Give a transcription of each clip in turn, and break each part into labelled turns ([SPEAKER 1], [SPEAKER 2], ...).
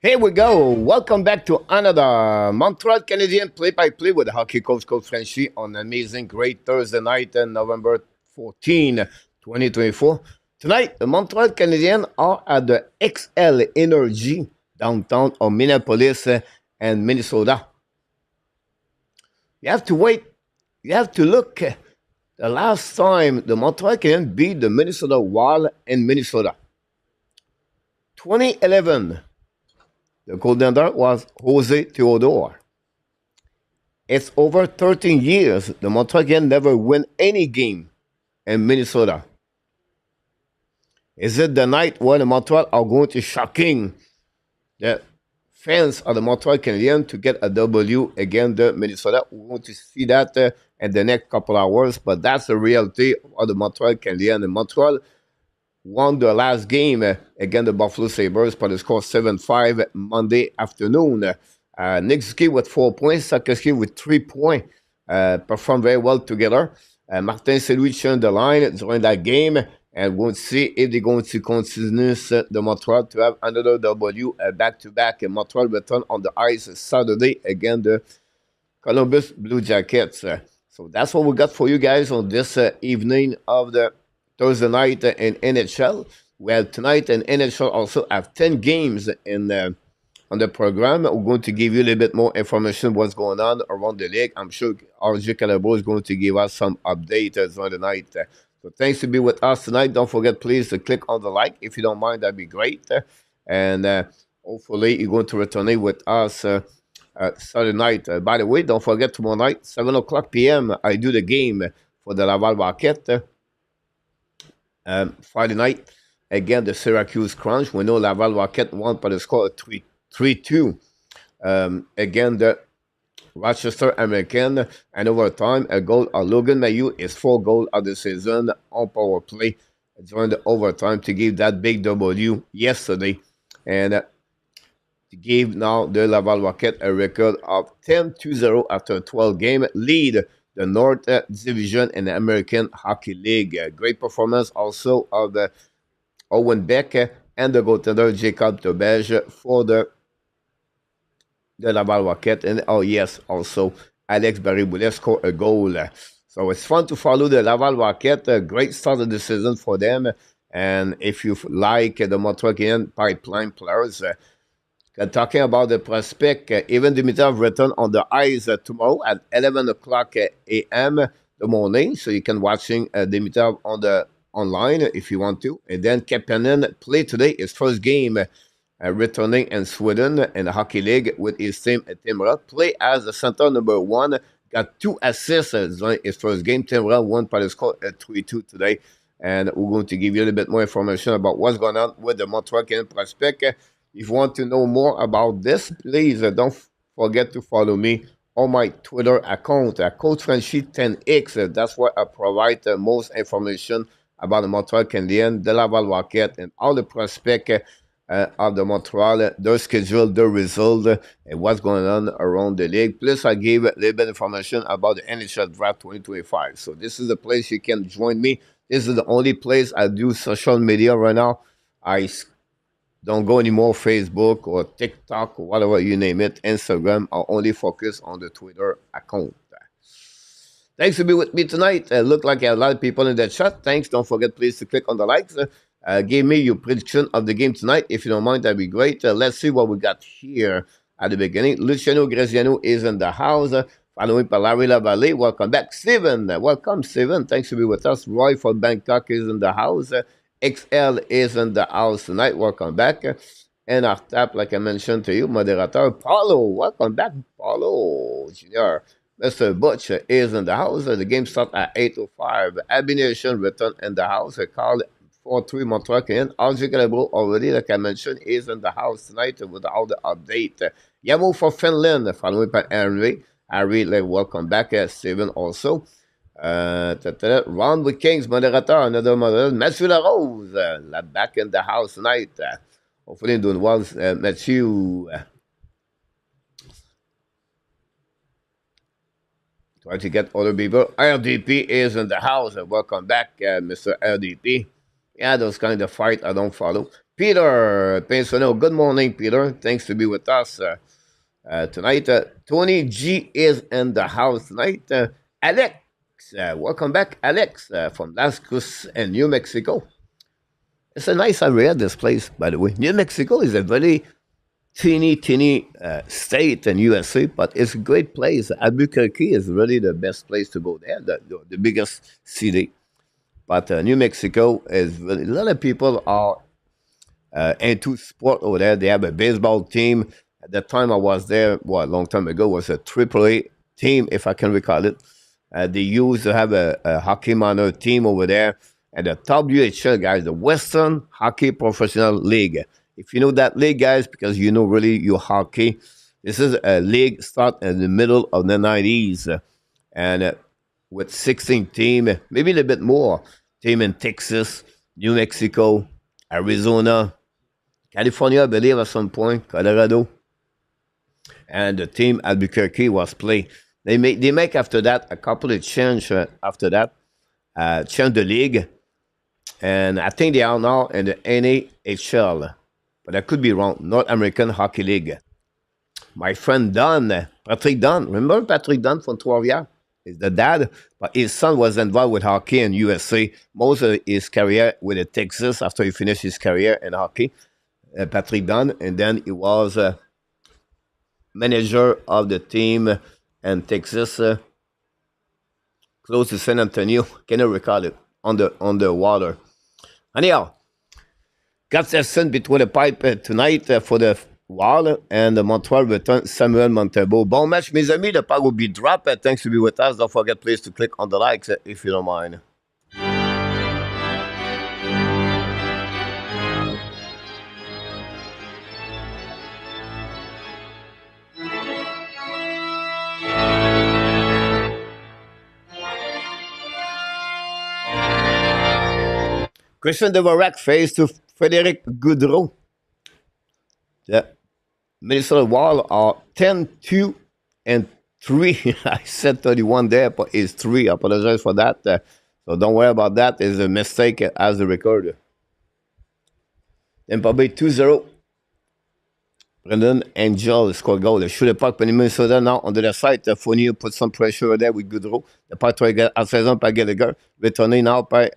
[SPEAKER 1] Here we go. Welcome back to another Montreal Canadian play-by-play with hockey coach Frenchy on an amazing, great Thursday night, November 14, 2024. Tonight, the Montreal Canadiens are at the XL Energy downtown of Minneapolis and Minnesota. You have to wait. You have to look. The last time the Montreal Canadiens beat the Minnesota Wild in Minnesota. 2011. The goaltender was Jose Theodore. It's over 13 years. The Montreal Canadiens never win any game in Minnesota. Is it the night when the Montreal are going to shocking the fans of the Montreal Canadiens to get a W against the Minnesota? We're going to see that in the next couple hours, but that's the reality of the Montreal Canadiens. The Montreal won the last game against the Buffalo Sabres by the score 7-5 Monday afternoon. Nick Suzuki with 4 points, Slafkovsky with 3 points. Performed very well together. Martin St-Louis turned the line during that game, and we'll see if they're going to continue the Montreal to have another W back-to-back. Montreal return on the ice Saturday against the Columbus Blue Jackets. So that's what we got for you guys on this evening of the Thursday night in NHL. Well, tonight in NHL also have 10 games on the program. We're going to give you a little bit more information what's going on around the league. I'm sure RJ Calabo is going to give us some updates during the night. So thanks to be with us tonight. Don't forget, please, to click on the like. If you don't mind, that'd be great. And hopefully you're going to return it with us Saturday night. By the way, don't forget tomorrow night, 7 o'clock p.m., I do the game for the Laval Rocket. Friday night, again, the Syracuse Crunch. We know Laval Rocket won by the score of 3-2. Again, the Rochester American, and overtime, a goal of Logan Mailloux is 4 goals of the season on power play during the overtime to give that big W yesterday. And to give now the Laval Rocket a record of 10-0 after a 12-game lead. The North Division in the American Hockey League. Great performance also of the Owen Beck and the goaltender Jacob Tobej for the Laval Rocket. And oh yes, also Alex Barry-Boulet scored a goal. So it's fun to follow the Laval Rocket. A great start of the season for them. And if you like the Montreal Canadiens pipeline players, talking about the prospect, even Dimitrov return on the ice tomorrow at 11 o'clock a.m. the morning. So you can watching Dimitrov on the online if you want to. And then Kapanen play today his first game returning in Sweden in the Hockey League with his team Timrå. Play as the center number 1. Got 2 assists during his first game. Timrå won by the score at 3-2 today. And we're going to give you a little bit more information about what's going on with the Montreal Canadiens prospect. If you want to know more about this, please don't forget to follow me on my Twitter account, CoachFrenchy10X. That's where I provide the most information about the Montreal Canadiens, the Laval Rocket, and all the prospects of the Montreal, their schedule, their result, and what's going on around the league. Plus, I give a little bit of information about the NHL Draft 2025. So this is the place you can join me. This is the only place I do social media right now. I don't go anymore Facebook or TikTok or whatever you name it, Instagram. I'll only focus on the Twitter account. Thanks for being with me tonight. Look like I have a lot of people in the chat. Thanks. Don't forget, please, to click on the likes. Give me your prediction of the game tonight. If you don't mind, that'd be great. Let's see what we got here at the beginning. Luciano Graziano is in the house. Following by Larry Lavallée. Welcome back. Steven. Welcome, Steven. Thanks for being with us. Roy from Bangkok is in the house. XL is in the house tonight. Welcome back. And our tap, like I mentioned to you, moderator Paulo. Welcome back, Paulo Jr. Mr. Butch is in the house. The game starts at 8:05. Abination return in the house. Call 4-3 Montreal Canadiens. RJ Calabo already, like I mentioned, is in the house tonight with all the update. Yamo for Finland, following by Henry. Harry, welcome back. Steven also. Round with Kings, moderator, another moderator, Mathieu Larose, back in the house tonight. Hopefully doing well, Mathieu. Try to get other people. RDP is in the house. Welcome back, Mr. RDP. Yeah, those kind of fight I don't follow. Peter Pensono. Good morning, Peter. Thanks to be with us tonight. Tony G is in the house tonight. Alex, welcome back, Alex, from Las Cruces in New Mexico. It's a nice area, this place, by the way. New Mexico is a very teeny state in USA, but it's a great place. Albuquerque is really the best place to go there, the biggest city. But New Mexico is really, a lot of people are into sport over there. They have a baseball team. At the time I was there, a long time ago, was a AAA team, if I can recall it. They used to have a hockey minor team over there. And the WHL, guys, the Western Hockey Professional League. If you know that league, guys, because you know really your hockey, this is a league start in the middle of the 90s. And with 16 team, maybe a little bit more, team in Texas, New Mexico, Arizona, California, I believe, at some point, Colorado, and the team Albuquerque was played. They make after that a couple of change after that, change the league, and I think they are now in the NAHL, but I could be wrong. North American Hockey League. My friend Don, Patrick Don, remember Patrick Don from Trois-Rivières? Is the dad, but his son was involved with hockey in USA. Most of his career with the Texas after he finished his career in hockey. Patrick Dunn, and then he was manager of the team in Texas, close to San Antonio. Cannot recall it on the water. Anyhow, got session between the pipe tonight for the Wall and the Montreal return Samuel Montembeault. Bon match, mes amis. The puck will be dropped. Thanks to be with us. Don't forget, please, to click on the likes if you don't mind. Christian Dvorak face to Frederic Goudreau. The Minnesota Wild are 10-2 and 3. I said 31 there, but it's 3. I apologize for that. So don't worry about that. It's a mistake as the recorder. Then probably 2-0. Brendan Angel scored goal. They shoot the puck by Minnesota now on the side. Fournier put some pressure there with Goudreau. The puck try to get à saison par Gallagher. Returné now by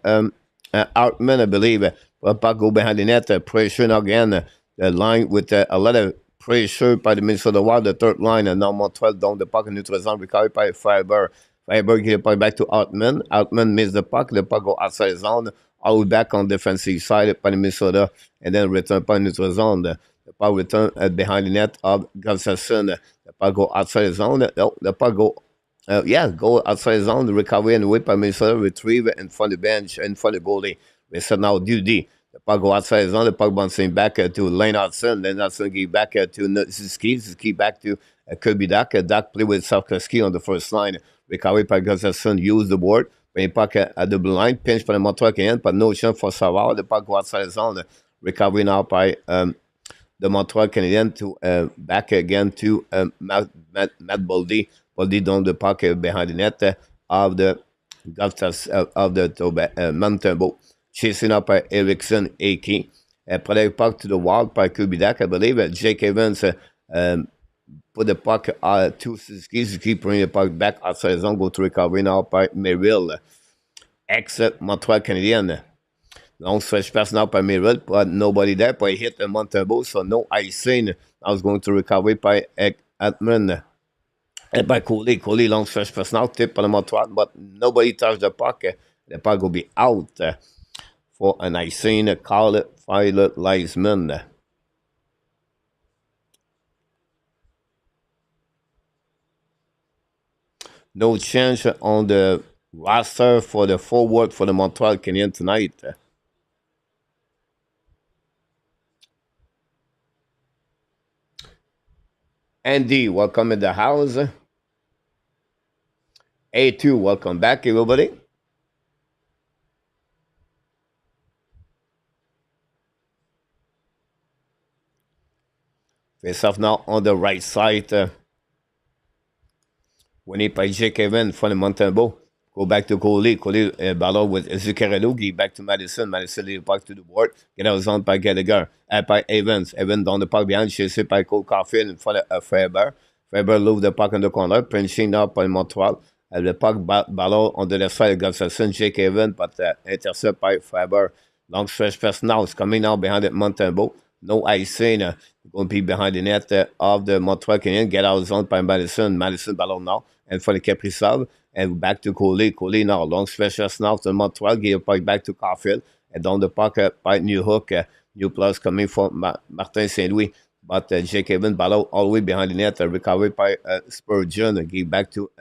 [SPEAKER 1] Outman, I believe. The puck go behind the net. Pressure now again. The line with a lot of pressure by the Minnesota Wild. The third line. And now Montreal down the puck in neutral zone. Recovered by Fiber. Fiber get the puck back to Outman. Outman missed the puck. The puck go outside zone. All back on defensive side by the Minnesota. And then return by neutral zone. The puck return behind the net of Gustafsson. The puck go outside the zone. No, the puck go, go outside the zone. The recovery and whip by Minnesota. Retrieve in front of the bench, in front of the goalie. We said now Dudy. The puck go outside the zone. The puck bouncing back to Lane Hudson. Lane Hudson give back to Suzuki. Suzuki back to Kirby Dak. Dak play with Slafkovsky on the first line. Recovery by Gustafsson. Use the board. Bring puck at the blue line. Pinch by the Montreal Canadiens. But no chance for Savard. The puck go outside the zone. Recovery now by the Montreal Canadiens to back again to Matt Boldy. Boldy down the puck behind the net of the Montembeault. Chasing up by Eriksson, Aki. Put the puck to the wall by Kubidak, I believe. Jake Evans put the puck to Suzuki. Suzuki bring the puck back outside the zone. Go to recovery now by Merrill. Montreal Canadiens. Long stretch pass now by Merrill, but nobody there. But he hit the Montembeault, so no icing. I was going to recover by Atman. And by Coley. Coley long stretch pass now, tip on the Montreal, but nobody touched the puck. The puck will be out for an icing. Call it Violet Leisman. No change on the roster for the forward for the Montreal Canadiens tonight. Andy, welcome in the house. A2, welcome back, everybody. Face off now on the right side. Winnie by Jake Evans from the Montembeault. Go back to Coley. Coley ballon with Zuccarello. Give back to Madison. Madison lead the puck to the board. Get out zone by Gallagher. By Evans. Evans down the puck behind. Chasé by Cole Caulfield in front of Faber. Faber louvre the puck in the corner. Pinching now by Montreal. Le puck ballon on the left side of Gustafson. Jake Evans, but intercept by Faber. Long stretch pass now. It's coming now behind it, Montembeault. No icing. Going to be behind the net of the Montreal Canadiens. Get out zone by Madison. Madison ballon now. And for the Kaprizov. And back to Coley. Coley now. Long stretch pass now to Montreal. Give the puck back to Caulfield. And down the puck by New Hook. New plus coming from Martin St. Louis. But Jake Evans ballon all the way behind the net. Recovered by Spurgeon. Give back to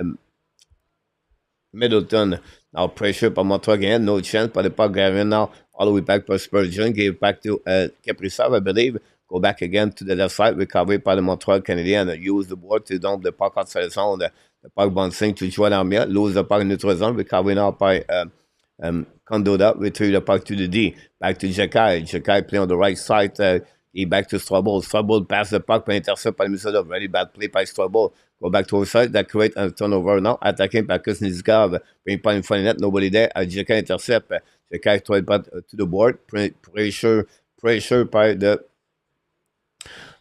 [SPEAKER 1] Middleton. Now pressure by Montreal again. No chance. But the puck going now all the way back for Spurgeon. Give back to Kaprizov, I believe. Go back again to the left side. Recovered by the Montreal Canadiens. Use the board to dump the puck outside the zone. The puck bouncing to Joel Armia. Lose the puck in neutral zone. Recovered now by Condoda. Retrieve the puck to the D. Back to Jacky. Jacky play on the right side. He back to Strobel. Strobel pass the puck, but intercept by Minnesota. Very bad play by Strobel. Go back to our side. That create a turnover now. Attacking by Kuznetsov. Bring puck in front of net. Nobody there. Jacky intercept. Jacky throw it back to the board. Pressure by the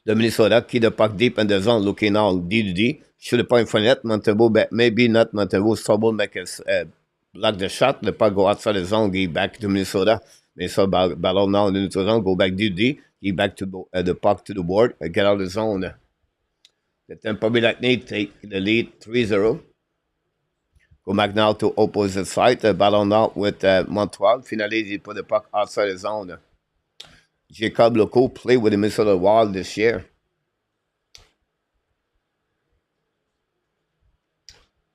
[SPEAKER 1] Minnesota. Keep the puck deep in the zone. Looking now D to D. Shoot the puck in front of net. Montembeault, maybe not Montembeault. Strobel make us block the shot. The puck go outside the zone. Give back to Minnesota. Minnesota ballon now in the neutral zone. Go back D to D. Give back to the puck to the board. Get out of the zone. The Tampa Bay Lightning take the lead 3-0. Go back now to opposite side. Ballon now with Montreal. Finally, he put the puck outside the zone. Jacob Loco played with the Minnesota Wild this year.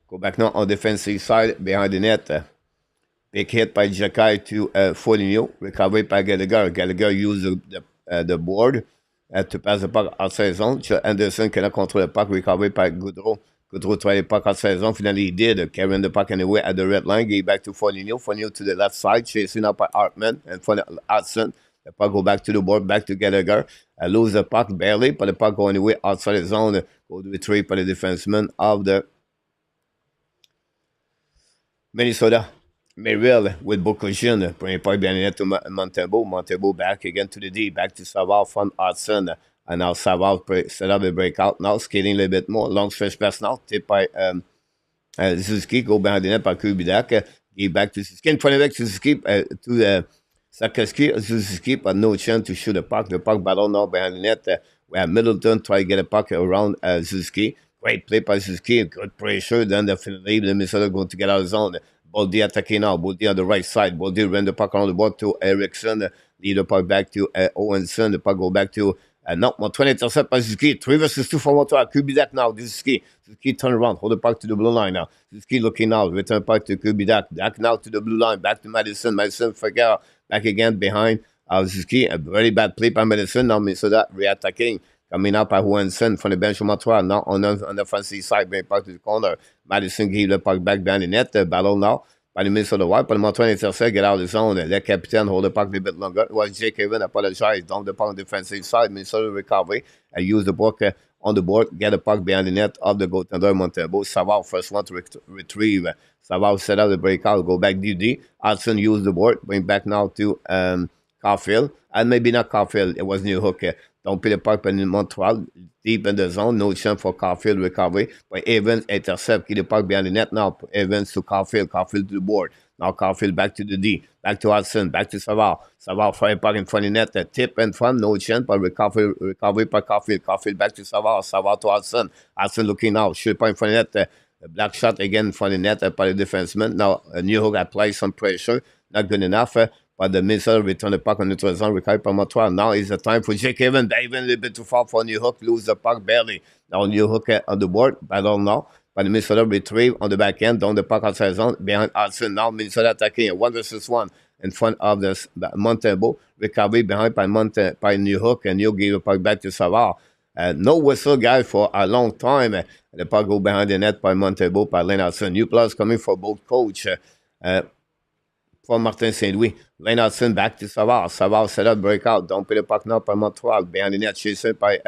[SPEAKER 1] Go back now on defensive side behind the net. Big hit by Jacky to Foligno. Recovered by Gallagher. Gallagher used the board to pass the puck outside the zone. Anderson cannot control the puck. Recovered by Goudreau. Goudreau tried the puck outside the zone. Finally, he did. Carrying the puck anyway at the red line. Gave back to Foligno. Foligno to the left side. Chasing up by Hartman. And for Hudson. The puck go back to the board. Back to Gallagher. Lose the puck barely. But the puck go anyway outside the zone. Go to retrieve by the defenseman of the Minnesota. Merrill with Bocogin. Bring puck behind the net to Montembeault. Montembeault back again to the D. Back to Savard from Hudson. And now Savard set up a breakout. Now skating a little bit more. Long stretch pass now. Tip by Suzuki. Go behind the net by Kubidak. Give back to Suzuki. In front of Suzuki to Slafkovsky. Suzuki, but no chance to shoot the puck. The puck battle now behind the net. Where Middleton try to get a puck around Suzuki. Great play by Suzuki. Good pressure. Then definitely the Minnesota going to get out of the zone. Boldy attacking now. Boldy on the right side. Boldy ran the puck on the board to Eriksson. Lead the puck back to Owenson. The puck go back to Montreal intercept by Suzuki. 3 versus 2 for Montreal. Kubidak now. This is Suzuki. Suzuki turn around. Hold the puck to the blue line now. Suzuki looking out. Return puck to Kubidak. Back now to the blue line. Back to Madison. Madison figure back again behind Suzuki. A very bad play by Madison. Now Minnesota re-attacking. Coming up by Owenson from the bench of Montreal. Now on the offensive side. Bring puck to the corner. Madison gave the puck back behind the net. Battle now by the Minnesota Wild. But the Montreal intercept. Get out of the zone. The captain hold the puck a little bit longer. It was Jake Evans apologized. Down the puck on the defensive side. Minnesota recovery. And use the puck on the board. Get the puck behind the net of the goaltender Montembeault. Savard first one to retrieve. Savard set up the breakout. Go back DD. Hudson use the board. Bring back now to Caulfield. And maybe not Caulfield. It was New Hook. Don't put the puck in Montreal. Deep in the zone. No chance for Caulfield recovery. But Evans intercept. Keep the puck behind the net now. Evans to Caulfield. Caulfield to the board. Now Caulfield back to the D. Back to Hudson. Back to Savard. Savard fire puck in front of the net. A tip in front. No chance. But recovery by Caulfield. Caulfield back to Savard. Savard to Hudson. Hudson looking now. Shoot puck in front of the net. A black shot again in front of the net by the defenseman. Now New Hook applies some pressure. Not good enough. But the Minnesota return the puck on neutral zone. Recovered by Montreal. Now is the time for Jake Evans. Even a little bit too far for New Hook. Lose the puck barely. Now New Hook on the board. Battle now. But the Minnesota retrieve on the back end. Down the puck outside zone. Behind Hudson. Now Minnesota attacking. 1 versus 1 in front of the Montembeault. Recovery behind by New Hook. And New Hook gave the puck back to Savard. No whistle guy for a long time. The puck go behind the net by Montembeault. By Lane Hudson. New plus coming for both coach. For Martin St. Louis. Lane Hudson back to Savard. Savard set up breakout. Don't put the puck now by Montreal. Behind the net, chased by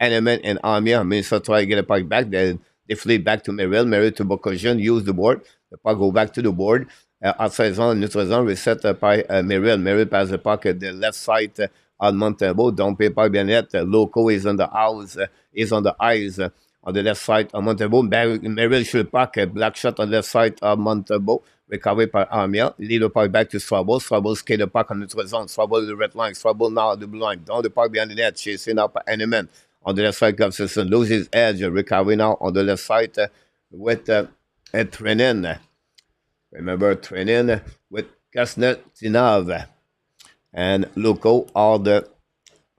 [SPEAKER 1] Henneman and Armia. Minnesota try to get the puck back. The Deflate back to Merrill. Merrill to Bokojian. Use the board. The puck go back to the board. Outside zone, neutral zone, reset by Merrill. Merrill pass the puck at the left side on Montebo. Don't pay par bien net. Loco is on the house, is on the eyes on the left side of Montebo. Merrill should puck a black shot on the left side of Montebo. Recovered by Armia. Lead the puck back to Swabble. Swabble skate the puck on neutral zone. Swabble the red line. Swabble now at the blue line. Down the puck behind the net. Chasing up any man. On the left side, Gustafsson loses his edge. Recovery now on the left side with Trenin. Remember, Trenin with Kasnetinov and Loco are the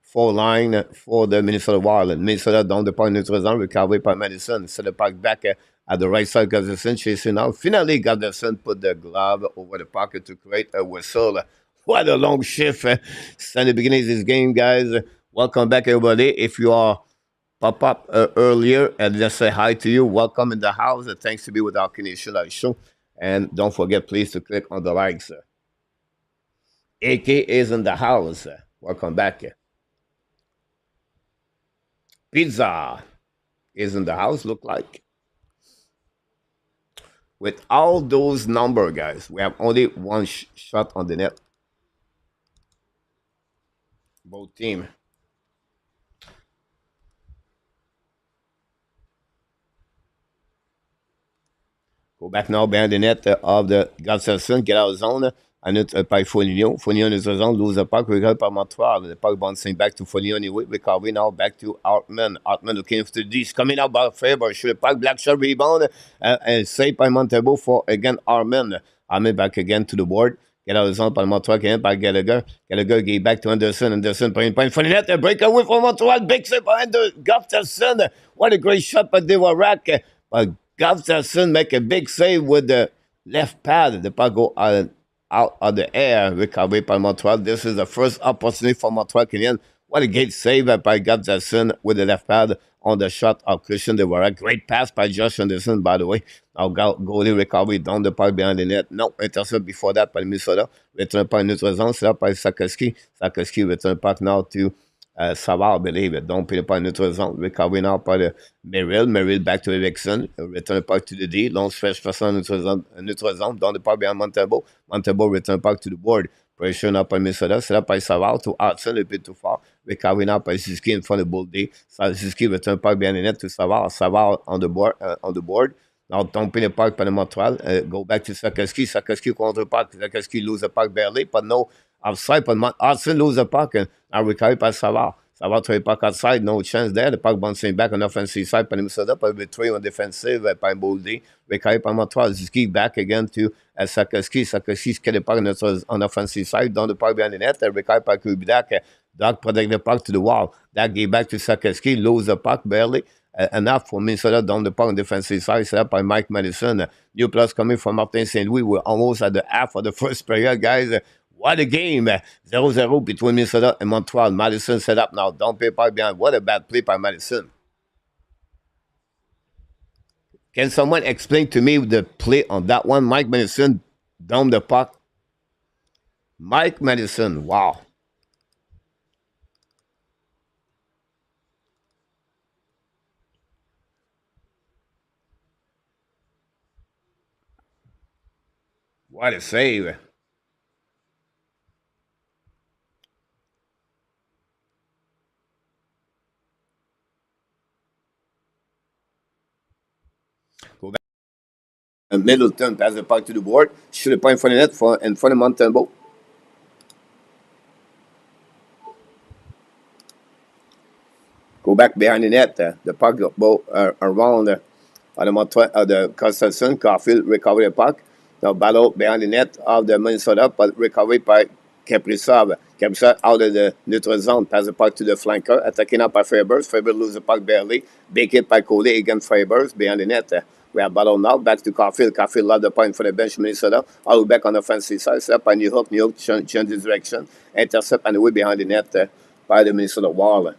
[SPEAKER 1] four line for the Minnesota Wild. Minnesota down the point neutral zone, recovery by Madison. Set the puck back at the right side. Gustafsson chasing out. Finally, Gustafsson put the glove over the pocket to create a whistle. What a long shift since the beginning of this game, guys. Welcome back, everybody. If you are pop up earlier and just say hi to you, welcome in the house. Thanks to be with our Canadian Live show. And don't forget, please, to click on the likes. AK is in the house. Welcome back. Pizza is in the house, look like. With all those numbers, guys, we have only one shot on the net. Both team. Go back now behind the net of the Gustafsson. Get out of zone. And it's by Foligno. Foligno is the zone. Lose the puck. Recovered by Montreal. The puck bouncing back to Foligno anyway. Recovery now back to Hartman. Hartman looking for the D's. Coming out by Faber. Shoot the puck. Black shot rebound. And saved by Montebo for again Hartman. Hartman back again to the board. Get out of zone by Montreal again by Gallagher. Gallagher gave back to Anderson. Anderson point for the net. A breakaway for Montreal. Big save by Gustafsson. What a great shot by Dewarak. But Gustafsson make a big save with the left pad. The puck go out of the air. Recovery by Montreal. This is the first opportunity for Montreal Canadiens. What a great save by Gustafsson with the left pad on the shot of Christian Dewarak. Great pass by Josh Anderson, by the way. Now goalie recovery down the puck behind the net. No, intercept before that by Minnesota. Return puck neutral zone. Set up by Slafkovsky. Slafkovsky return puck now to Savard, I believe it. Don't pay the point neutral zone. Recovery now by the Merrill. Merrill back to Erickson. Return the puck to the D. Long stretch person neutral zone. Down the puck behind Montebo. Montebo return puck to the board. Pressure now by Minnesota. Set up by Savard to Hudson. A bit too far. Recovery now by Suzuki in front of Bull D. Suzuki return puck behind the net to Savard. Savard on the board. Now, don't pay the puck by the Montreal. Go back to Slafkovsky. Slafkovsky contre puck. Slafkovsky lose the puck barely, but no outside. But Hudson lose the puck and now recovered by Savard. Savard try puck outside, no chance there. The puck bouncing back on the offensive side by Minnesota, but betray on defensive by Boldy. Recovered by Montreal. Ski back again to Slafkovsky. Slafkovsky skate the puck on the offensive side, down the puck behind the net. Recovered by Kubidak. Doc protect the puck to the wall. That gave back to Slafkovsky, lose the puck barely. Enough for Minnesota down the puck on the defensive side, set up by Mike Madison. New plus coming from Martin St. Louis. We're almost at the half of the first period, guys. What a game. 0-0 between Minnesota and Montreal. Madison set up now. Don't pay puck behind. What a bad play by Madison. Can someone explain to me the play on that one? Mike Madison down the puck. Mike Madison, wow. What a save. Go back. Middleton pass the puck to the board. Shoot a point for the net in front of Montembeau. Go back behind the net. The puck go around the Constantine. Caulfield recover the puck. Now battle behind the net of the Minnesota, but recovered by Kaprizov. Kaprizov out of the neutral zone, pass the puck to the flanker, attacking up by Fabers. Fabers lose the puck barely. Big hit by Coley against Fabers behind the net. We have battle now, back to Caulfield. Caulfield lost the point for the bench, Minnesota. All back on the offensive side, set up by New York. New York change his direction. Intercept and away behind the net by the Minnesota Wild.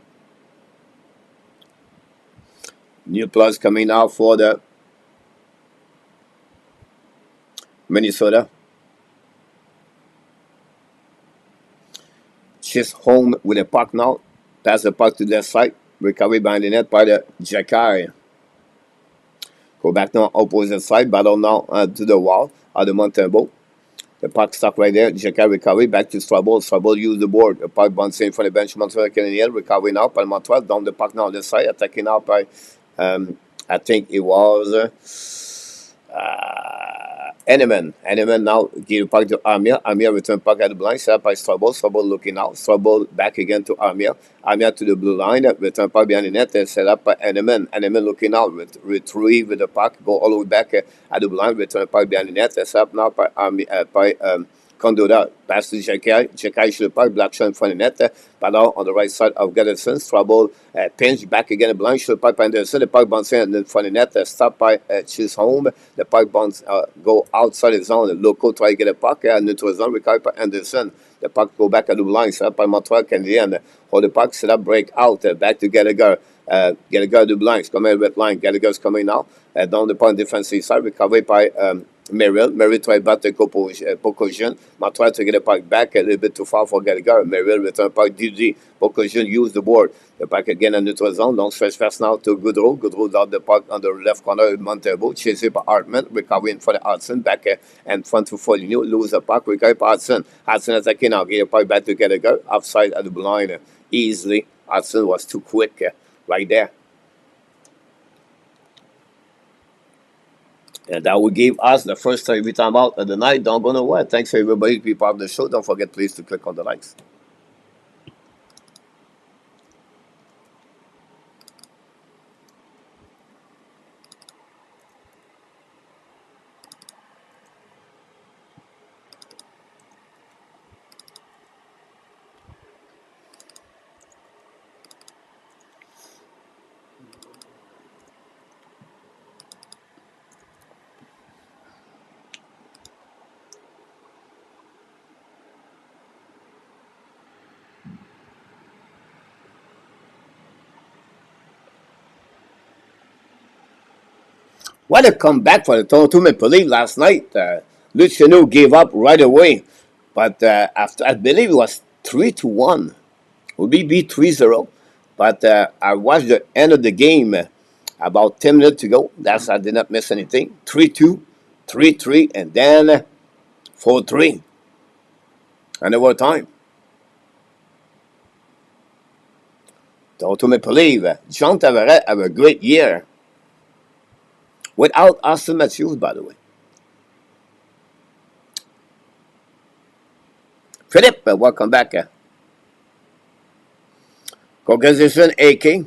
[SPEAKER 1] New plus coming out for the Minnesota. She's home with the puck now. Pass the puck to the side. Recovery behind the net by the Jacquard. Go back now, opposite side, battle now to the wall of the Montembeau. The puck stuck right there. Jacka recovery back to Strabo. Strabo used the board. The puck bouncing for the bench. Montreal Canadiens recovery now by Montreal. Down the puck now on the side. Attacking now by, I think it was Eneman. Eneman now give the puck to Amir. Amir return puck at the blind. Set up by Strabo. Strabo looking out. Strabo back again to Amir. Amir to the blue line. Return puck behind the net. Set up by Eneman. Eneman looking out. Retrieve the puck. Go all the way back at the blue line. Return puck behind the net. Set up now by Condora. Pass to Jekai. Jekai should the puck. Black shot in front of the net. Ballon on the right side of Gatterson. Strabo pinch back again. The blind should the puck by Anderson. The puck bouncing in front of the net. Stopped by Chisholm. The puck bounce go outside the zone. The local try to get a puck. Neutral zone. Recovered by Anderson. The puck go back at the line. Set up by Montreal Canadiens. Hold the puck. Set up. Break out. Back to Gallagher. Gallagher to blinds. Coming red line. Gallagher's coming now. Down the point defensive side. Recovered by Merrill. Merrill tried back to Pocosian. Montreal to get the puck back. A little bit too far for Gallagher. Merrill return puck. DG. Pocosian used the board. The puck again in neutral zone. Long stretch pass now to Goodrow. Goodrow down the puck on the left corner of Montembeau. Chased by Hartman. Recovering for the Hudson. Back and front to Foligno. Lose the puck. Recovered by Hudson. Hudson attacking now. Get the puck back to Gallagher. Offside at the blind. Easily. Hudson was too quick right there. And that will give us the first every time out of the night. Don't go nowhere. Thanks for everybody to be part of the show. Don't forget, please, to click on the likes. What a comeback for the Toronto Maple Leafs last night. Luciano gave up right away. But after, I believe it was 3-1. We beat 3-0. But I watched the end of the game about 10 minutes to go. I did not miss anything. 3-2, 3-3, and then 4-3. And overtime. Toronto Maple Leafs. Jean Tavares have a great year. Without Austin Matthews, by the way. Philippe, welcome back. Congratulations, AK.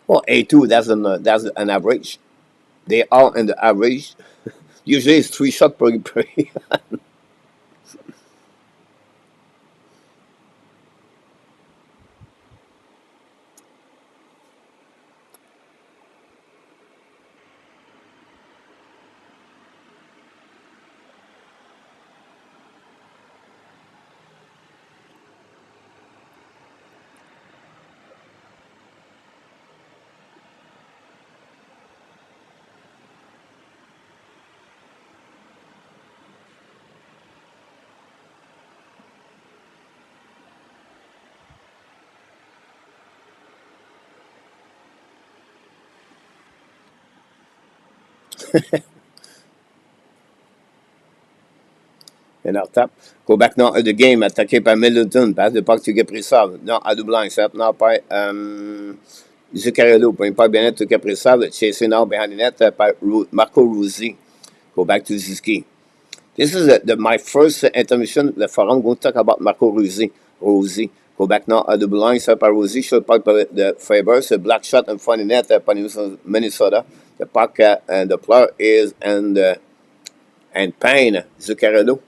[SPEAKER 1] Well, A2, that's an average. They are in the average. Usually it's 3 shots per And our top. Go back now at the game, attaqué par Middleton. Passe de puck to Kaprizov. Non, à double line. Set up now by Zuccarello. Point pas bien net to Kaprizov. Chasing now behind the net by Marco Ruzzi. Go back to Suzuki. This is my first intermission. The forum going to talk about Marco Ruzzi. Go back now at the line. Set up by Ruzzi. Short puck by the Fabers. A black shot in front of the net by Minnesota. The puck and the player is and Payne. Zuccarello.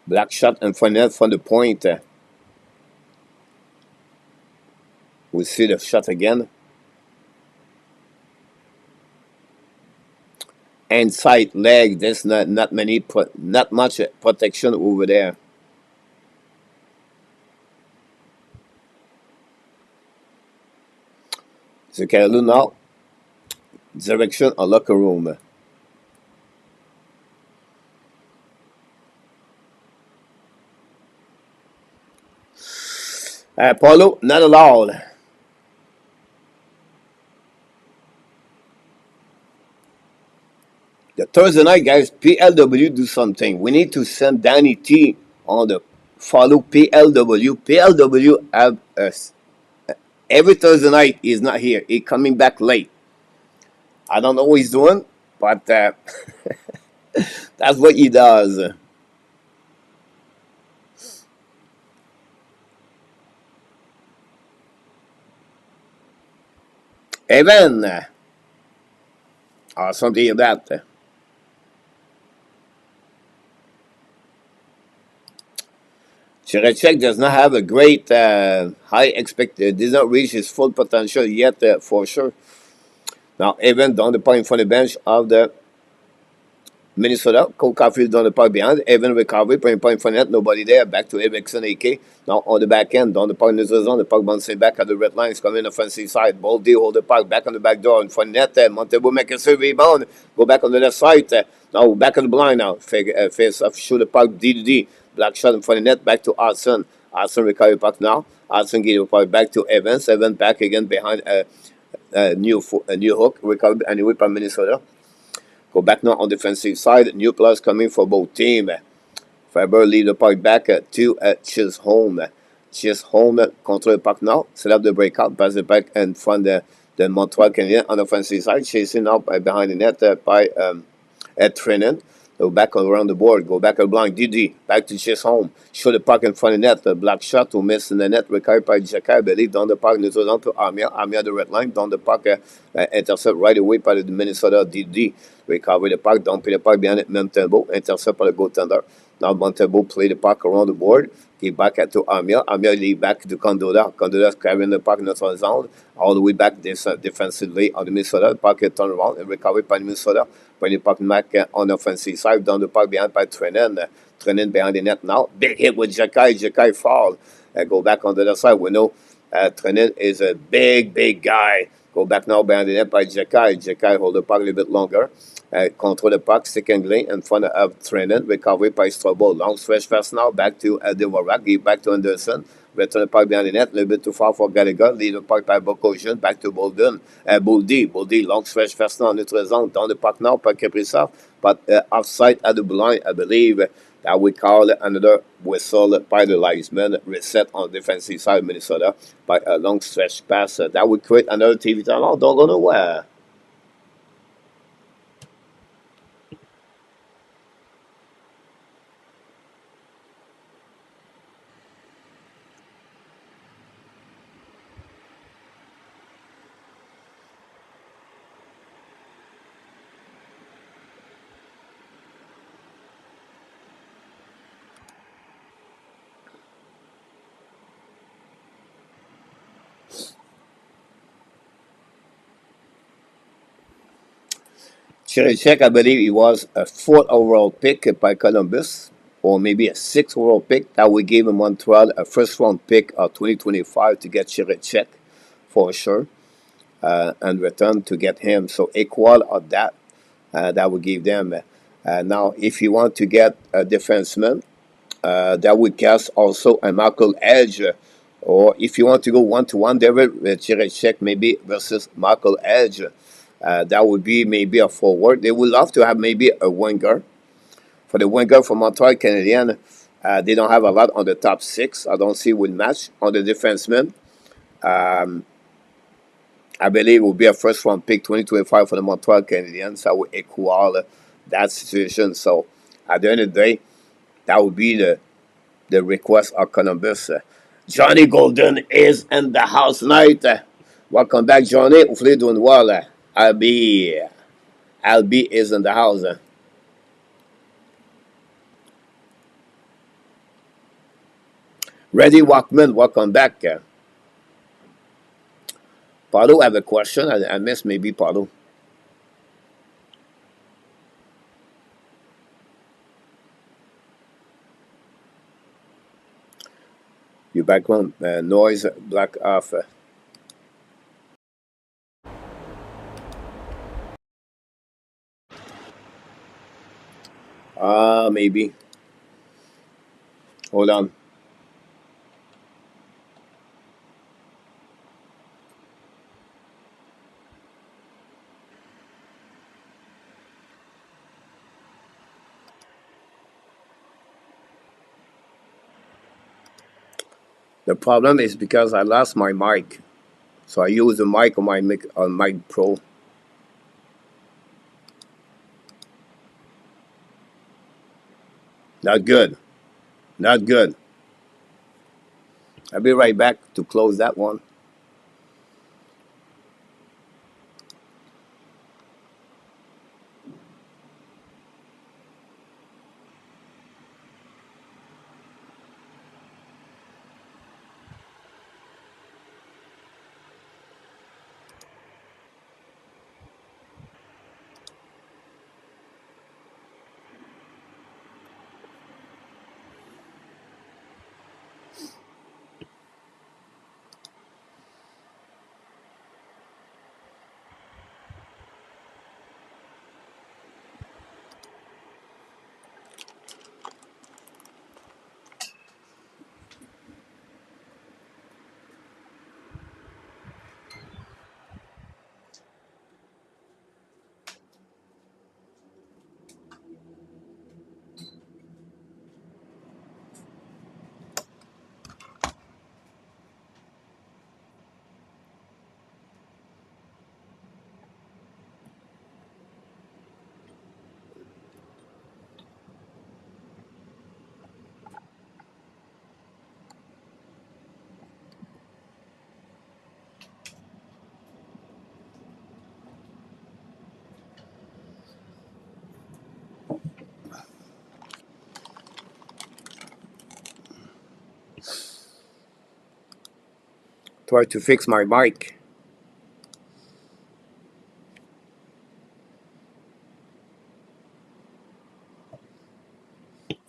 [SPEAKER 1] Black shot in front of from the point. We see the shot again. Inside leg. There's not much protection over there. Zuccarello now. Direction or locker room. Paulo, not allowed. The Thursday night, guys, PLW do something. We need to send Danny T on the follow PLW. PLW have us every Thursday night. He's not here. He's coming back late. I don't know what he's doing, but that's what he does. Evan, or something like that. Chirechek does not have a great high expected. Did not reach his full potential yet, for sure. Now, Evan down the point in front of the bench of the Minnesota. Cole Caulfield down the park behind. Evan recovery, putting point for net. Nobody there. Back to Erickson AK. Now on the back end, down the park neutral zone. The puck bouncing back at the red line. It's coming offensive side. Ball D hold the puck back on the back door in front of net. Montebo make a serve rebound. Go back on the left side. Now back on the blind now. Face off, shoot the puck D to D. Black shot in front of net. Back to Arson. Arson recovery puck now. Arson give the puck back to Evans. Evans back again behind a new hook. Recovered anyway by Minnesota. Go back now on defensive side. New plus coming for both teams. Faber lead the puck back to Chisholm. Chisholm control the puck now. Set up the breakout. Pass it back in front of the Montreal Canadiens on the offensive side. Chasing up behind the net by Trennan. Go back around the board. Go back blind. DD. Back to Chisholm. Show the puck in front of the net. The black shot to miss in the net. Recovered by Jacques. I believe down the puck. Neutral down to Armia. Armia the red line. Down the puck. Intercept right away by the Minnesota DD. Recover the puck. Don't pay the puck behind it. Montebo. Intercept by the goaltender. Now Montebo play the puck around the board. Give back to Armia. Armia lead back to Condola. Condola carrying the puck in the zone. All the way back defensively on the Minnesota. The puck turn around and recovered by Minnesota. When the puck back on the offensive side, down the puck behind by Trennan. Trennan behind the net now. Big hit with Jacky. Jacky fall. Go back on the other side. We know Trennan is a big guy. Go back now behind the net by Jacky. Jacky hold the puck a little bit longer. Control the puck, secondly, in front of Trennan. Recovery by Strobel. Long stretch pass now. Back to Devorak. Give back to Anderson. Return the puck behind the net. A little bit too far for Gallagher. Lead the puck by Bokosian. Back to Bolden. Boldy. Boldy. Long stretch pass now. Neutral zone. Down the puck now by Kaprizov. But offside at the blind, I believe. That we call another whistle by the linesman. Reset on the defensive side of Minnesota by a long stretch pass. That would create another TV time. Oh, don't go nowhere. Cherichek, I believe he was a fourth overall pick by Columbus, or maybe a sixth overall pick. That we gave him Montreal a first round pick of 2025 to get Cherichek for sure, and return to get him. So equal of that, that would give them. Now, if you want to get a defenseman, that would cast also a Michael Edge. Or if you want to go one-to-one, David Cherichek maybe versus Michael Edge. That would be maybe a forward. They would love to have maybe a winger. For the winger for Montreal Canadiens, they don't have a lot on the top six. I don't see would match on the defenseman. Um, I believe it will be a first round pick 2025 for the Montreal Canadiens. That would equal that situation. So at the end of the day, that would be the request of Columbus. Johnny Golden is in the house tonight. Welcome back, Johnny. Hopefully doing well. Albie is in the house. Ready Walkman, welcome back. Paulo, I have a question. I missed maybe Paulo. Your background noise black off. Maybe. Hold on. The problem is because I lost my mic, so I use the mic on my mic on my Pro. Not good. Not good. I'll be right back to close that one. Try to fix my mic.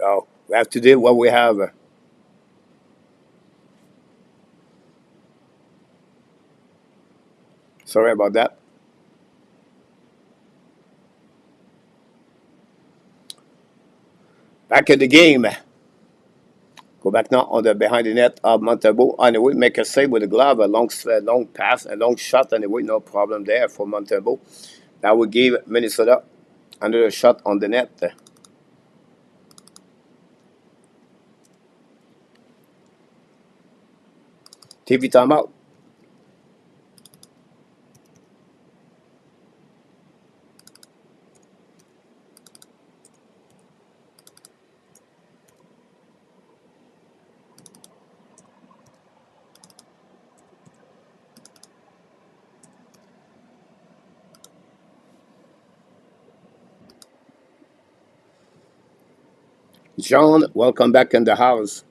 [SPEAKER 1] Oh, we have to do what we have. Sorry about that. Back in the game. Go back now on the behind the net of Montalbo. And we make a save with the glove, a long pass, a long shot, and no problem there for Montalbo. That would give Minnesota another shot on the net. TV timeout. John, welcome back in the house.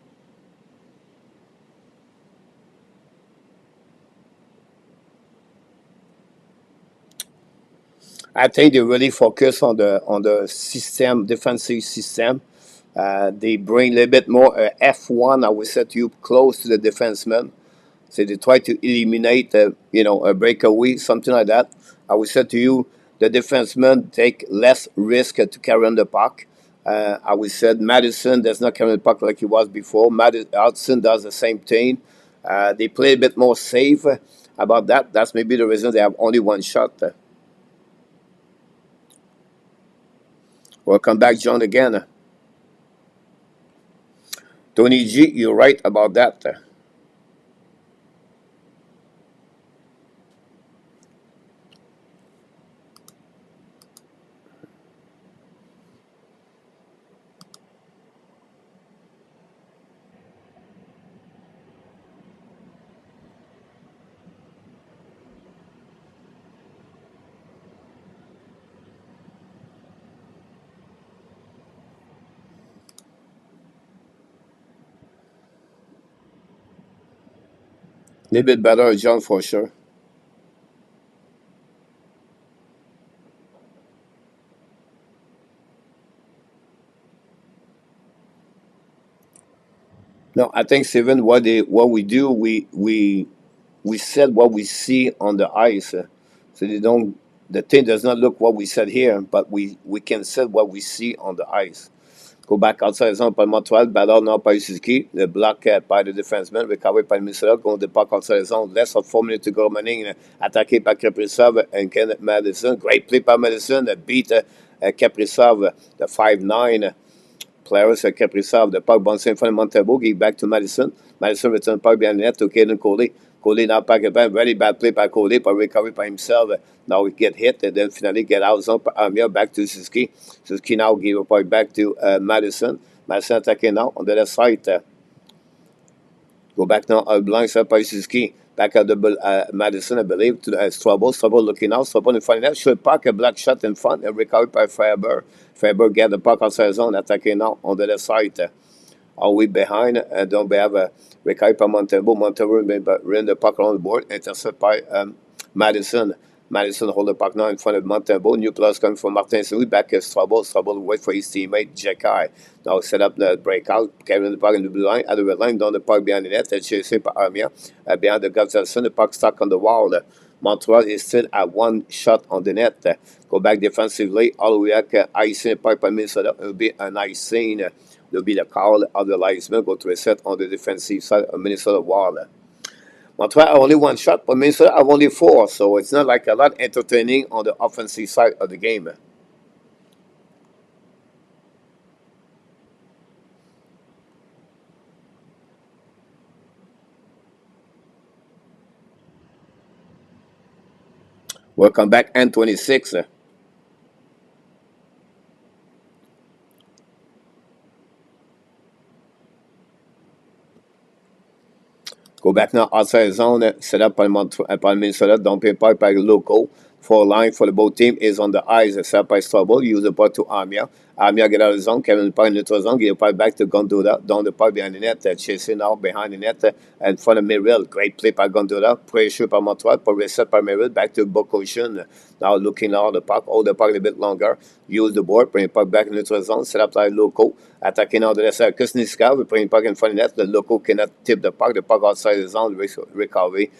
[SPEAKER 1] I think they really focus on the system, defensive system. They bring a little bit more F1, I would say to you, close to the defenseman. So they try to eliminate, a breakaway, something like that. I would say to you, the defensemen take less risk to carry on the puck. I would say Madison does not carry the puck like he was before. Hudson does the same thing. They play a bit more safe about that. That's maybe the reason they have only one shot. Welcome back, John, again. Tony G, you're right about that. A little bit better, John, for sure. No, I think Steven, what we do, we said what we see on the ice, so they don't. The thing does not look what we said here, but we can say what we see on the ice. Go back outside the zone par Montreal, ballon par Suzuki, le bloc par le defenseman, recovery par Minnesota, contre the puck outside the zone, less than 4 minutes to go remaining, attaqué par Kaprizov and Kenneth Madison, great play par Madison, beat Kaprizov, the 5-9. Polaris Kaprizov, the puck bounces in front of Montembeau, give back to Madison. Madison return puck behind the net to Caden Coley. Coley now back at back, very bad play by Coley, but recovery by himself. Now he get hit and then finally get out zone. Back to Suzuki. Suzuki now give a puck back to Madison. Madison attacking now on the left side. Go back now, blind side by Suzuki. Back at the Madison, I believe, to Strobel. Strobel looking out. Strobel in front of that. Short puck, a black shot in front, and recovered by Faber. Faber get the puck outside the zone, attacking now on the left side. Are we behind? Don't we have a recovery by Montembeau? Montembeau ran the puck around the board, intercepted by Madison. Madison hold the puck now in front of Montembeau. New plus coming from Martin St-Louis. Back at Strobel. Strobel wait for his teammate, Jekai. Now set up the breakout. Carrying the puck in the blue line. At the red line, down the puck behind the net. Chasing by Armia. Behind the Gustafsson. The puck stuck on the wall. Montreal is still at one shot on the net. Go back defensively. All the way back. Icing the puck by Minnesota. It will be a nice scene. It will be the call of the linesman. Go to a set on the defensive side of Minnesota wall. Montreal have only one shot, but Minnesota have only four, so it's not like a lot entertaining on the offensive side of the game. Welcome back, N26. Go back now outside the zone, set up by Minnesota. Don't pay part by local. Four line for the both team is on the ice, set up by Strobel. Use the puck to Armia. Armia get out of the zone. Kevin the puck in the neutral zone. Give the puck back to Gondura. Down the puck behind the net. Chasing out behind the net. In front of Merrill. Great play by Gondura. Pressure by Montreal. But reset by Merrill. Back to Bocosian. Now looking out the puck. Hold the puck a bit longer. Use the board. Bring the puck back in the neutral zone. Set up by local. Attacking out the left side. Kusniska. We bring the puck in front of the net. The local cannot tip the puck. The puck outside the zone. Recovery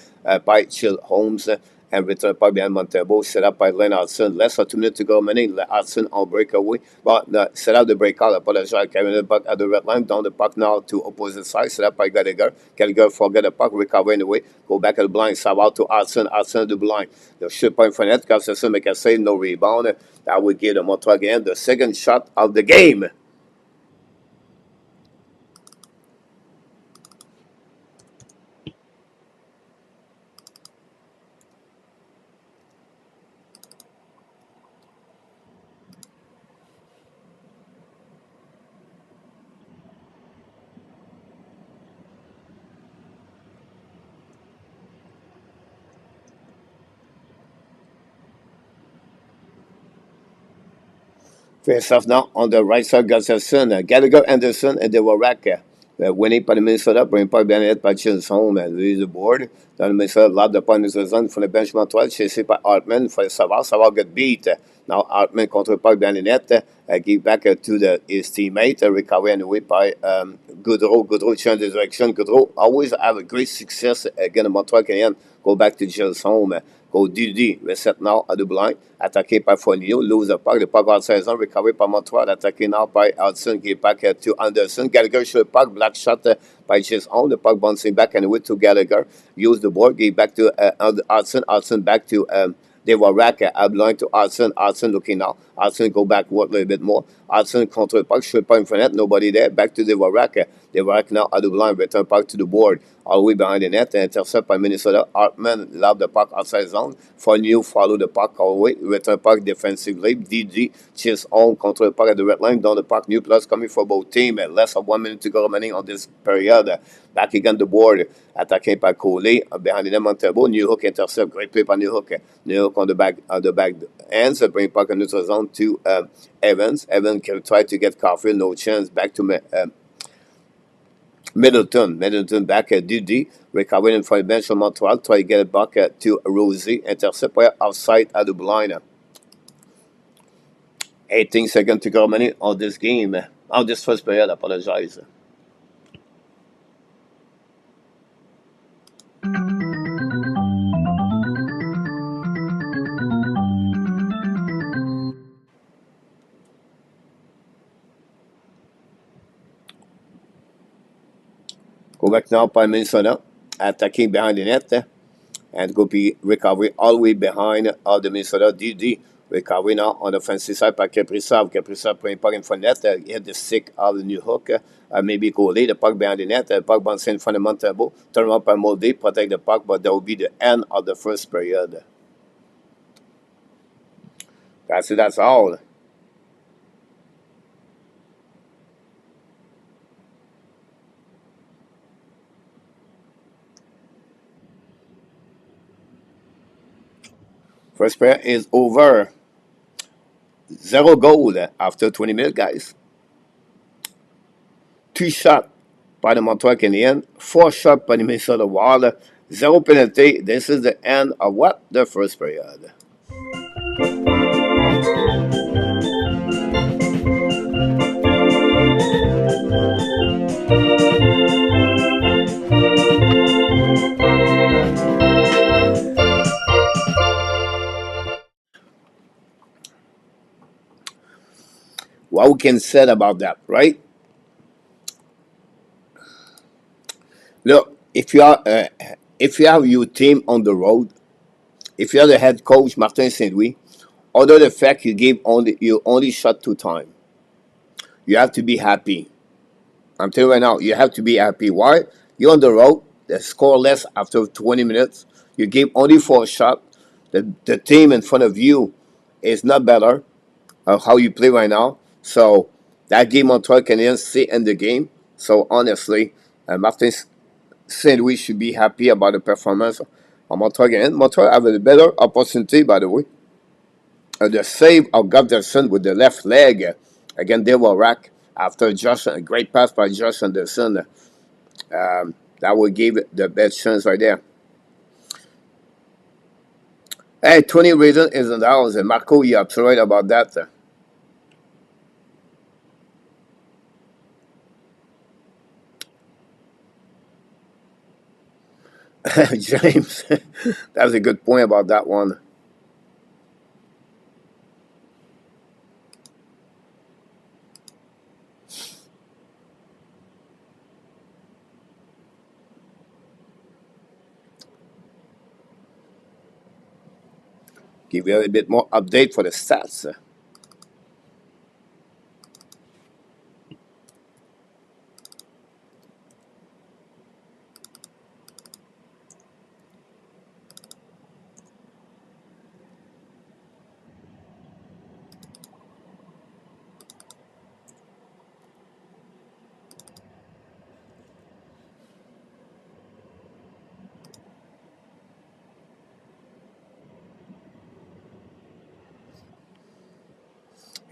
[SPEAKER 1] by Chill Holmes. And return puck behind Montembeau, set up by Len Hudson. Less than 2 minutes to go remaining. Hudson on breakaway. But set up the breakout. Apologize. Carrying the puck at the red line. Down the puck now to opposite side. Set up by Gallagher. Gallagher forget the puck. Recover anyway. Go back at the blind. Side out to Hudson. Hudson at the blind. The shoot point for net. Gustafsson make a save. No rebound. That would give the Montreal again the second shot of the game. Face off now on the right side, Gustafsson, Gallagher, Anderson, and the Waraka. Winning by the Minnesota, bring puck behind it by Chills home and release the board. Then the Minnesota lob the puck in the zone from the bench Montreal, chased by Hartman for Savard. Savard get beat. Now Hartman contre puck behind the net, give back to his teammate, recover anyway by Goudreau. Goudreau change the direction. Goudreau always have a great success against the Montreal Canadiens. Go back to Chills home. Go Didi, reset now at the blind, attaqué par Foligno, lose the puck outside zone, recovery by Montreal, attaqué now by Hudson, give back to Anderson, Gallagher shoot puck, black shot by Chase on, the puck bouncing back and with to Gallagher, use the board, give back to Hudson back to they were rack blind to Hudson looking now, Hudson go back a little bit more, Hudson contre the puck, shoot puck in front of net, nobody there, back to the rack now at the blind, return puck to the board, all the way behind the net, intercept by Minnesota. Hartman lob the puck outside zone. Foligno follow the puck all the way. Return puck defensively. DG chase on control the puck at the red line. Down the puck. New plus coming for both teams. Less than 1 minute to go remaining on this period. Back again the board. Attacking by Coley. Behind the net, Montembeau. New Hook intercept. Great play by New Hook. New Hook on the back ends. Bring puck in neutral zone to Evans. Evans can try to get Caulfield. No chance. Back to Middleton back at Didi, recovering from the bench from Montreal, try to get it back to Rosie, intercept by outside at the blind. 18 seconds to go remaining on this game, on this first period, I apologize. Go back now by Minnesota, attacking behind the net, and go be recovery all the way behind the Minnesota. DD with Kawina on the offensive side par Kaprizov. Kaprizov put puck in front of net, hit the stick out of the new hook, maybe goalie, the puck behind the net, the puck bounced in front of Montabo, turn up and Moldy, protect the puck, but that will be the end of the first period. That's it, that's all. First period is over. Zero goal after 20 minutes, guys. Two shots by the Montreal Canadiens, four shots by the Minnesota Wild, zero penalty. This is the end of what? The first period. What we can say about that, right? Look, if you have your team on the road, if you're the head coach Martin Saint Louis, although the fact you only shot two times, you have to be happy. I'm telling you right now, you have to be happy. Why? You're on the road, they score less after 20 minutes. You gave only four shots. The team in front of you is not better of how you play right now. So that game Montreal Canadiens stay in the game. So honestly, Martin Saint Louis should be happy about the performance of Montreal Canadiens. Montreal have a better opportunity, by the way. The save of Gustafsson with the left leg against Dale Rack after Josh, a great pass by Josh Anderson. That would give it the best chance right there. Hey, 20 reasons is in the house, and Marco, you're absolutely right about that. James, that's a good point about that one. Give you a little bit more update for the stats.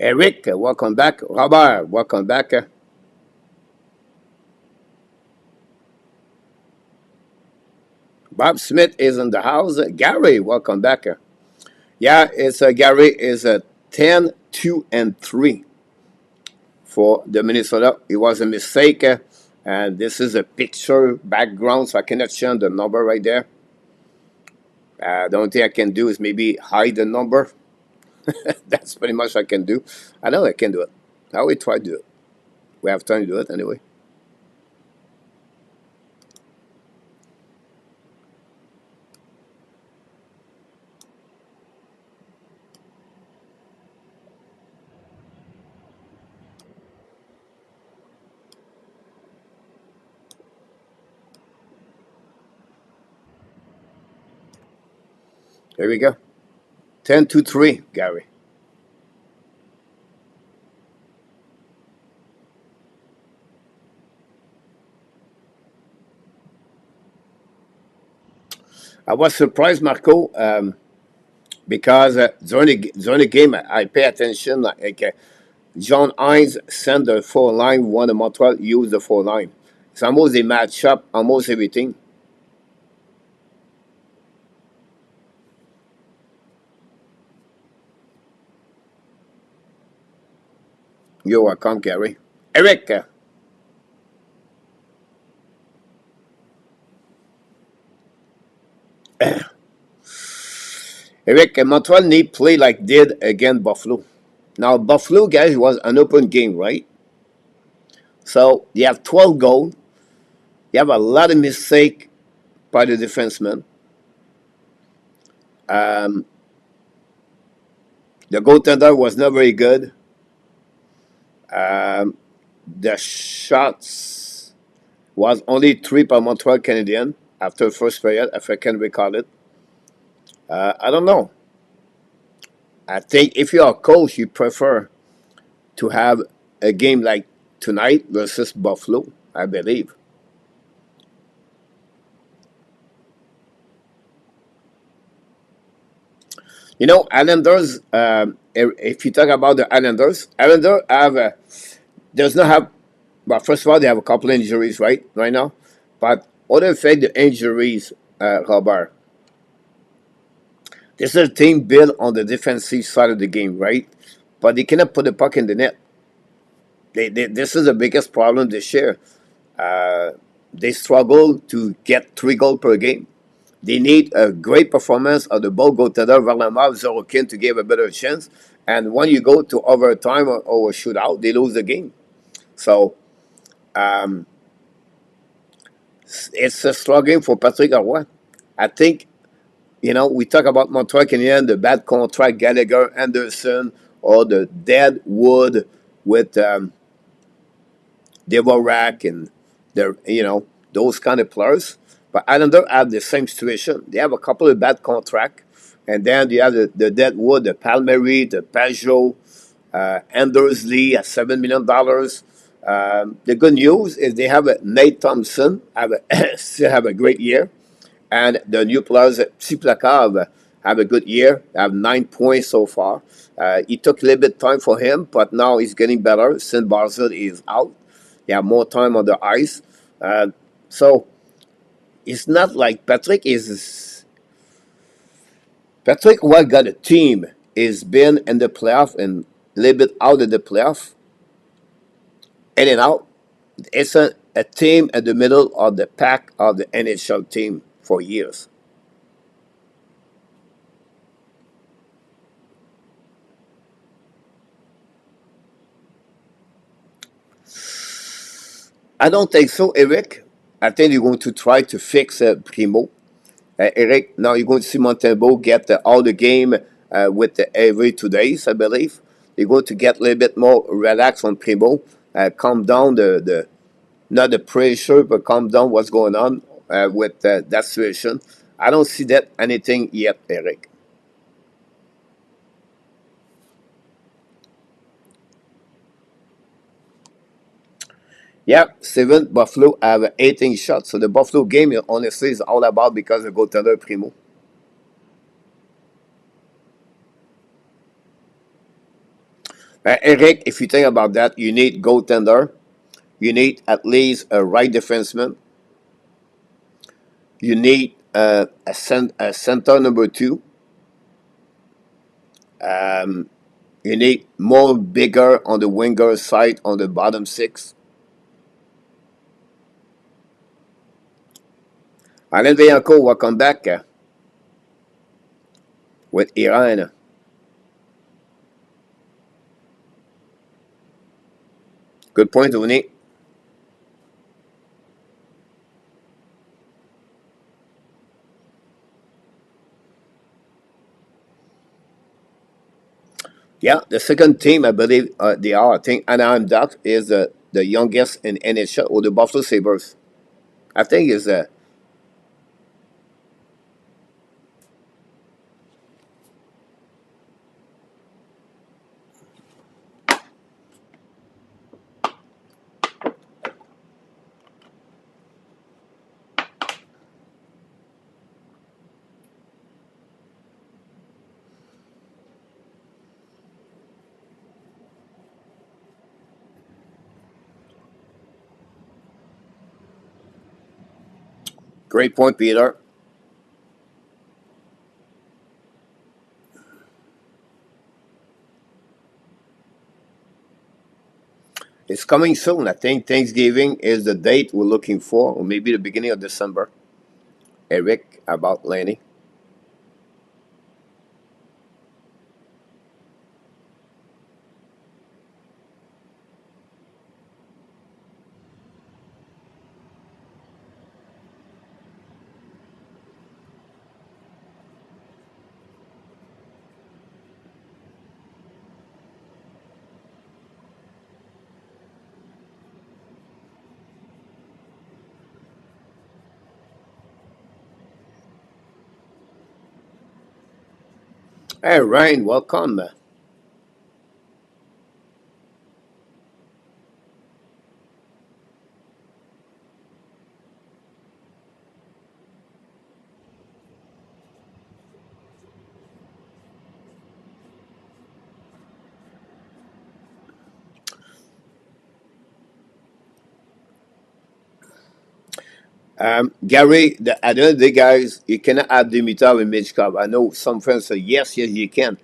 [SPEAKER 1] Eric, welcome back. Robert, welcome back. Bob Smith is in the house. Gary, welcome back. Yeah, it's Gary is a 10, 2, and 3 for the Minnesota. It was a mistake. And this is a picture background, so I cannot show the number right there. The only thing I can do is maybe hide the number. That's pretty much what I can do. I know I can do it. I will try to do it. We have time to do it anyway. Here we go. 10 to 3, Gary. I was surprised, Marco, because during the game, I pay attention. Like, John Hines sent the four line, one of Montreal used the four line. It's almost a match up, almost everything. You're welcome, Gary. Eric, Eric, Montreal need play like did against Buffalo. Now, Buffalo, guys, was an open game, right? So you have 12 goals. You have a lot of mistake by the defenseman. Um, The goaltender was not very good. Um, the shots was only three per Montreal Canadian after the first period, if I can recall it. I don't know. I think if you're a coach, you prefer to have a game like tonight versus Buffalo, I believe. You know, Islanders. If you talk about the Islanders have does not have. Well, first of all, they have a couple injuries right now, but other effect the injuries, Robert. This is a team built on the defensive side of the game, right? But they cannot put the puck in the net. This is the biggest problem this year. Uh, they struggle to get 3 goals per game. They need a great performance of the ball goaltender Varlamov Zorokin to give a better chance. And when you go to overtime or a shootout, they lose the game. So um, it's a struggle for Patrick Roy. I think, we talk about Montreal Canadiens, the bad contract, Gallagher, Anderson, or the dead wood with Devorak and those kind of players. But Islanders have the same situation. They have a couple of bad contract, and then they have the Deadwood, the Palmieri, the Pajot, Andersley at $7 million. The good news is they have Nate Thompson still have a great year, and the new players Tsiplakov have a good year. Have 9 points so far. It took a little bit time for him, but now he's getting better since Barzil is out. He have more time on the ice. So it's not like Patrick what got a team is been in the playoff and a little bit out of the playoff, in and out. It's a team at the middle of the pack of the NHL team for years. I don't think so, Eric. I think you're going to try to fix Primo. Eric, now you're going to see Montembeau get all the game with every 2 days, I believe. You're going to get a little bit more relaxed on Primo, calm down the not the pressure, but calm down what's going on with that situation. I don't see that anything yet, Eric. Yeah, Steven, Buffalo have 18 shots. So the Buffalo game, honestly, is all about because of goaltender Primo. Eric, if you think about that, you need goaltender. You need at least a right defenseman. You need a center number two. Um, you need more bigger on the winger side on the bottom six. Alain Villancourt will come back with Iran. Good point, Tony. Yeah, the second team, I believe they are. I think Anaheim Ducks is the youngest in NHL, or the Buffalo Sabres. I think is a great point, Peter. It's coming soon. I think Thanksgiving is the date we're looking for, or maybe the beginning of December. Eric, about Lanny. Hey, Ryan, welcome. Gary, at the end of the day, guys, you cannot have Dimitrov and Michkov. I know some friends say, yes, yes, you can.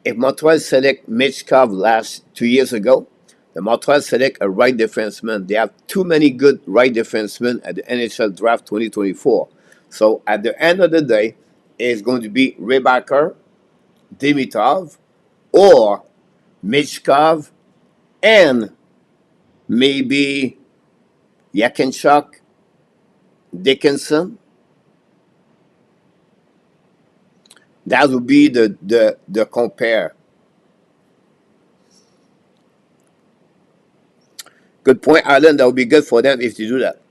[SPEAKER 1] If Montreal select Michkov last 2 years ago, the Montreal select a right defenseman. They have too many good right defensemen at the NHL Draft 2024. So at the end of the day, it's going to be Rebacker, Dimitrov, or Michkov, and maybe Yakinchuk, Dickinson. That would be the compare. Good point, Alan. That would be good for them if they do that.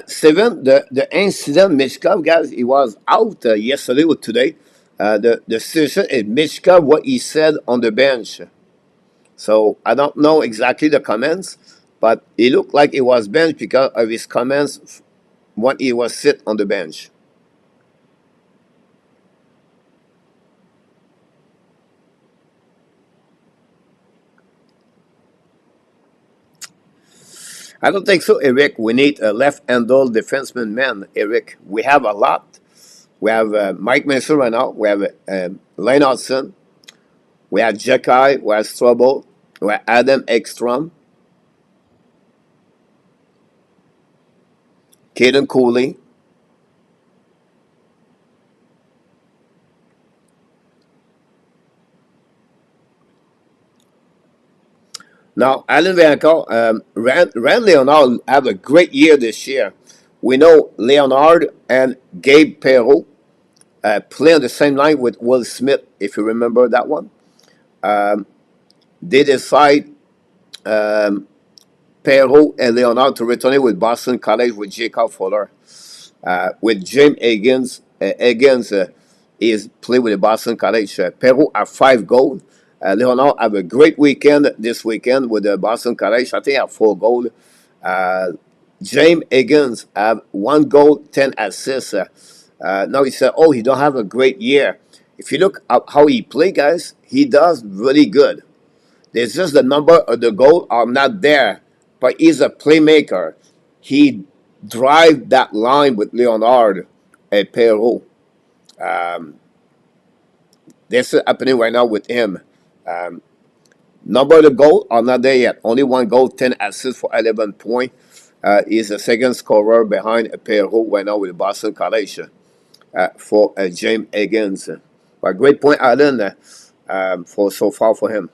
[SPEAKER 1] 7, the incident, Mishkov, guys, he was out yesterday or today. The situation is Mishkov, what he said on the bench. So I don't know exactly the comments, but it looked like it was bench because of his comments when he was sit on the bench. I don't think so, Eric. We need a left-handed defenseman man, Eric. We have a lot. We have Mike Mason right now. We have Lane Hudson. We have Jekai. We have Strobel. We have Adam Ekstrom. Caden Cooley. Now, Alan Vanko, Rand Leonard have a great year this year. We know Leonard and Gabe Perreault play on the same line with Will Smith, if you remember that one. They decide um, Perreault and Leonard to return with Boston College with Jacob Fuller. With James Higgins, is play with the Boston College. Peru have 5 goals. Leonard have a great weekend this weekend with the Boston College. I think have 4 goals. Uh, James Higgins have 1 goal, 10 assists. Now he said, "Oh, he don't have a great year." If you look at how he play, guys, he does really good. There's just the number of the goal are not there, but he's a playmaker. He drive that line with Leonard and Perrault. Um, that's happening right now with him. Um, Number of the goal are not there yet. Only 1 goal, 10 assists for 11 points. He's the second scorer behind Perrault right now with Boston College for James Higgins. But great point, Alan, for so far for him.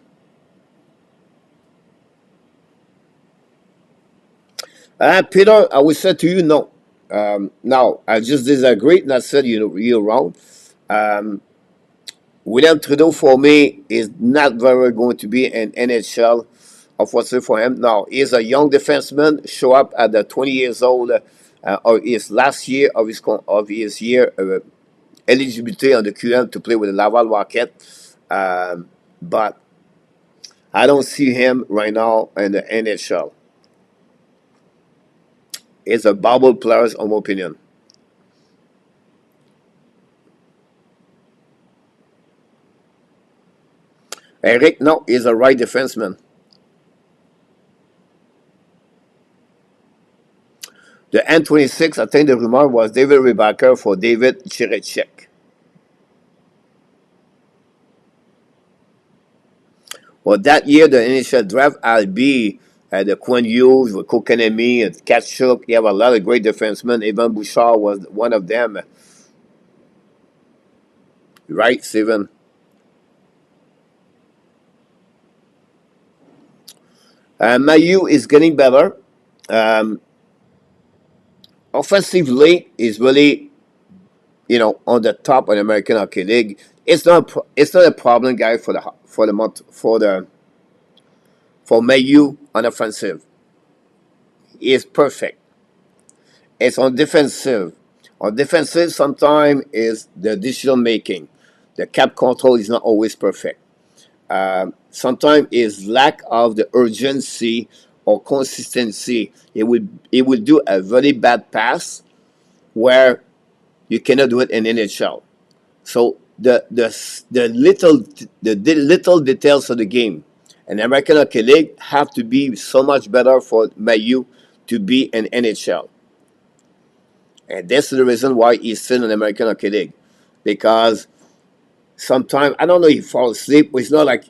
[SPEAKER 1] Peter, I would say to you, no. Now, I just disagree, and I said you're wrong. Um, William Trudeau, for me, is not very going to be an NHL, unfortunately for him. Now, he's a young defenseman, show up at the 20 years old, or his last year of his year eligibility on the QM to play with the Laval Rocket. But I don't see him right now in the NHL. He's a bubble player, in my opinion. Eric, no, he's a right defenseman. The N26, I think the rumor was David Rebacker for David Chirecek. Well, that year, the initial draft, I'll be at the Quinn Hughes with Kokanemi and Katchuk. You have a lot of great defensemen. Evan Bouchard was one of them. Right, Steven? Mayu is getting better. Um, Offensively, is really, on the top of the American Hockey League. It's not a problem, guy, for the month for the for Mayu on offensive. He is perfect. It's on defensive. On defensive, sometimes is the decision making. The cap control is not always perfect. Sometimes is lack of the urgency or consistency. It will do a very bad pass where you cannot do it in NHL. So the little details of the game, and American Hockey League have to be so much better for Mayu to be in NHL. And that's the reason why he's still in American Hockey League. Because sometimes, I don't know, he falls asleep, but it's not like,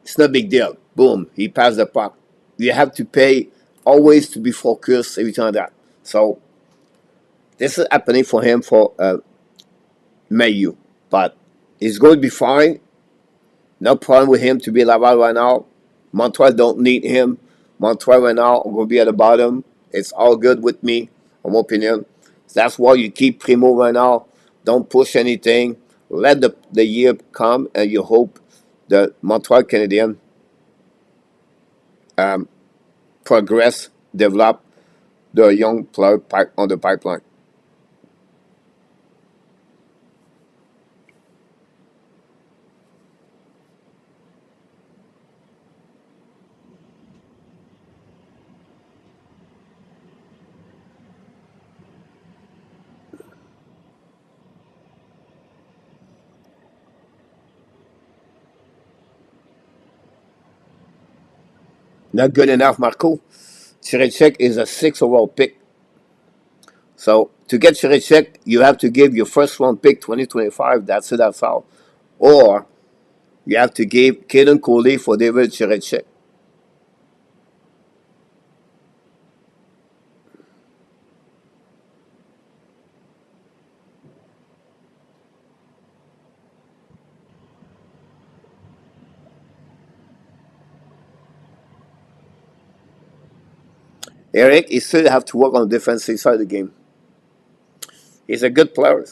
[SPEAKER 1] it's not a big deal. Boom, he passed the puck. You have to pay always to be focused, everything like that. So this is happening for him for Mayu. But he's going to be fine. No problem with him to be Laval right now. Montreal don't need him. Montreal right now, I'm going to be at the bottom. It's all good with me, in my opinion. That's why you keep Primo right now. Don't push anything. Let the year come, and you hope the Montreal Canadiens progress, develop the young player on the pipeline. Not good enough, Marco. Chirichek is a six overall pick. So to get Chirichek, you have to give your first round pick 2025. That's it, that's all. Or you have to give Kaden Coley for David Chirichek. Eric, he still have to work on the defensive side of the game. He's a good player.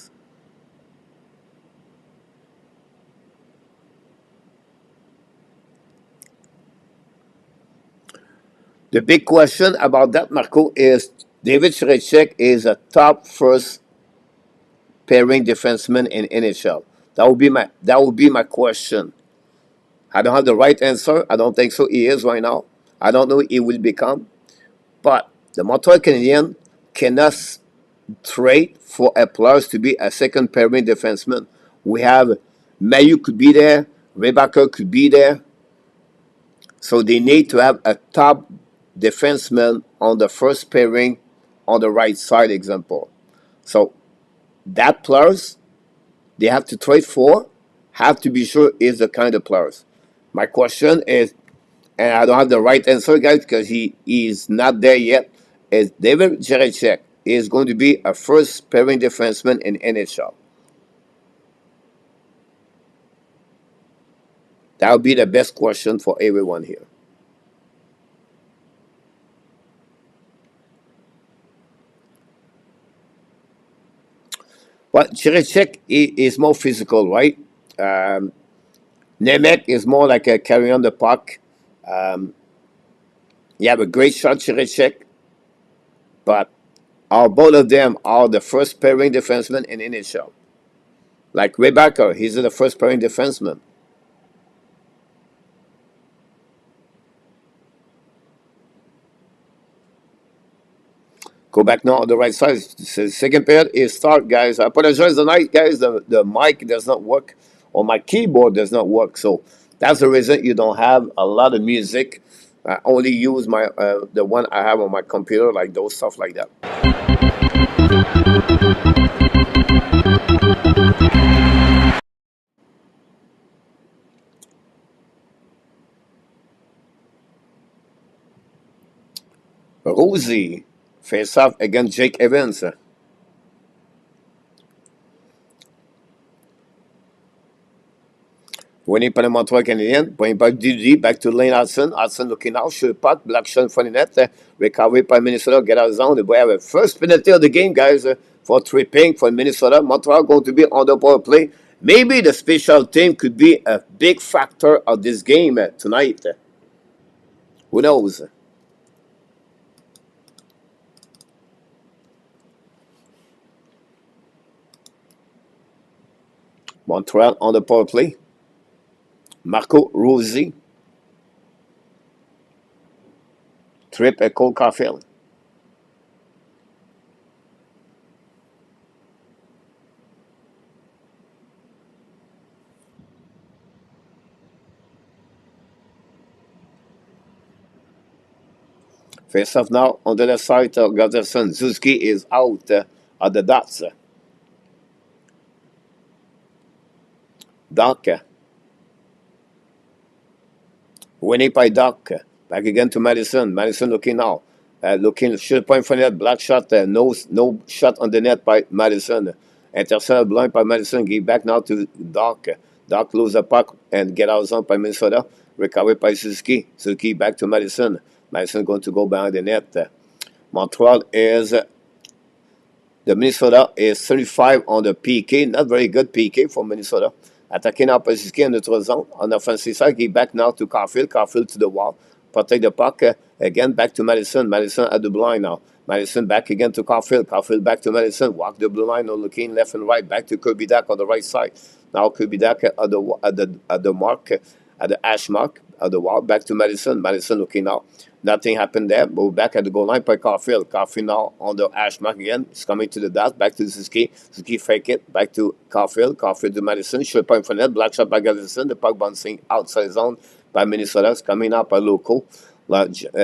[SPEAKER 1] The big question about that, Marco, is David Chirichek is a top first pairing defenseman in NHL. That would be my question. I don't have the right answer. I don't think so. He is right now. I don't know he will become. But the Montreal Canadiens cannot trade for a player to be a second pairing defenseman. We have Mayu could be there, Rebecca could be there. So they need to have a top defenseman on the first pairing on the right side, example. So that players they have to trade for have to be sure is the kind of players. My question is, and I don't have the right answer, guys, because he is not there yet, is David Jerechek is going to be a first pairing defenseman in NHL. That would be the best question for everyone here. But Jerechek is more physical, right? Um, Nemec is more like a carry on the puck. Um, you have a great shot, Jerechek, but both of them are the first pairing defenseman in NHL. Like Rebecca, he's the first pairing defenseman. Go back now on the right side. Second period is start, guys. I apologize tonight, guys. The mic does not work, or my keyboard does not work. So that's the reason you don't have a lot of music. I only use my the one I have on my computer, like those stuff like that. Rosie face off against Jake Evans. Winning par le Montreal Canadien. Point back Didi, back to Lane Hudson. Hudson looking out, shoot puck, black shot in front of net. Recovery by Minnesota, get out of zone. The boy have a first penalty of the game, guys, for tripping for Minnesota. Montreal going to be on the power play. Maybe the special team could be a big factor of this game tonight. Who knows? Montreal on the power play. Marco Rossi, Trip and Cole Caulfield. Face off now on the left side of Gunderson. Suzuki is out at the dots. Doc, winning by Doc. Back again to Madison. Madison looking now. Looking, should point for net. Black shot. No shot on the net by Madison. Intercepted blind by Madison. Give back now to Doc. Doc lose the puck and get out zone by Minnesota. Recovered by Suzuki. Suzuki back to Madison. Madison going to go behind the net. Montreal is the Minnesota is 35 on the PK. Not very good PK for Minnesota. Attacking now by Suzuki in neutral zone. On the offensive side, give back now to Caulfield. Caulfield to the wall. Protect the puck. Again, back to Madison. Madison at the blue line now. Madison back again to Caulfield. Caulfield back to Madison. Walk the blue line. Looking left and right. Back to Kirby Dak on the right side. Now Kirby Dak at the mark. At the hash mark of the wall. Back to Madison. Madison looking now. Nothing happened there. Move back at the goal line by Caulfield. Caulfield now on the hash mark again. It's coming to the dot. Back to Suzuki. Suzuki fake it. Back to Caulfield. Caulfield to Madison. Short point for net. Black shot by Madison. The puck bouncing outside zone by Minnesota. It's coming up by Loco.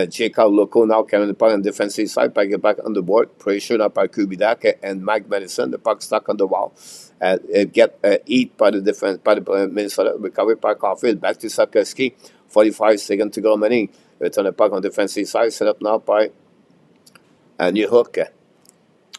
[SPEAKER 1] Jacob Loco now carrying the puck on the defensive side. Back it back on the board. Pressure up by Kubidak and Mike Madison. The puck stuck on the wall. It get eat by the defense by the Minnesota. Recovered by Caulfield. Back to Slafkovsky. 45 seconds to go. Manning. Return the puck on the defensive side. Set up now by New Hook.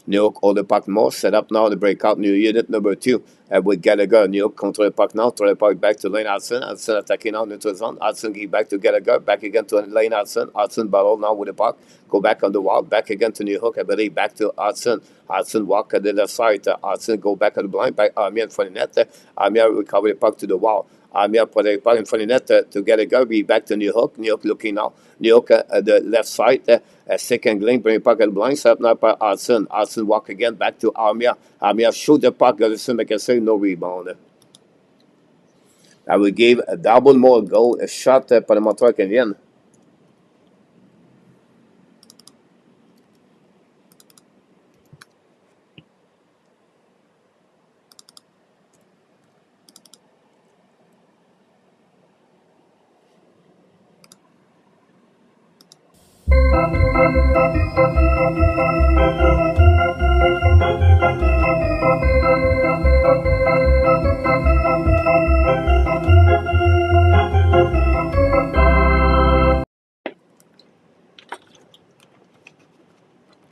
[SPEAKER 1] New York hold the puck more. Set up now the breakout. New unit number 2 with Gallagher. New York control the puck now. Throw the puck back to Lane Hudson. Hudson attacking now neutral zone. Hudson give back to Gallagher. Back again to Lane Hudson. Hudson battle now with the puck. Go back on the wall. Back again to New York. I believe back to Hudson. Hudson walk at the left side. Hudson go back on the blind by Armia in front of the net. Armia recover the puck to the wall. Armia put the puck in front of the net to Gallagher. Be back to New York. New York looking now. New York at the left side. Second lane, bring the puck at the blind. Set up now by Hudson. Hudson walk again back to Armia. Armia shoot the puck. Hudson make a save. No rebound. I will give a double more goal. A shot by the Montreal Canadiens.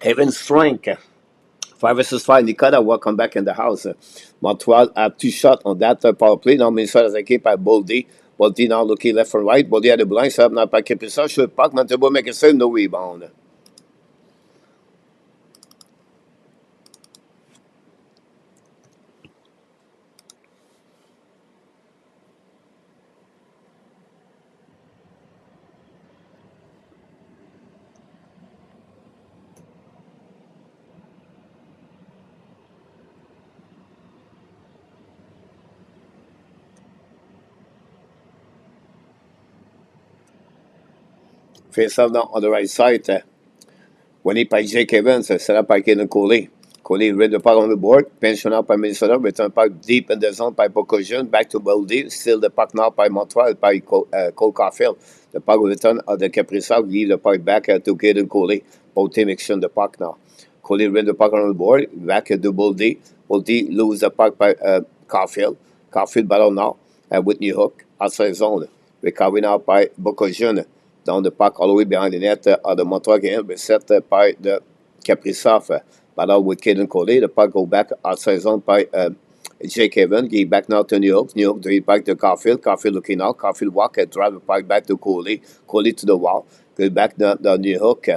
[SPEAKER 1] Evan Frank. 5 versus 5. Nicola, welcome back in the house. Montreal have 2 shots on that power play. Now, Minnesota is equipped by Boldy. Boldy now looking left and right. Boldy at the blind. Set up now by Kipisa. Shoot puck. Montreal make a save. No rebound. Face off now on the right side. Winning by Jake Evans. Set up by Kaden Coley. Coley read the puck on the board. Pension out by Minnesota. Return puck deep in the zone by Bokojian. Back to Boldy. Still the puck now by Montreal by Cole Caulfield. The puck will return at the Kaprizov. Give the puck back to Kaden Coley. Both teams exchange the puck now. Coley read the puck on the board. Back to Boldy. Boldy lose the puck by Caulfield. Caulfield battle now with New Hook. Outside zone. Recovery now by Bokojian. Down the puck all the way behind the net of the Montreal Canadiens, set by the Kaprizov. Battle with Kaden Coley. The puck go back outside zone by Jake Evans. Give back now to New York. New York drive back to Caulfield. Caulfield looking out. Caulfield walk and drive the puck back to Coley. Coley to the wall. Go back the New York.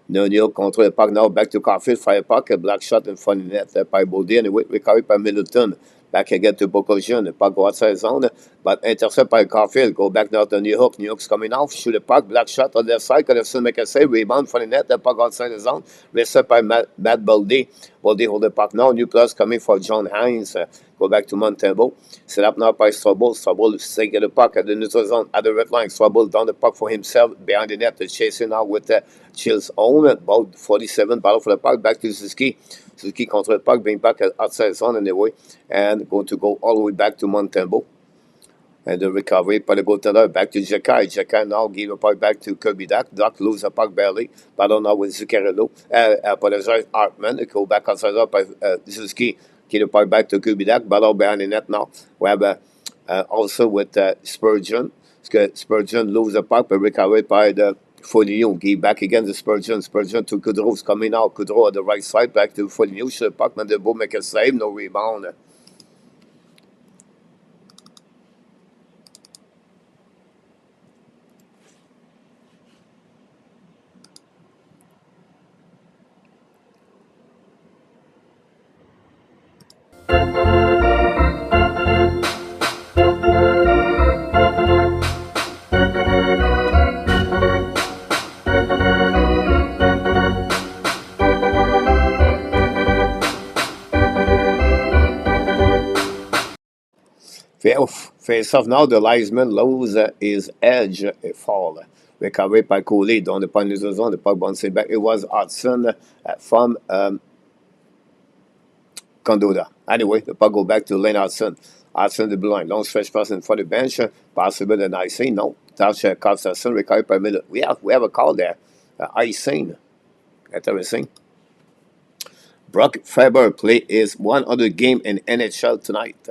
[SPEAKER 1] New York control the puck now back to Caulfield. Fire puck. A black shot in front of the net by Boldy. And recovered by Middleton. Back again to Bokojian. The puck go outside zone. but intercept by Caulfield. Go back now to New Hook. New Hook's coming off. Shoot the puck. Black shot on the side. Connefson make a save. Rebound for the net. The puck outside the zone. Reset by Matt Baldy. Baldy hold the puck now. New plus coming for John Hines. Go back to Montembeau. Set up now by Strobel. Strobel taking the puck at the neutral zone at the red line. Strobel down the puck for himself behind the net. Chasing now with Chills own. About 47. Battle for the puck. Back to Suzuki. Suzuki contre the puck. Bring back outside the zone anyway. And going to go all the way back to Montembeau. And the recovery by the goaltender back to Jekai. Jekai now give the puck back to Kirby Duck. Duck lose the puck barely. Battle now with Zuccarello. Apologize, Hartman. Go back outside up by Suzuki. Give the puck back to Kirby Duck. Battle behind the net now. We have also with Spurgeon. Spurgeon lose the puck but recovered by the Foligno. Give back again to Spurgeon. Spurgeon to Kudrow's coming out. Kudrow on the right side. Back to Foligno. Shoot the puck. Mandebo make a save. No rebound. Face off now, the linesman lose his edge fall. Recovered by Cooley down the point neutral zone. The puck bouncing back. It was Hudson from Condoda. Anyway, the puck go back to Lane Hudson. Hudson the blind. Long stretch pass in front of the bench. Possible an icing. No. Touch Hudson. Recovered by Miller. We have a call there. Icing. Interesting. Brock Faber play is one other game in NHL tonight.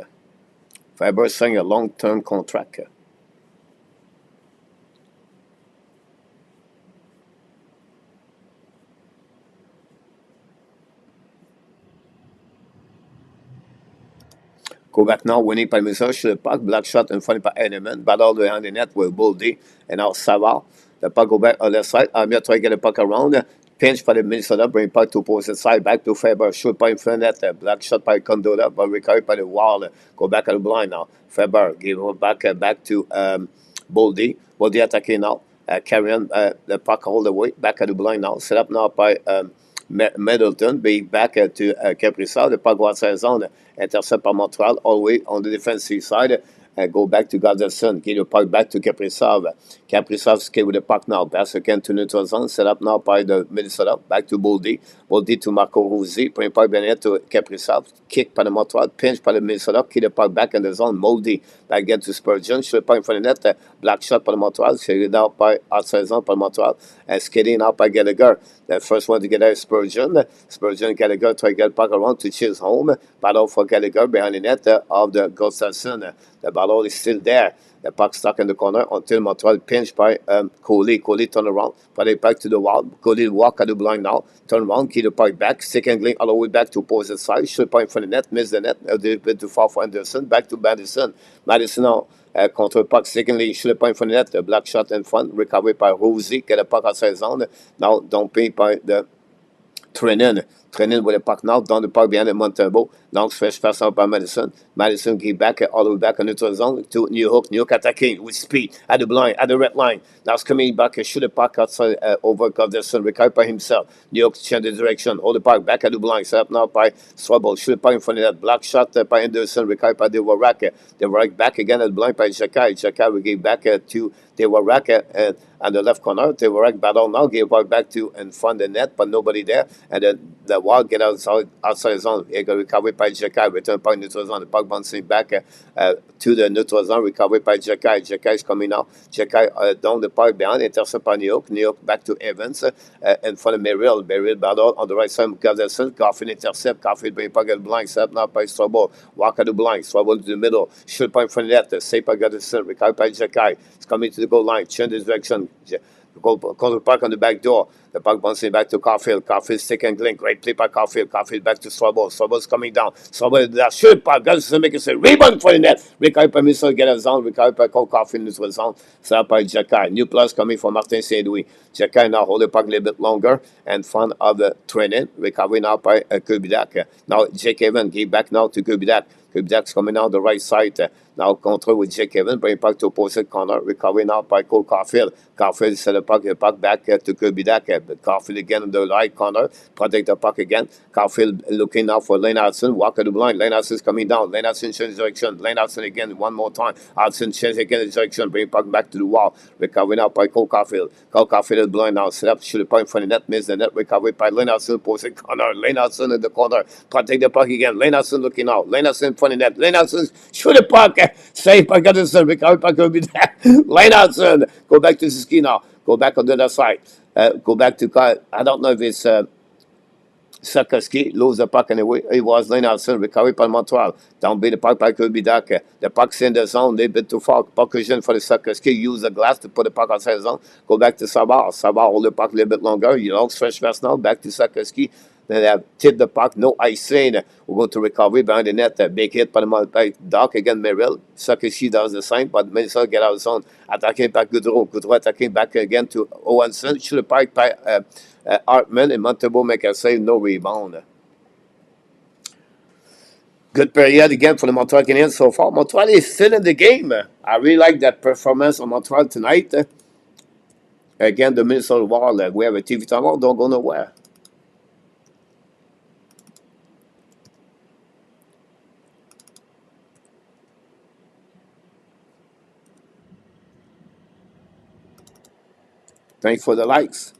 [SPEAKER 1] Faber signed a long-term contract. Go back now, winning by Missile, shoot the puck, black shot in front by Edelman, battle behind the net with Boldy and now Savard. The puck go back on the side. Amir try to get the puck around. Pinch by the Minnesota, bring puck to opposite side, back to Faber, shoot by in front of net, black shot by Condola, but recovered by the wall. Go back at the blind now. Faber give it back to Boldy. Boldy attacking now. Carrying the puck all the way back at the blind now. Set up now by Middleton, being back to Kaprizov. The puck outside zone. Intercept by Montreal, all the way on the defensive side. Go back to Goddardson. Give the puck back to Kaprizov. Kaprizov skate with the puck now. Pass again to neutral zone. Set up now by the Minnesota. Back to Boldy. Boldy to Marco Rossi. Bring puck back to Kaprizov. Kick by the Montreal. Pinch by the Minnesota. Keep the puck back in the zone. Moldy. Back again to Spurgeon. Shoot the puck in front of the net. Black shot by the Montreal. Skated out by outside zone by Montreal. Skating out by Gallagher. The first one to get out is Spurgeon. Spurgeon and Gallagher try to get the puck around to Chills home. Battle for Gallagher behind the net of the Gustafsson. The ball is still there. The puck stuck in the corner until Montreal pinched by Coley. Coley turn around, put it back to the wall. Coley walk at the blind now. Turn around, keep the puck back. Second link all the way back to opposite side. Shoot point for the net, miss the net. A little bit too far for Anderson. Back to Madison. Madison now. Contre puck, secondly, shoot the point for the net. The black shot in front, recovered by Rosie. Get the puck outside zone. Now, don't pay by the Trenin. Trenin with the puck now, down the puck behind the Montembeau. Long stretch pass out by Madison. Madison give back all the way back on neutral zone to New York. New York attacking with speed at the blind, at the red line. Now it's coming back, shoot the puck outside over Goddardson, recovered by himself. New York change the direction, hold the puck back at the blind, set up now by Swabble. Shoot the puck in front of that. Black shot by Anderson, recovered by Dewarak. Dewarak back again at the blind by Jakai. Jakai will give back to Dewarak and the left corner. Dewarak battle now, give puck back to in front of the net, but nobody there. And then the wall get outside zone. He got recovered by Jakai. Return puck neutral zone. The puck bouncing back to the neutral zone. Recovered by Jakai. Jakai is coming now. Jakai down the puck behind. Intercept by New York. New York back to Evans in front of Merrill. Merrill battle on the right side. Goddardson. Garfield intercept. Garfield bring puck at the blind. Set up now by Strobel. Walk at the blind. Strobel to the middle. Shoot point from the net. Save by Goddardson. Recovered by Jakai. It's coming to the goal line. Change the direction. Call the puck on the back door. The puck bouncing back to Caulfield. Caulfield stick and glink. Great play by Caulfield. Caulfield back to Strobel. Strobel's coming down. Strobel that shoot puck. Goddardson make a rebound for the net. Recovered by Missile. Get a zone. Recovered by Caulfield into the zone. Set up by Jakai. New plus coming from Martin St. Louis. Jakai now hold the puck a little bit longer in front of the training. Recovery now by Kubidak. Now Jake Evan give back now to Kubidak. Kubidak's coming out the right side Now control with Jake Evans, bring puck to opposite corner, recovery now by Cole Caulfield. Caulfield set the puck back to Kirby Dak. But Caulfield again in the right corner, protect the puck again. Caulfield looking now for Lane Hudson, walk at the blind. Lane Hudson is coming down. Lane Hudson changes direction. Lane Hudson again one more time. Hudson changes again his direction, bring puck back to the wall. Recovery now by Cole Caulfield. Cole Caulfield is blind now, set up, shoot the puck in front of the net, miss the net, recovery by Lane Hudson, opposite corner. Lane Hudson in the corner, protect the puck again. Lane Hudson looking out. Lane Hudson in front of the net. Lane Hudson shoot the puck, save by Gunnarsson, recovery puck will be there. Lane Hudson, go back to Suzuki now. Go back on the other side. Go back to I don't know if it's Slafkovsky, lose the puck anyway. It was Lane Hudson, recovery by Montreal. Down by the puck by Kirby Dak. The puck's in the zone, a bit too far. Puck vision for the Slafkovsky. Use the glass to put the puck outside the zone. Go back to Savard. Savard hold the puck a little bit longer. Long stretch pass now. Back to Slafkovsky. Then they have tipped the puck, no icing. We'll go to recovery behind the net. Big hit by Doc again, Merrill. Slafkovsky does the same, but Minnesota get out of the zone. Attacking back Goudreau. Goudreau attacking back again to Owenson. Shoot the puck by Hartman, and Montebo make a save, no rebound. Good period again for the Montreal Canadiens so far. Montreal is still in the game. I really like that performance of Montreal tonight. Again, the Minnesota Wild. We have a TV timeout, don't go nowhere. Thanks for the likes.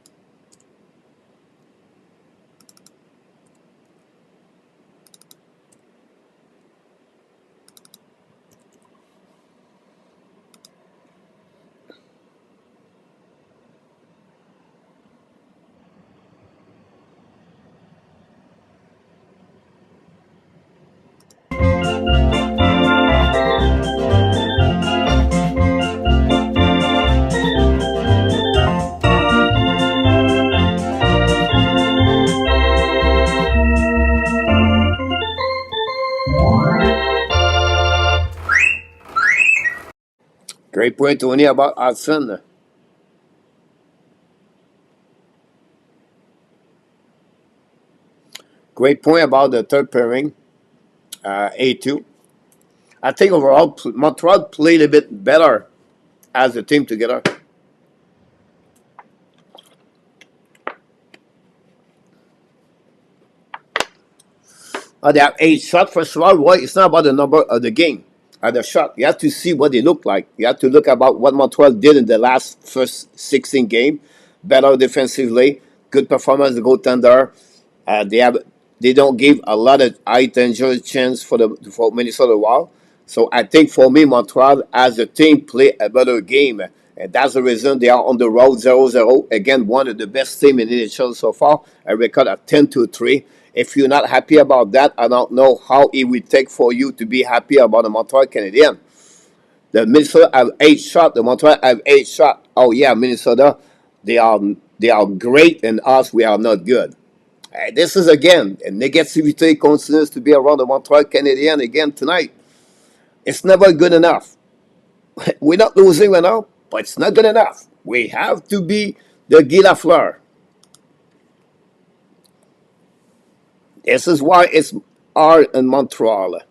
[SPEAKER 1] Great point, Tony, about Hudson. Great point about the third pairing, A2. I think overall, Montreal played a bit better as a team together. They have 8 shots. First of all, well, it's not about the number of the game. The shot. You have to see what they look like. You have to look about what Montreal did in the first 16 games. Better defensively, good performance. The goaltender. They don't give a lot of high danger chance for Minnesota Wild. So I think for me, Montreal as a team play a better game. And that's the reason they are on the road 0-0. Again, one of the best teams in the NHL so far. A record of 10-3. If you're not happy about that, I don't know how it will take for you to be happy about the Montreal Canadiens. The Minnesota have 8 shots. The Montreal have 8 shots. Oh yeah, Minnesota, they are great, and us we are not good. This is again a negativity continues to be around the Montreal Canadiens again tonight. It's never good enough. We're not losing right now, but it's not good enough. We have to be the Guy Lafleur. This is why it's hard in Montreal.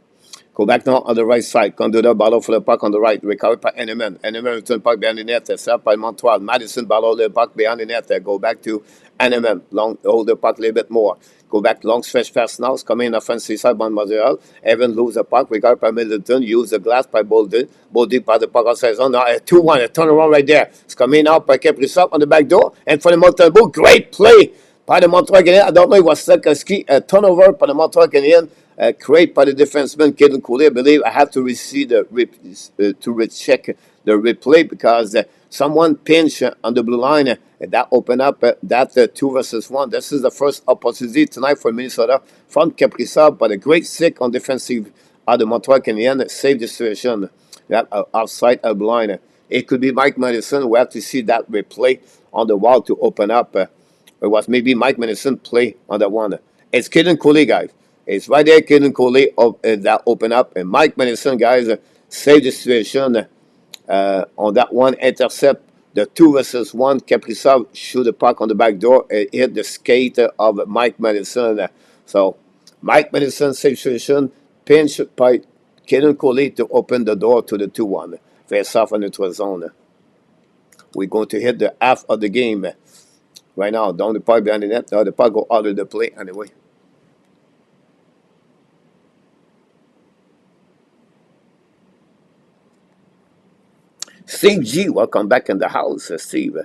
[SPEAKER 1] Go back now on the right side. Conduda battle for the puck on the right. Recovered by Henneman. Henneman return puck behind the net. Set by Montreal. Madison battle the puck behind the net. Go back to Henneman. Long hold the puck a little bit more. Go back long stretch pass now. It's coming in offensive side by Montreal. Evan lose the puck. Recovered by Middleton. Use the glass by Bolden. Bolden by the puck outside zone. Now a 2-1. A turnaround right there. It's coming out by Kaprizov on the back door. And for the Montreal, great play by the Montreal Canadiens. I don't know if it was Slafkovsky. A turnover by the Montreal Canadiens. Create by the defenseman, Kaden Cooley. I believe I have to receive to recheck the replay because someone pinched on the blue line and that opened up that 2 versus 1. This is the first opportunity tonight for Minnesota from Kaprizov, but a great stick on defensive of the Montreal Canadiens saved the situation. That outside a blind. It could be Mike Madison. We have to see that replay on the wall to open up. It was maybe Mike Madison play on that one. It's Kaden Cooley, guys. It's right there, Kaden Cooley, that open up. And Mike Madison, guys, saved the situation on that one. Intercept the 2 versus 1. Kaprizov shoot the puck on the back door. It hit the skate of Mike Madison. So Mike Madison saved the situation. Pinch by Kaden Coley to open the door to the 2-1. Face off on the neutral zone. We're going to hit the half of the game right now. Down the puck behind the net. Now the puck go out of the play anyway. Steve G, welcome back in the house, Steve.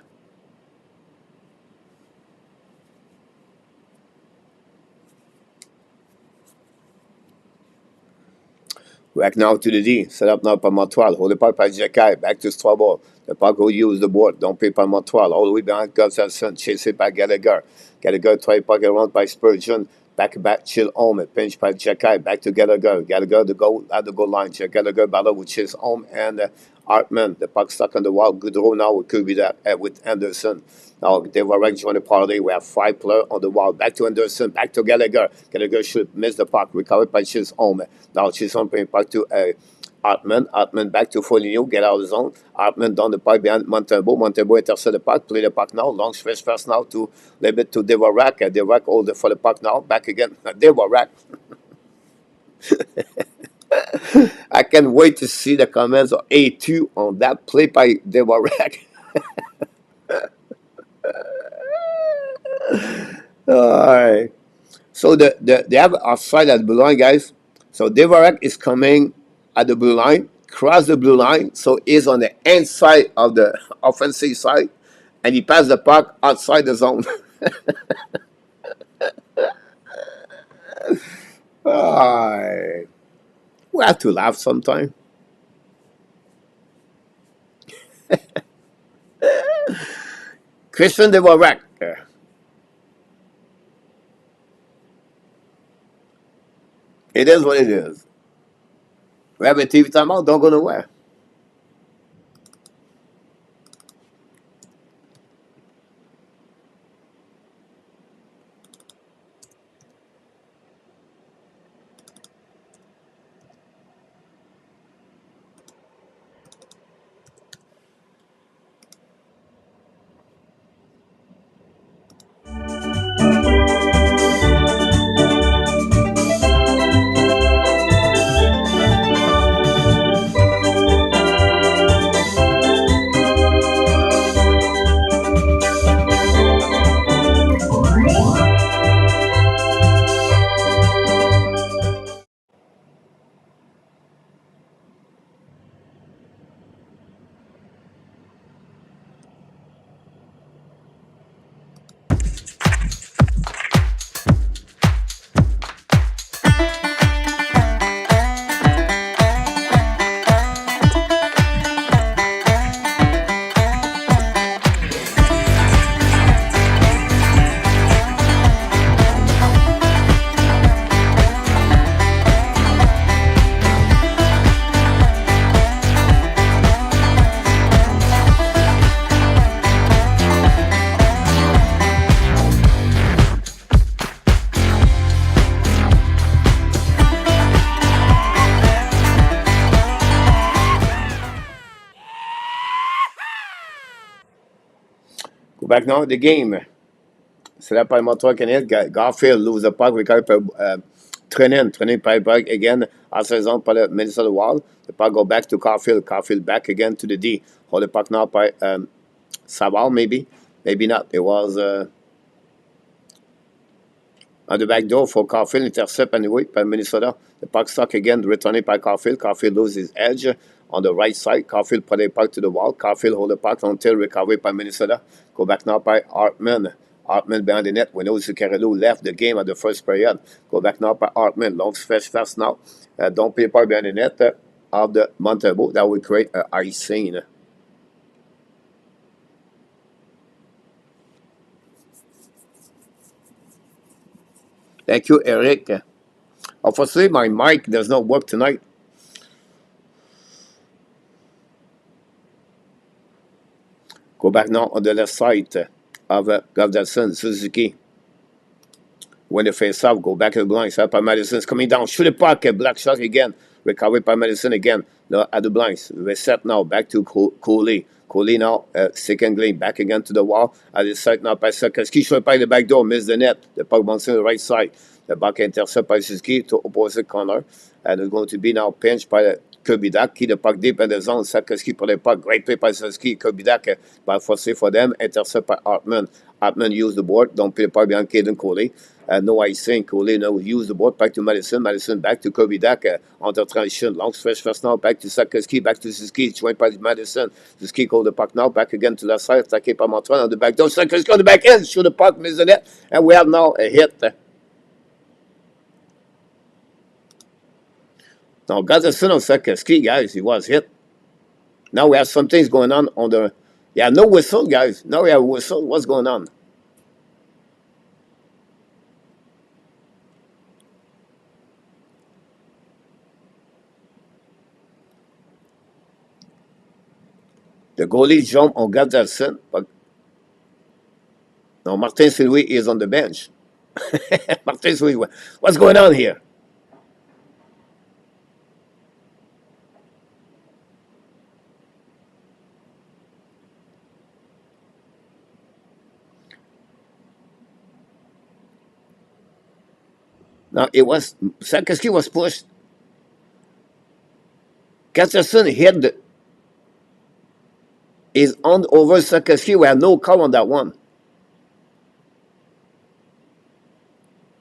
[SPEAKER 1] Back now to the D. Set up now by Montreal. Hold the puck by Jekai. Back to Strabo. The puck will use the board. Don't pay by Montreal. All the way behind Gustafsson. Chase it by Gallagher. Gallagher try puck around by Spurgeon. Back, chill home. Pinch by Jekai. Back to Gallagher. Gallagher the goal at the goal line. Gallagher battle with Chase home and Hartman. The puck stuck on the wall. Good roll now. It could be that with Anderson. Now they were right join the party. We have 5 players on the wall. Back to Anderson. Back to Gallagher. Gallagher should miss the puck. Recovered by Chase home. Now Chase home playing puck to Hartman. Hartman back to Foligno. Get out of the zone. Hartman down the puck behind Montembeau. Montembeau intercept the puck. Play the puck now. Long stretch first now to leave it to Devorak. Devorak hold for the puck now. Back again. Devorak. I can't wait to see the comments of A2 on that play by Devorak. All right. So they have offside at the blue line, guys. So Devorak is coming at the blue line, cross the blue line, so he's on the inside of the offensive side, and he passed the puck outside the zone. All right. We have to laugh sometime. Christian Devorak. It is what it is. We have a TV timeout, don't go nowhere. Go back now to the game. C'est là par Montreal Canadiens. Garfield lose the puck. Recovered by Trenin by puck again. À saison par le Minnesota Wild. The puck go back to Garfield. Garfield back again to the D. Hold the puck now by Savard maybe. Maybe not. It was on the back door for Garfield. Intercept anyway by Minnesota. The puck stuck again. Returning by Garfield. Garfield loses his edge on the right side. Garfield put the puck to the wall. Garfield hold the puck until recovered by Minnesota. Go back now by Hartman. Hartman behind the net. We know Zuccarello left the game at the first period. Go back now by Hartman. Long stretch fast now. Don't play part behind the net of the Montembeau. That will create an ice scene. Thank you, Eric. Unfortunately, my mic does not work tonight. Go back now on the left side of Gustafsson, Suzuki. When the face off, go back to the blind side by Madison's coming down. Shoot the puck, black shot again. Recovered by Madison again. Now at the blinds. Reset now, back to Coley. Coley now, second lane, back again to the wall. At the side now by Slafkovsky. Shot by the back door, missed the net. The puck bouncing to the right side. The back intercept by Suzuki to opposite corner. And it's going to be now pinched by Kobidak, qui the puck deep in the zone. Slafkovsky pour the puck. Great play by Suzuki. Kobidak, forcé for them. Intercept by Hartman. Hartman used the board. Don't play the puck behind Caden Coley. No icing. Coley no use the board. Back to Madison. Madison back to Kobidak. Under transition. Long stretch first now. Back to Slafkovsky. Back to Suzuki. Joined by Madison. Suzuki called the puck now. Back again to the side. Attaqué by Montoine on the back door. Slafkovsky on the back end. Shoot the puck. Miss the net. And we have now a hit. Now, Gazerson on Slafkovsky, guys, he was hit. Now we have some things going on the. Yeah, no whistle, guys. Now we have a whistle. What's going on? The goalie jumped on Gazerson, but no, Martin St-Louis is on the bench. Martin St-Louis, what's going on here? Now it was Slafkovsky was pushed. Gazerson hit is on over Slafkovsky. We have no call on that one.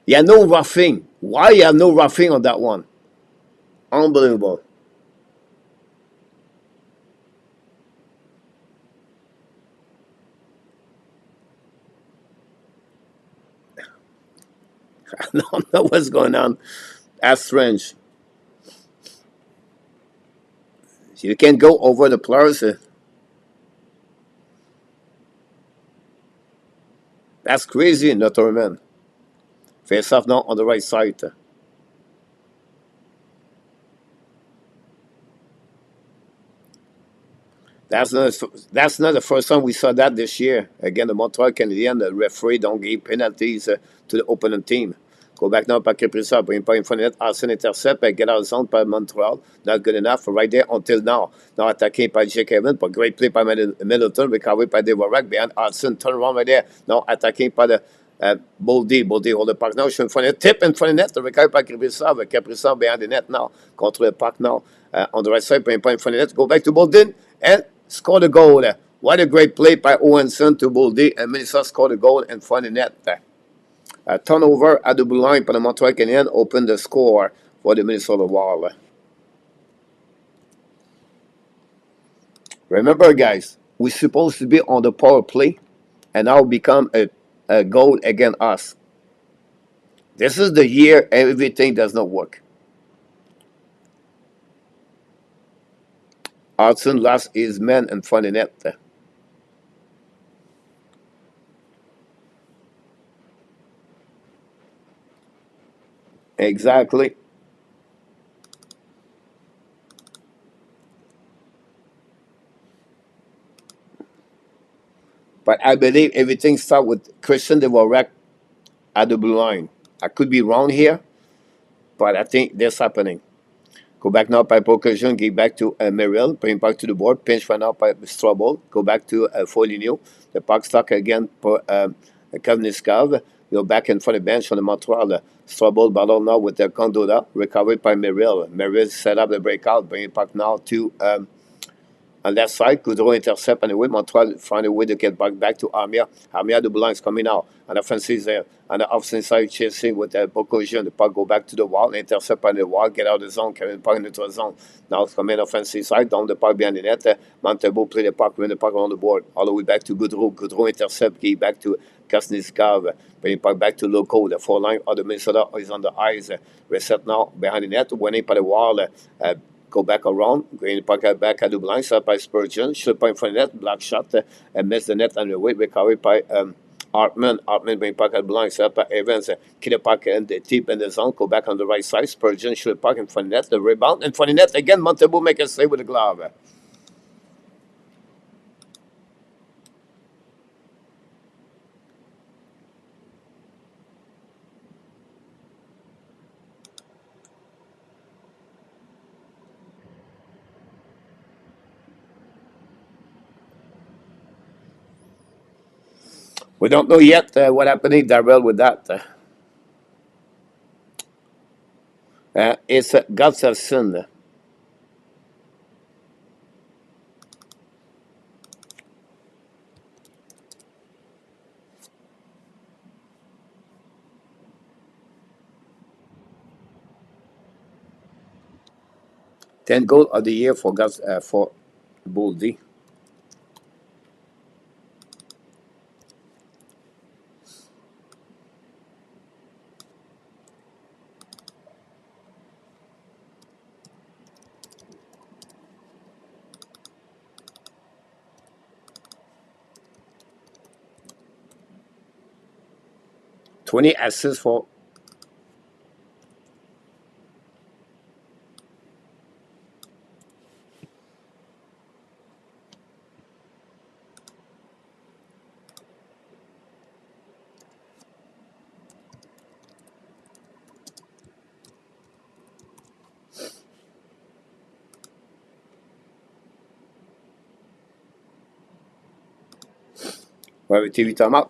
[SPEAKER 1] You have no roughing. Why you have no roughing on that one? Unbelievable. I don't know what's going on. That's strange. You can't go over the players. That's crazy in the tournament. Face off now on the right side. That's not the first time we saw that this year. Again, the Montreal Canadiens, the referee don't give penalties to the opponent team. Go back now by Kaprizov, bring pas in front of net, Arsen intercept, get out of zone by Montreal. Not good enough right there until now. Now attaqué by Jake Evans, but great play by Middleton, recovered by Devorak behind Arsen, turn around right there. Now attaqué by the Boldy hold the puck now, je suis in front of net, tip in front of net, recovered by Kaprizov, Kaprizov behind the net now, contre le puck now, on the right side, bring pas in front of net, go back to Bolden, and score the goal. What a great play by Owenson to Boldy, and Minnesota scored the goal in front of net. Turnover at the blue line for the Montreal Canadiens opened the score for the Minnesota Wild. Remember, guys, we're supposed to be on the power play, and now become a goal against us. This is the year everything does not work. Hudson lost his man in front of net. Exactly. But I believe everything starts with Christian Devorak at the blue line. I could be wrong here, but I think this happening. Go back now by Bocajon, give back to Merrill, bring back to the board, pinch right now by Strobel, go back to Foligno, the puck stuck again for Kavniskov, go back in front of the bench on the Montreal, Strobel battle now with the Condola, recovered by Merrill. Merrill set up the breakout, bring it back now to on left side, Goudreau intercept and away. Montreal find a way to get back to Armia. Armia, the blue is coming out. And the offensive there. On the offensive side, chasing with Bocojian. The puck go back to the wall. Intercept on the wall. Get out of the zone. Carry the puck into the zone. Now it's coming offensive side. Down the puck behind the net. Montebo play the puck. Win the puck on the board. All the way back to Goudreau. Goudreau intercept. Give back to Kasniskov. Bring the puck back to Loco. The four line of the Minnesota is on the ice. Reset now behind the net. Winning by the wall. Go back around, going back at the blind side by Spurgeon, shoot by in front of net, black shot, and miss the net on the way, recovered by Hartman. Hartman going back at the blind side by Evans, kill the puck and the tip in the zone, go back on the right side, Spurgeon shoot puck in front of net, the rebound in front of net, again, Montebo make a save with the glove. We don't know yet what happened in Darrell with that. It's Gustafsson. 10 goal of the year for for Boldy. 20 assists for. Ouais, TV timeout.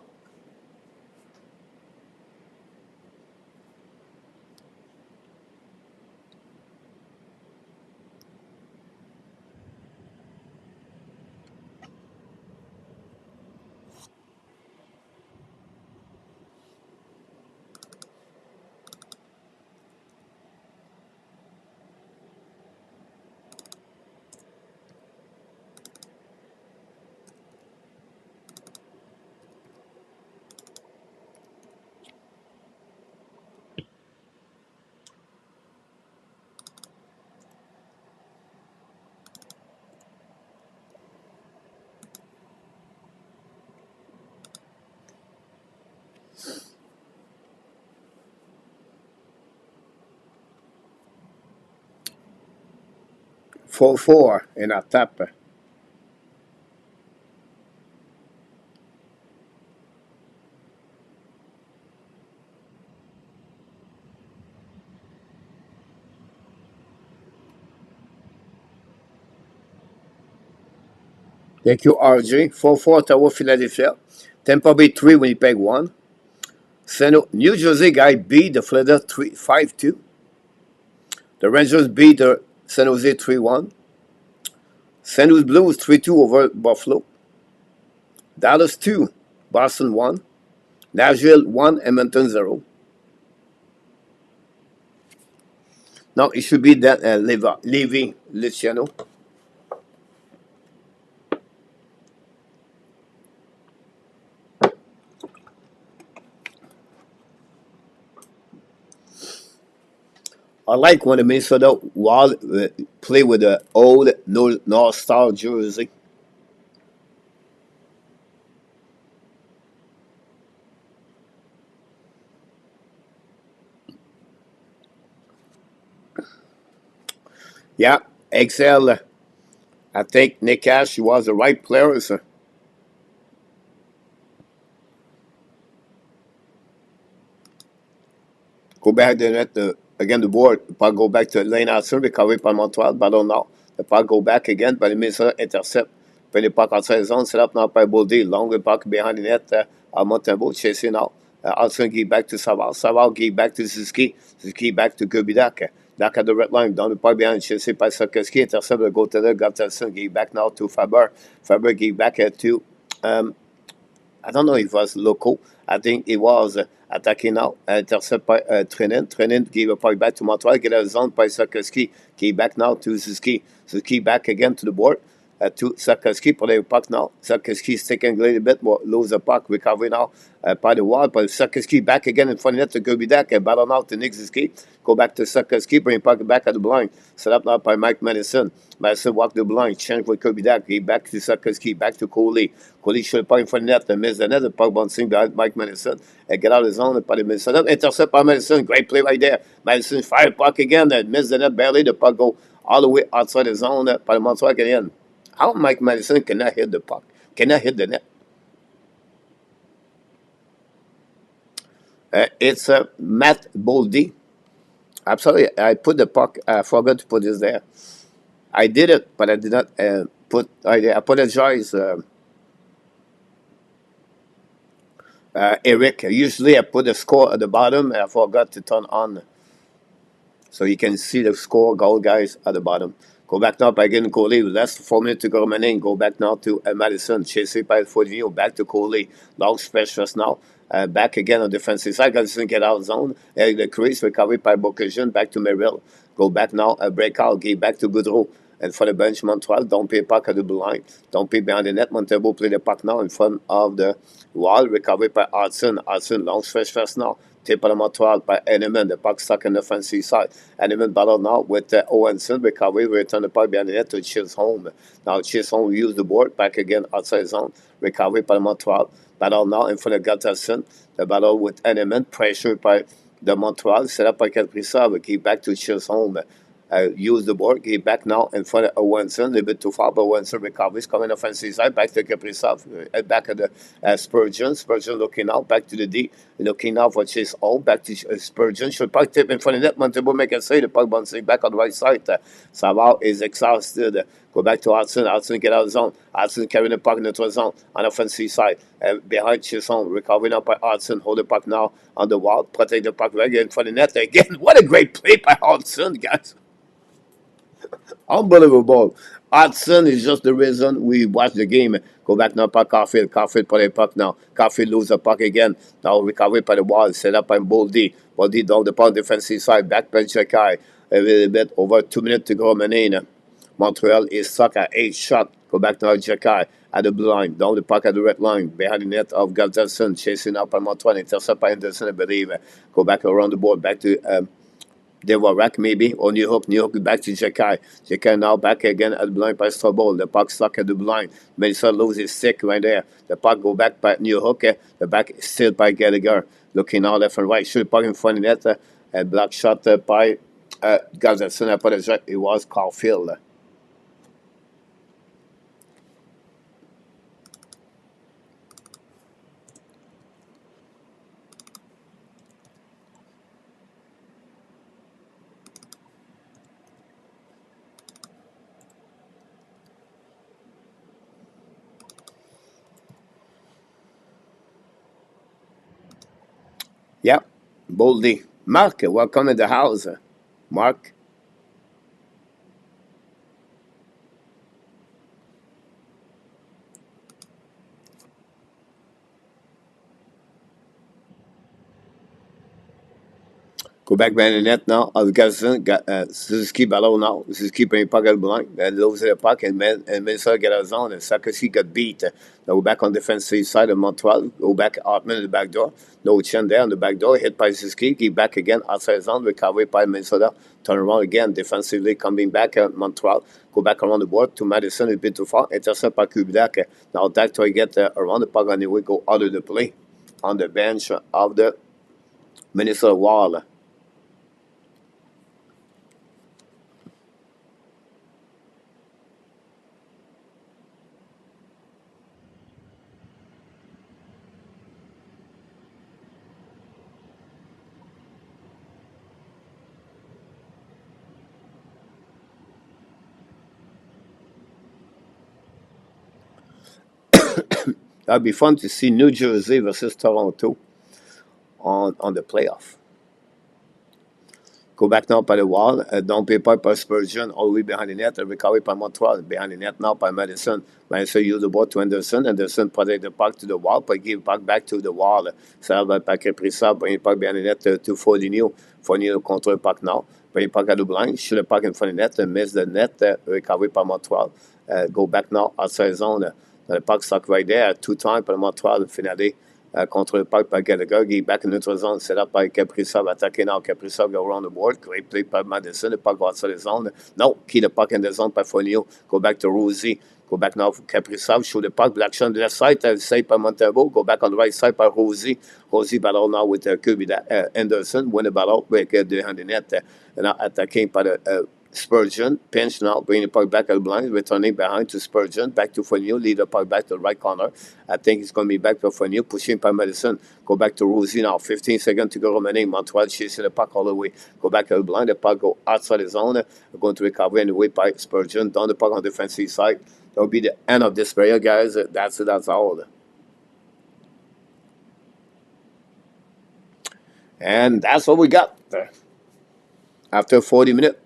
[SPEAKER 1] Four four in a tap. Thank you, RJ. 4-4 Ottawa, Philadelphia. Tampa Bay 3, Winnipeg 1. New Jersey guy beat the Florida 5-2. The Rangers beat the San Jose 3-1. St. Louis Blues 3-2 over Buffalo. Dallas 2, Boston 1. Nashville 1, Edmonton 0. No, it should be that Levi Luciano. I like when the Minnesota Wild play with the old North Star jersey. Yeah, Excel. I think Nick Cash was the right player. So go back to net again the board. Pas go back to Lane Hudson, recovery par Montreal, ballon nord. Le pas go back again, but the Minnesota intercept. Puis le puck outside the zone, set up now by Boldy. Long puck behind the net. Montembeau chasing out. Hudson give back to Savard. Savard give back to Suzuki. Suzuki back to Kubidak. Back at the red line, down the puck behind, chasé by Slafkovsky. Intercept the goaltender. Gustafsson give back now to Faber. Faber give back to um, I don't know if it was local. I think it was attacking now. Intercept by Trenin. Trenin gave a point back to Montreal. Get a zone by Slafkovsky. Gave back now to Suzuki. Suzuki back again to the board. To Slafkovsky for the puck now. Slafkovsky sticking a little bit more. Lose the puck. Recovery now by the wall. But Slafkovsky back again in front of net to Kubidak. Battle now to Nick Suzuki. Go back to Slafkovsky. Bring puck back at the blind. Set up now by Mike Madison. Madison walk the blind. Change with Kubidak. Gave back to Slafkovsky. Back to Coley. Coley should pas in front of net. Miss the net. The puck bouncing behind Mike Madison. Get out of the zone. Pas de Madison. Intercept by Madison. Great play right there. Madison fire puck again. Miss the net barely. The puck go all the way outside the zone. By the Montreal Canadiens. How Mike Madison cannot hit the puck? Cannot hit the net? It's Matt Boldy. I'm sorry, I put the puck. I forgot to put this there. I did it, but I did not put. I apologize, Eric. Usually I put the score at the bottom, and I forgot to turn on So you can see the score goal, guys, at the bottom. Go back now by getting Coley. Less 4 minutes to go remaining. Go back now to Madison. Chasing by Foligno. Back to Coley. Long stretch just now. Back again on defensive side. Doesn't get out of zone. The crease recovered by Bocasian. Back to Merrill. Go back now. Breakout. Give back to Goudreau. And for the bench, Montreal, don't pay puck at the blue line. Don't pay behind the net. Montebo play the puck now in front of the wall. Recovered by Hudson. Hudson, long stretch just now. Tip on Montreal by Eneman. The puck stuck on the offensive side. Eneman battle now with Owenson. Recovery. Return the puck behind the net to Chisholm. Now Chisholm use the board. Back again outside zone. Recovery by Montreal. Battle now in front of Gutterson. The battle with Eneman. Pressure by the Montreal. Set up by Kaprizov. Keep back to Chisholm. Use the board, get back now in front of Owenson, a little bit too far, but Owenson recovers, coming offensive side, back to Kaprizov, back at the Spurgeon, Spurgeon looking out, back to the D, looking out for Chase all back to Spurgeon, should puck tip in front of net, Montebo make a save, the puck bouncing back on the right side, Savard is exhausted, go back to Hudson, Hudson get out of zone, Hudson carrying the puck in the zone, on the offensive side, behind Chisholm, recovering up by Hudson, hold the puck now on the wall, protect the puck right in front of the net again, what a great play by Hudson, guys. Unbelievable. Hudson is just the reason we watch the game. Go back now by Caulfield. Caulfield play the puck now. Caulfield lose the puck again. Now recovered by the wall. Set up by Boldy. Boldy down the puck defensive side. Back by Jacky. A little bit over 2 minutes to go remaining. Montreal is stuck at 8 shot. Go back now Jacky at the blue line. Down the puck at the red line. Behind the net of Gustafsson. Chasing up by Montreal. Intercept by Anderson, I believe. Go back around the board. Back to they were rack maybe or New Hook back to Jacky. Jacky now back again at the blind by Strobel. The puck stuck at the blind. Melissa loses stick right there. The puck go back by New Hook. The back is still by Gallagher. Looking now left and right. Shoot the puck in front of the net. A block shot by Gustafsson. It was Caulfield. Yep. Boldy. Mark, welcome in the house. Mark. Go back behind the net now. Gustafsson got Suzuki battle now. Suzuki playing puck at the blind. And loses the puck and Minnesota get out of zone. And Slafkovsky got beat. Now go back on defensive side of Montreal. Go back Hartman in the back door. No chin there on the back door. Hit by Suzuki. Get back again outside zone. Recovery by Minnesota. Turn around again. Defensively coming back at Montreal. Go back around the board to Madison. A bit too far. Intercept by Kubiak. Now attack to get around the puck anyway. Go out of the play. On the bench of the Minnesota Wild. That'd be fun to see New Jersey versus Toronto on the playoff. Go back now by the wall. Don't pay by Spurgeon all the way behind the net. Recovery by Montreal. Behind the net now by Madison. Madison use the ball to Anderson. Anderson protect the puck to the wall, but give puck back to the wall. Ça va by Kaprizov. Bring the puck behind the net to Foligno. Foligno control the puck now. Bring the puck at the blind. Shoot the puck in front of the net. Miss the net. Recovery by Montreal. Go back now outside zone. The puck stuck right there. 2 times by Montreal. Finale. Contre le puck by Gallagher. He back in neutral zone, set up by Kaprizov. Attacking now. Kaprizov go around the board. Great play by Madison. The puck go outside the zone. No, keep the puck in the zone by Foligno. Go back to Rosie. Go back now for Kaprizov. Shoot the puck. Black shot on the left side. Saved by Montebo. Go back on the right side by Rosie. Rosie battle now with Kirby Anderson. Win the battle. Break behind the net. Now attacking by the Spurgeon, pinch now, bring the puck back at the blind, returning behind to Spurgeon, back to Foligno, lead the puck back to the right corner. I think it's going to be back to Foligno, pushing by Madison. Go back to Rosie now, 15 seconds to go remaining. Montreal chasing the puck all the way. Go back at the blind, the puck go outside the zone. We're going to recover anyway by Spurgeon, down the puck on the defensive side. That will be the end of this period, guys. That's it, that's all. And that's what we got. after 40 minutes.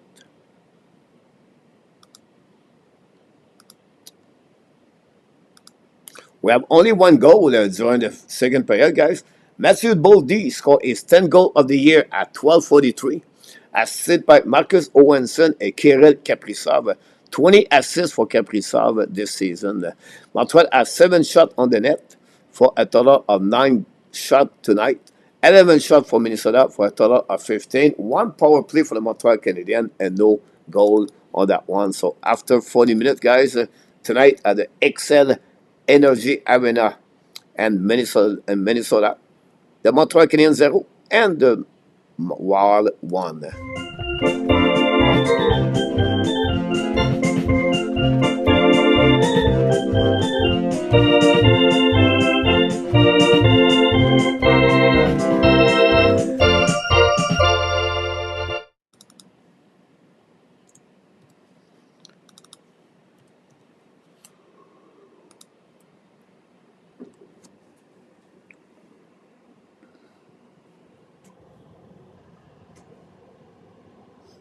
[SPEAKER 1] We have only one goal during the second period, guys. Matthew Boldy scored his 10th goal of the year at 12:43, assisted by Marcus Owenson and Kirill Kaprizov. 20 assists for Kaprizov this season. Montreal has 7 shots on the net for a total of 9 shots tonight. 11 shots for Minnesota for a total of 15. One power play for the Montreal Canadiens and no goal on that one. So after 40 minutes, guys, tonight at the Excel Energy Arena and Minnesota, the Montreal Canadiens 0 and the Wild 1.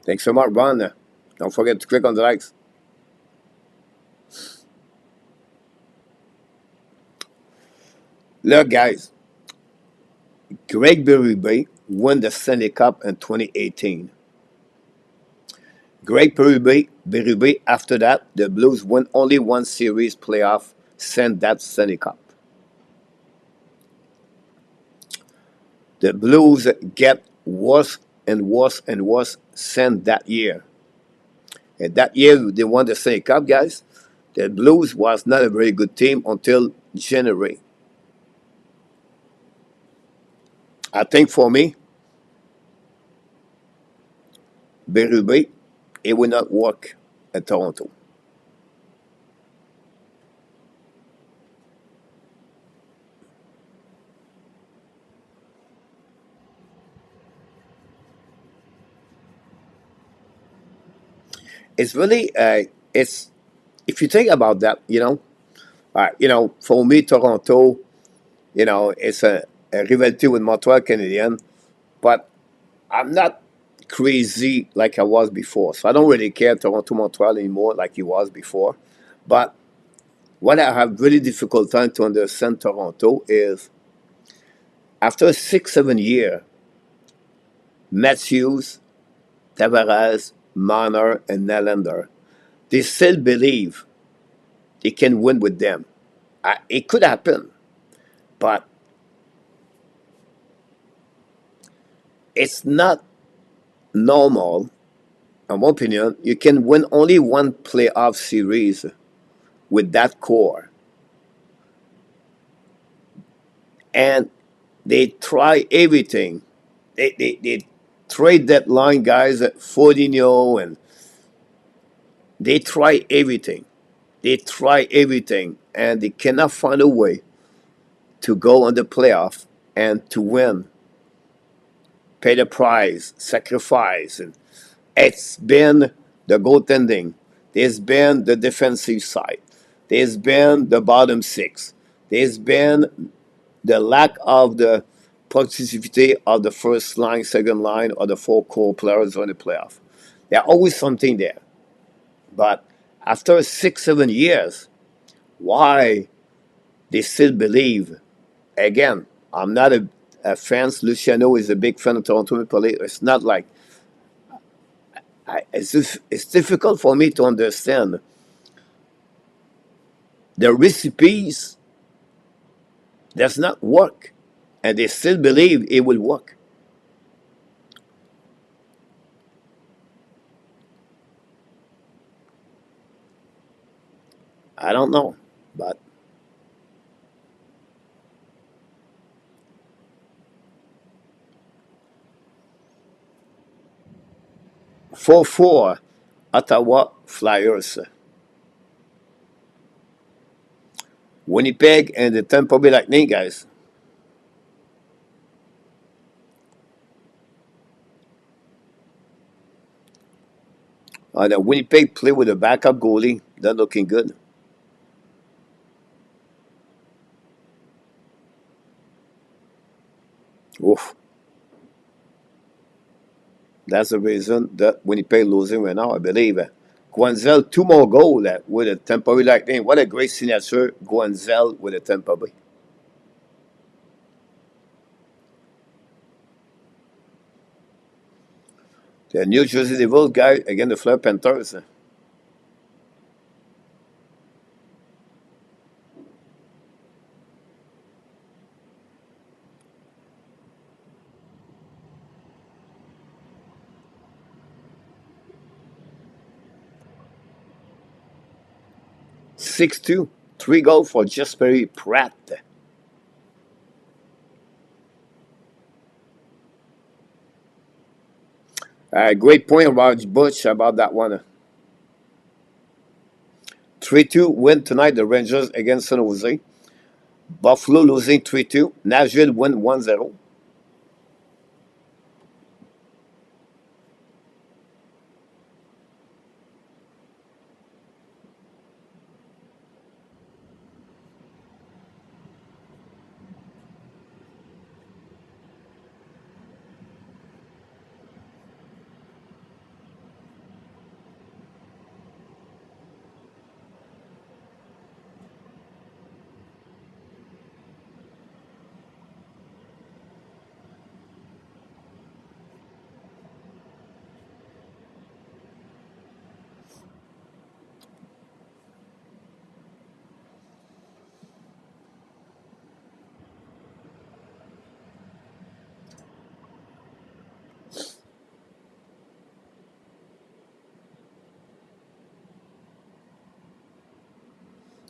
[SPEAKER 1] Thanks so much, Ron. Don't forget to click on the likes. Look, guys, Greg Berube won the Stanley Cup in 2018. Berube, after that, the Blues won only one series playoff, sent that Stanley Cup. The Blues get worse and worse and worse since that year. And that year they won the Stanley Cup, guys. The Blues was not a very good team until January. I think for me, Berube, it will not work at Toronto. It's really, it's if you think about that, for me, Toronto, it's a rivalry with Montreal Canadiens, but I'm not crazy like I was before. So I don't really care Toronto Montreal anymore like it was before. But what I have really difficult time to understand Toronto is after 6, 7 years, Matthews, Tavares, Marner, and Nylander, they still believe they can win with them. It could happen, but it's not normal, in my opinion. You can win only one playoff series with that core. And they try everything. They trade that line guys at Fordinho and they try everything. They try everything and they cannot find a way to go on the playoff and to win, pay the price, sacrifice. And it's been the goaltending. There's been the defensive side. There's been the bottom six. There's been the lack of the productivity of the first line, second line, or the four core players on the playoff. There's always something there. But after 6, 7 years, why they still believe? Again, I'm not a fan. Luciano is a big fan of Toronto Maple Leafs. It's not like it's difficult for me to understand the recipes does not work, and they still believe it will work. I don't know, but 4-4 Ottawa Flyers. Winnipeg and the Tampa Bay Lightning, guys. The Winnipeg play with a backup goalie. They're looking good. Oof. That's the reason that Winnipeg losing right now, I believe. Guanzel, two more goals with a Tampa Bay Lightning. What a great signature, Guanzel with a Tampa Bay. The New Jersey Devils guy against the Fleur Panthers. 6-2. Three goals for Jesperi Pratt. Great point about Butch about that one. 3-2 win tonight, the Rangers against San Jose. Buffalo losing 3-2. Nashville win 1-0.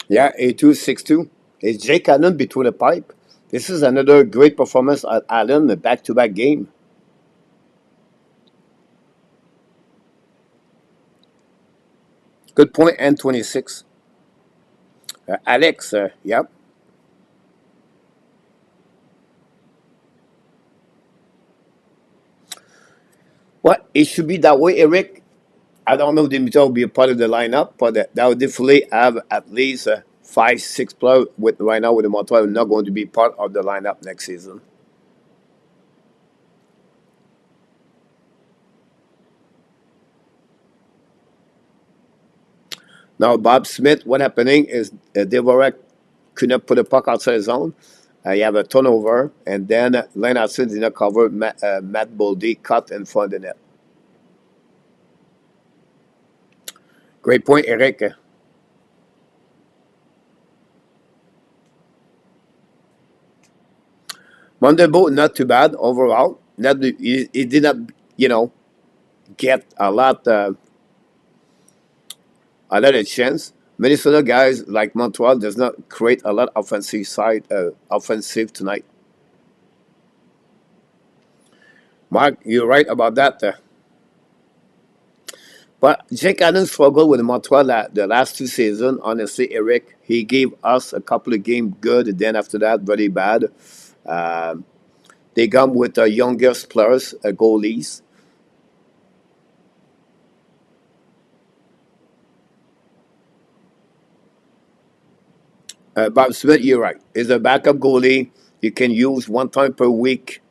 [SPEAKER 1] Yeah, 8-2, 6-2. It's Jake Allen between the pipe. This is another great performance at Allen, a back-to-back game. Good point, and 26. Alex, yep. What? It should be that way, Eric. I don't know if Dimitar will be a part of the lineup, but that would definitely have at least five, six players with right now with the Montreal not going to be part of the lineup next season. Now, Bob Smith, what happening is Devorek could not put a puck outside his zone. You have a turnover, and then Lennartson did not cover Matt Boldy cut in front of the net. Great point, Eric. Monday not too bad overall. Not he did not, you know, get a lot of chance. Minnesota guys like Montreal does not create a lot of offensive tonight. Mark, you're right about that. But Jake Allen struggled with Montreal the last two seasons. Honestly, Eric, he gave us a couple of games good. Then after that, very bad. Um they come with youngest players, goalies. Bob Smith, you're right. Is a backup goalie you can use one time per week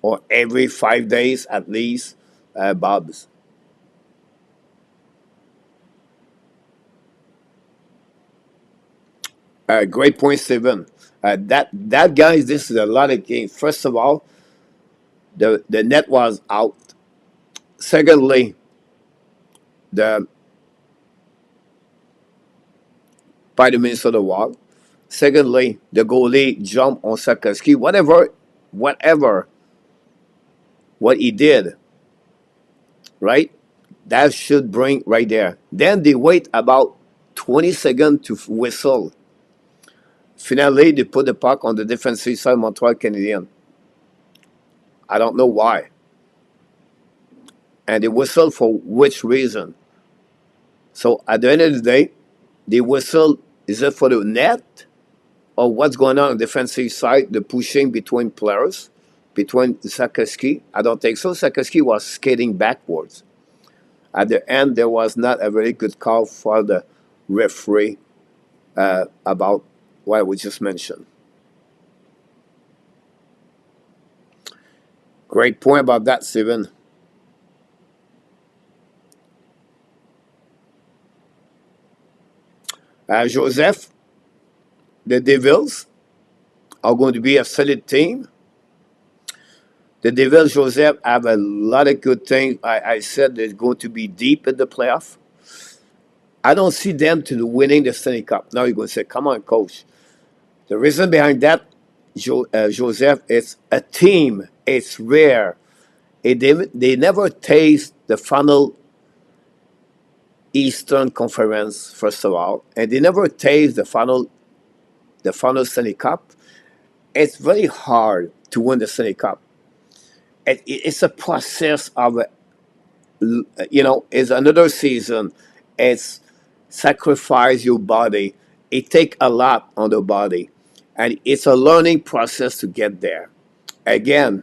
[SPEAKER 1] or every 5 days at least. Bob's great point, Steven. That guys, this is a lot of games. First of all, the net was out. Secondly, the by the Minnesota Wild. Secondly, the goalie jumped on Slafkovsky. Whatever what he did, right? That should bring right there. Then they wait about 20 seconds to whistle. Finally, they put the puck on the defensive side of Montreal Canadiens. I don't know why. And they whistle for which reason? So at the end of the day, they whistle, is it for the net or what's going on the defensive side, the pushing between players, between Slafkovsky? I don't think so. Slafkovsky was skating backwards. At the end, there was not a very good call for the referee about what we just mentioned. Great point about that, Steven. Joseph, the Devils are going to be a solid team. The Devils, Joseph, have a lot of good things. I said they're going to be deep in the playoff. I don't see them to winning the Stanley Cup. Now you're going to say, come on, coach. The reason behind that, Joseph, it's a team. It's rare. They never taste the final Eastern Conference, first of all, and they never taste the final Stanley Cup. It's very hard to win the Stanley Cup. It's a process of, it's another season. It's sacrifice your body. It take a lot on the body, and it's a learning process to get there. Again,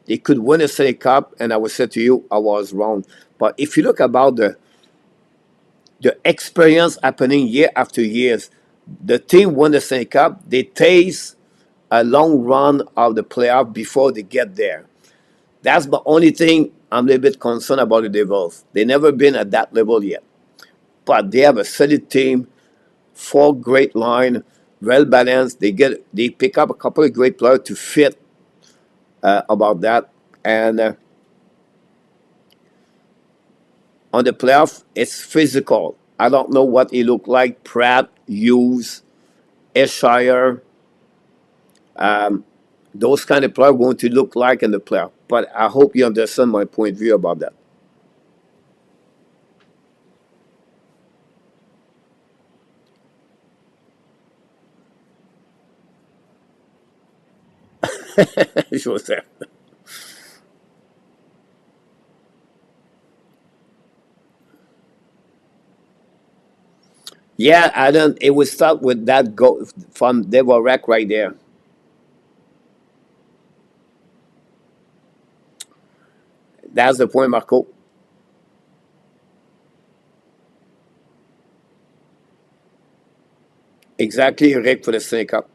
[SPEAKER 1] they could win a Stanley Cup, and I would say to you, I was wrong. But if you look about the experience happening year after years, the team won the Stanley Cup. They taste a long run of the playoff before they get there. That's the only thing I'm a little bit concerned about the Devils. They never been at that level yet, but they have a solid team, four great line, well balanced. They pick up a couple of great players to fit about that, and on the playoff, it's physical. I don't know what it looked like. Pratt, Hughes, Esshire, those kind of players going to look like in the playoff. But I hope you understand my point of view about that. Joseph. Yeah, I don't. It would start with that go from Devil Rack right there. That's the point, Marco. Exactly, Rick for the Stanley Cup.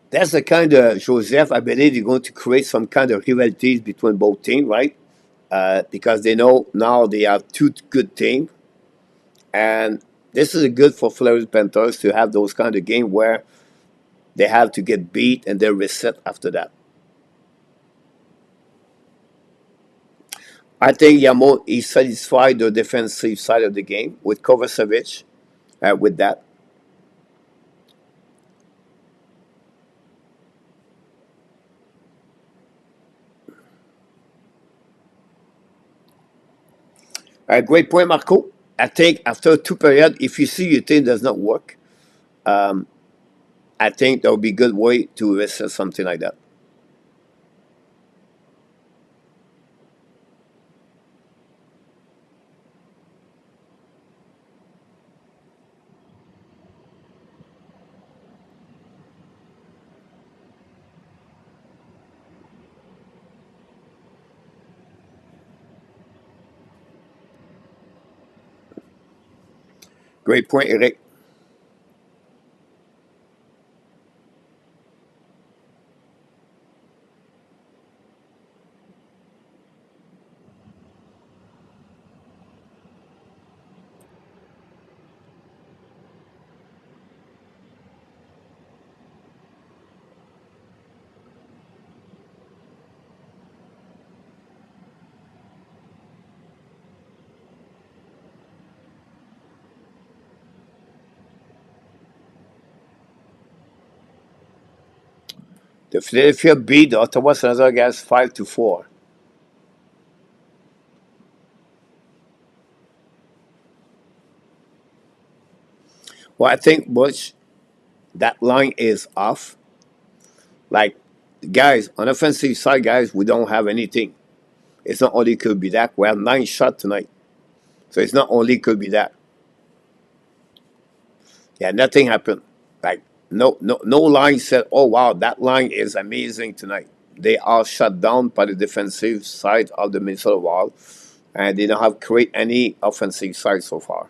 [SPEAKER 1] That's the kind of Joseph. I believe you're going to create some kind of rivalities between both teams, right? Because they know now they have two good teams, and this is good for Florida Panthers to have those kind of game where they have to get beat and then reset after that. I think Yamo is satisfied the defensive side of the game with Kovacevic. With that, great point, Marco. I think after two periods, if you see your team does not work, um, I think that would be a good way to reset something like that. Great point, Eric. The Philadelphia beat the Ottawa Senators guys 5-4. Well, I think Butch, that line is off. Like, guys, on offensive side, guys, we don't have anything. It's not only could be that. We have 9 shots tonight. So it's not only could be that. Yeah, nothing happened. Like, no line said, oh, wow, that line is amazing tonight. they are shut down by the defensive side of the Minnesota Wild, and they don't have create any offensive side so far.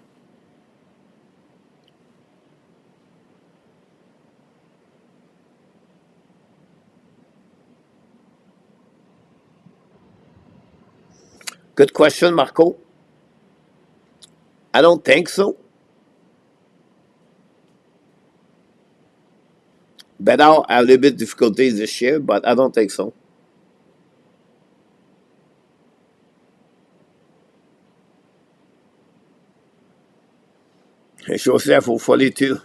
[SPEAKER 1] Good question, Marco. I don't think so. Bedau have a little bit difficulties this year, but I don't think so. Et Joseph au folie too.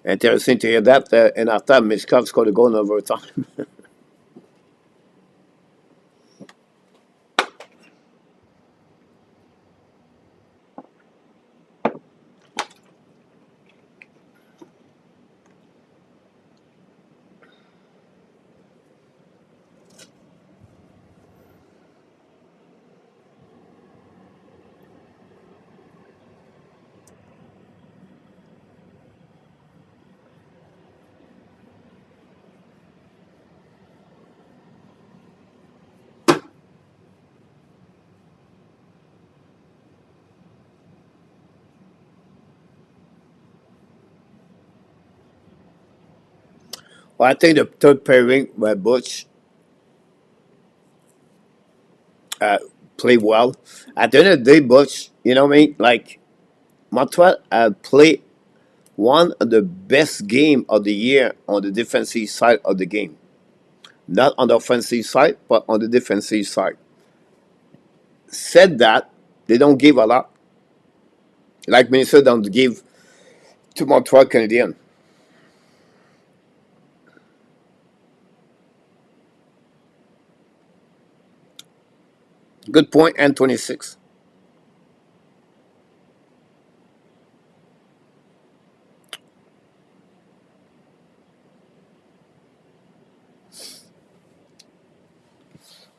[SPEAKER 1] Interesting to hear that. And after Mishkov scored a goal in overtime. Well, I think the third pairing where Butch uh, played well. At the end of the day, Butch, you know what I mean? Like, Montreal played one of the best game of the year on the defensive side of the game. Not on the offensive side, but on the defensive side. Said that, they don't give a lot. Like Minnesota don't give to Montreal Canadiens. Good point, and 26.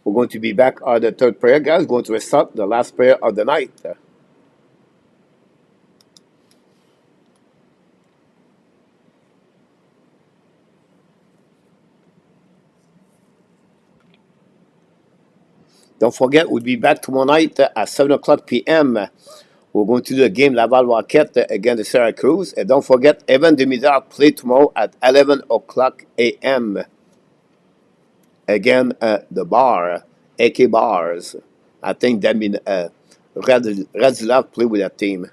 [SPEAKER 1] We're going to be back on the third prayer, guys. Going to start the last prayer of the night. Don't forget, we'll be back tomorrow night at 7 o'clock p.m. We're going to do a game Laval Rocket against the Syracuse. And don't forget, Evan Demidar play tomorrow at 11 o'clock a.m. Again, the bar, AK Bars. I think that means Radulov play with that team.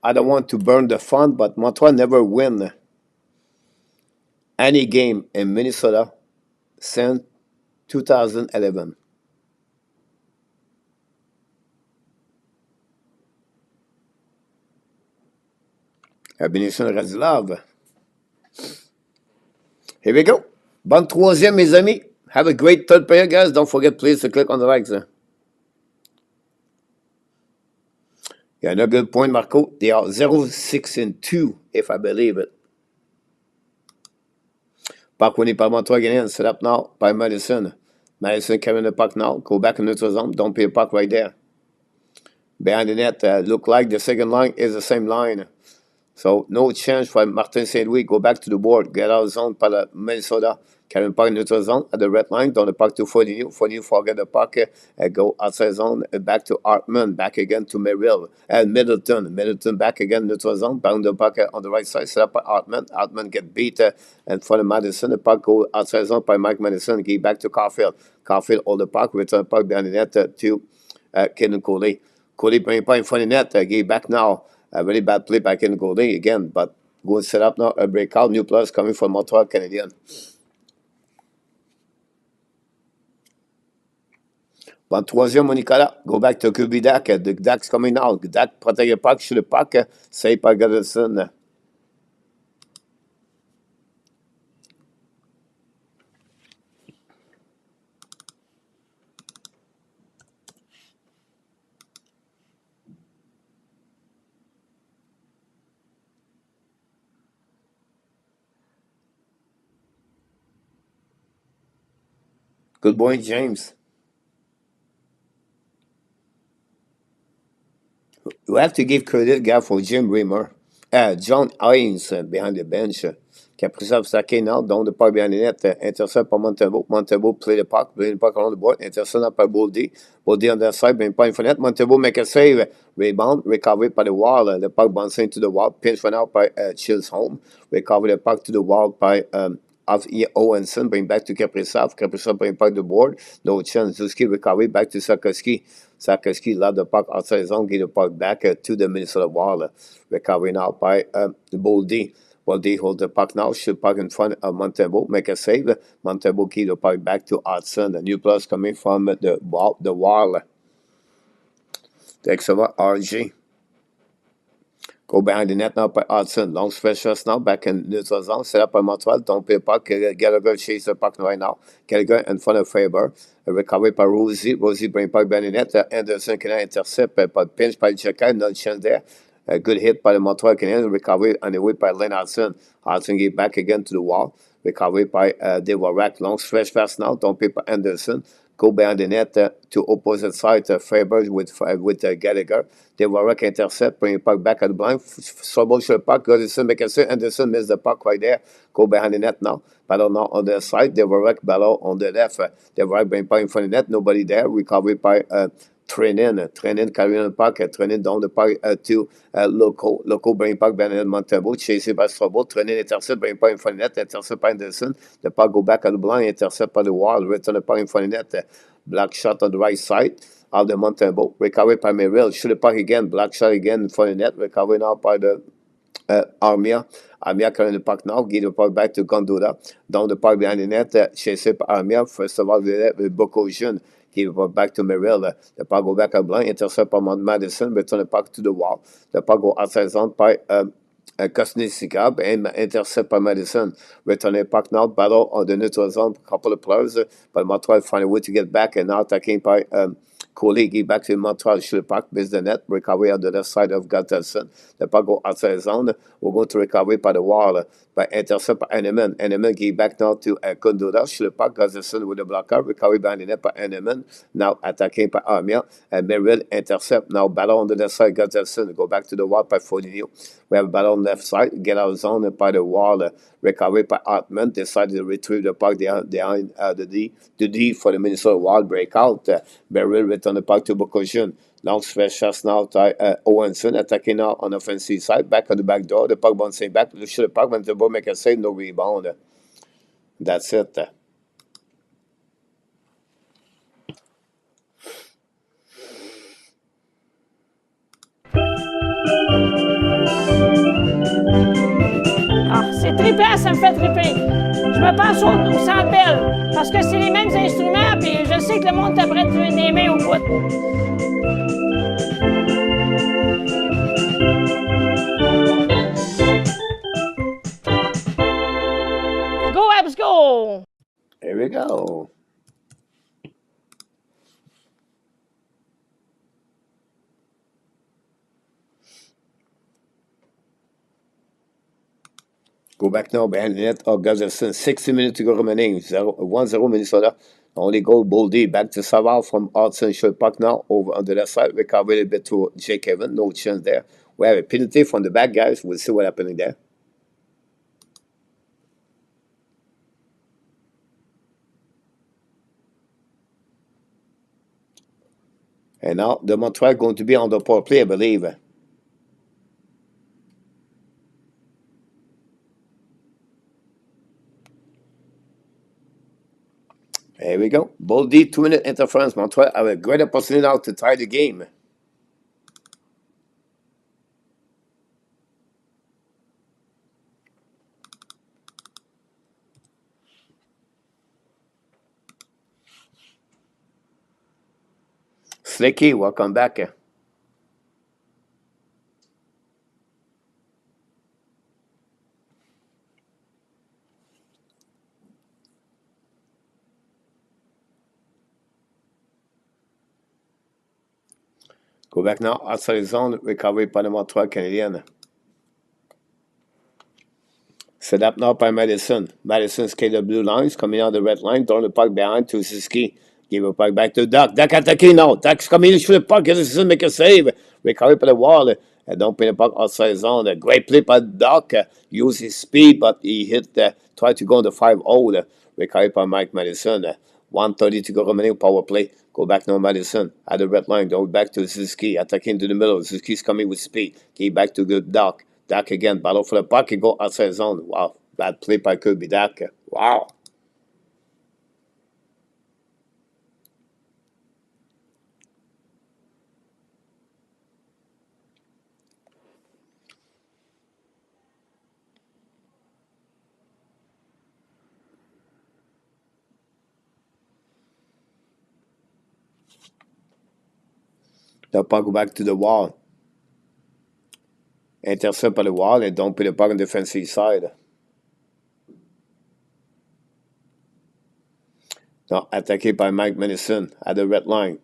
[SPEAKER 1] I don't want to burn the fun, but Montreal never win any game in Minnesota since 2011. Benison Radulov. Here we go. Bonne troisième, mes amis. Have a great third period, guys. Don't forget, please, to click on the likes. Yeah, no good point, Marco. They are 0-6-2, if I believe it. Puck winning by Montreal Canadiens. Set up now by Madison. Madison carrying the puck now. Go back in neutral zone. Don't pay a puck right there. Behind the net, look like the second line is the same line. So no chance for Martin St. Louis. Go back to the board. Get out of zone by the Minnesota. Carrying puck in neutral zone at the red line. Down the puck to Fournier. Fournier forget the puck. Go outside zone. Back to Hartman. Back again to Merrill. And Middleton. Middleton back again neutral zone. Bound the puck on the right side. Set up by Hartman. Hartman get beat in front of Madison. The puck go outside zone by Mike Madison. Give back to Caulfield. Caulfield hold the puck. Return the puck behind the net to Kenan Coley. Coley bring it in front of the net. Give back now. A very bad play by Kenan Coley again. But go set up now. A breakout. New players coming from Montreal Canadiens. Bon, troisième, mon Nicolas. Go back to QB Dak. The Dak's coming now. Dak protège le puck sur le puck. Save by Goodison. Good morning, James. We have to give credit, gars, for Jim Rimmer. John Hines behind the bench. Qui a pris ça saqué Nord, donc de pas bien net. Intercept par Montebo. Montebo play the puck around the board. Intercept par Boldy. Boldy on the side, bring pas une fenêtre. Montebo make a save. Rebound, recovered by the wall. The puck bouncing to the wall. Pinch one out by Chills home. Recover the puck to the wall by of Owenson. Bring back to Kaprizov. Kaprizov bring back the board. No chance. Suzuki recovery back to Slafkovsky. Slafkovsky led the puck outside his own, get the puck back to the Minnesota wall. Recovery now by Boldy. Boldy hold the puck now, shoot puck in front of Montebo, make a save. Montebo keep the puck back to Hudson. The new plus coming from the wall. Takes over RG. Go behind the net now by Hudson. Long stretch just now, back in neutral zone. Set up by Montreal. Don't play the puck. Gallagher chase the puck right now. Gallagher in front of Faber. Recovery by Rosie. Rosie bring puck behind the net. Anderson can intercept, but pinch by Jacky. No chance there. A good hit by the Montreal Canadiens. Recovery on the way by Len Hudson. Hudson get back again to the wall. Recovery by Devorak. Long stretch pass now. Don't play by Anderson. Go behind the net to opposite side. Faber with Gallagher. Devorak intercept, bring the puck back at the blind. Sobel shoot the puck. Anderson make a save. Anderson missed the puck right there. Go behind the net now. Battle now on the side. Devorak battle on the left. Devorak bring puck in front of the net. Nobody there. Recovery by Trenin carrying the puck, Trenin down the puck to Loco. Loco bring puck behind Montebo, chased by Sobel. Trenin intercept, bring puck in front of the net, intercept by Anderson. The puck go back at the blind, intercept by the wall, return the puck in front of the net. Black shot on the right side of the Montebo. Recovery by Merrill, shoot the puck again, black shot again in front of the net, recovery now by the Armia. Armia carrying the puck now, give the puck back to Gondura. Down the puck behind the net, chased by Armia. First of all, with Bocosian. Give the puck back to Merrill. The puck go back at blind, intercept by Madison, return the puck to the wall. The puck go outside zone by Kosnicka and intercept by Madison. Return the puck now, battle on the neutral zone, couple of players, but Montreal find a way to get back and now attacking by Coley, give back to Montreal, shoot the puck, miss the net, recovery on the left side of Gattelson. The puck go outside the zone. We're going to recovery by the wall, by intercept by Enneman. Enneman give back now to Kondura, shoot the puck, Gattelson with the blocker, recovery behind the net by Enneman. Now attacking by Armia, and Merrill intercept. Now battle on the left side, Gattelson, go back to the wall by Foligno. We have a battle on the left side, get out of zone by the wall, recovery by Hartman, decided to retrieve the puck behind the D for the Minnesota Wild breakout. Merrill return the puck to Bocosian. Long stretch pass now to Owenson, attacking now on the offensive side, back on the back door. The puck bouncing back, shoot the puck, when the ball make a save, no rebound. That's it.
[SPEAKER 2] Ah, c'est trippant, ça me fait tripper. Je me pense au Centre Bell, parce que c'est les mêmes instruments, puis je sais que le monde t'apprête des mains au bout. Go, Habs, go!
[SPEAKER 1] Here we go. Go back now behind the net of Gattelson. 60 minutes to go remaining. 1-0 Minnesota. Only goal, Boldy. Back to Laval from Hudson. Short puck now over on the left side. Recover a bit to Jake Evan. No chance there. We have a penalty from the back, guys. We'll see what's happening there. And now the Montreal going to be on the power play, I believe. Here we go. Boldy, 2-minute interference. Montreal have a great opportunity now to tie the game. Slicky, welcome back. Go back now, outside the zone, recovery by the Montreal Canadiens. Set up now by Madison. Madison skate the blue lines, coming out the red line, throwing the puck behind to Suzuki. Give a puck back to Duck. Duck attacking now. Duck's coming in, shoot the puck. Madison make a save. Recovery by the wall. Don't pin the puck outside zone. A great play by Duck. Use his speed, but he hit, tried to go on the 5-0. Recovery by Mike Madison. 1:30 to go remaining power play. Go back now, Madison. At the red line. Go back to Suzuki. Attacking to the middle. Suzuki's coming with speed. Give back to good Duck. Duck again. Battle for the puck. He go outside zone. Wow. Bad play by Kirby Duck. Wow. The puck go back to the wall. Intercept by the wall and don't put the puck on the defensive side. Now attacked by Mike Madison at the red line.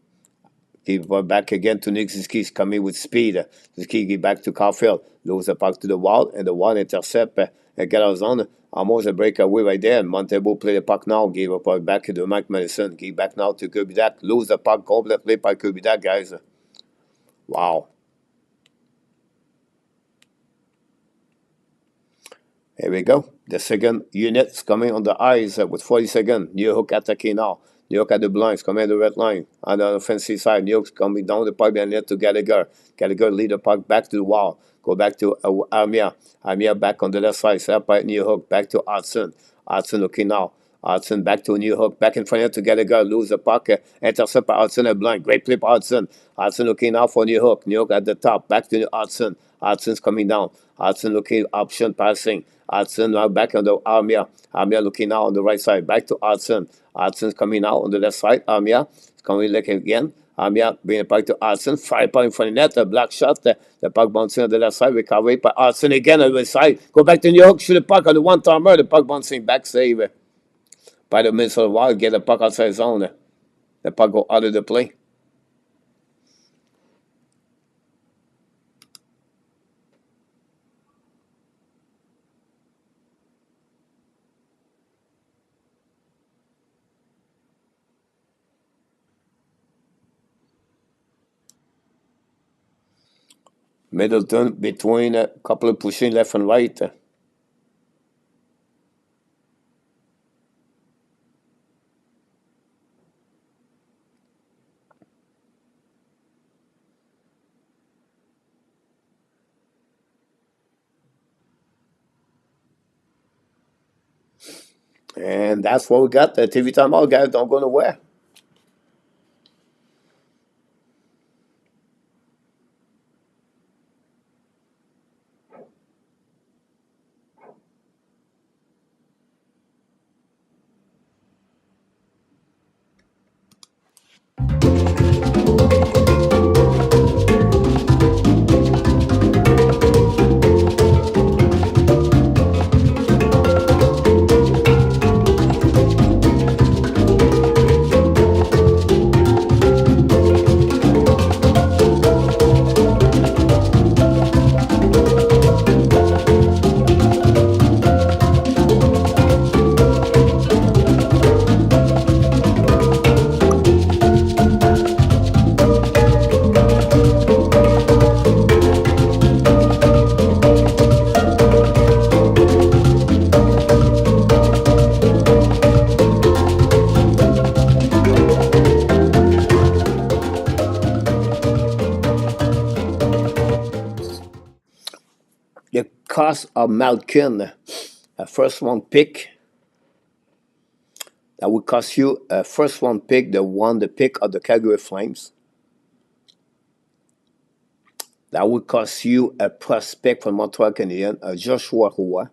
[SPEAKER 1] Give it back again to Nick Suzuki. Coming with speed. Suzuki give back to Caulfield. Lose the puck to the wall and the wall intercept and get out zone. Almost a breakaway right there. Montebo play the puck now. Give the puck back to Mike Madison. Give back now to Kirby Duck. Lose the puck completely by Kirby Duck, guys. Wow. Here we go. The second unit's coming on the ice with 40 seconds. New York attacking now. New York at the blinds, coming at the red line. On the offensive side, New York's coming down the pipe and net to Gallagher. Gallagher lead the puck back to the wall. Go back to Armia. Armia back on the left side. Set up by New York. Back to Hudson. Hudson looking now. Hudson back to New York. Back in front of to Gallagher. Lose the puck. Intercept by Hudson at blind. Great play by Hudson. Hudson looking now for New York. New York at the top. Back to Hudson. Hudson's coming down. Hudson looking option passing. Hudson now back on the Armia. Armia looking now on the right side. Back to Hudson. Hudson's coming out on the left side. Armia is coming like again. Armia bringing it back to Hudson. Fire point in front of net. A black shot. The puck bouncing on the left side. Recovery by Hudson again on the right side. Go back to New York. Shoot the puck on the one-timer. The puck bouncing back save by the Minnesota Wild. Get the puck outside zone. The puck go out of the play. Middleton between a couple of pushing left and right. And that's what we got. The TV timeout, guys. Don't go nowhere. The cost of Malkin, a first round pick. That would cost you a first round pick, the pick of the Calgary Flames. That would cost you a prospect from Montreal Canadiens, Joshua Roy,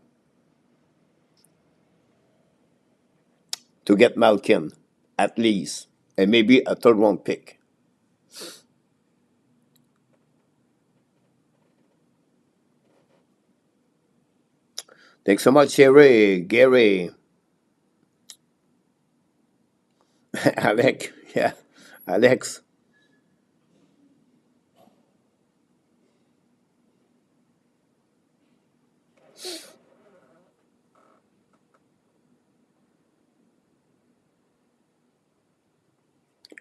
[SPEAKER 1] to get Malkin, at least, and maybe a third round pick. Thanks so much, Gary. Alex, yeah, Alex.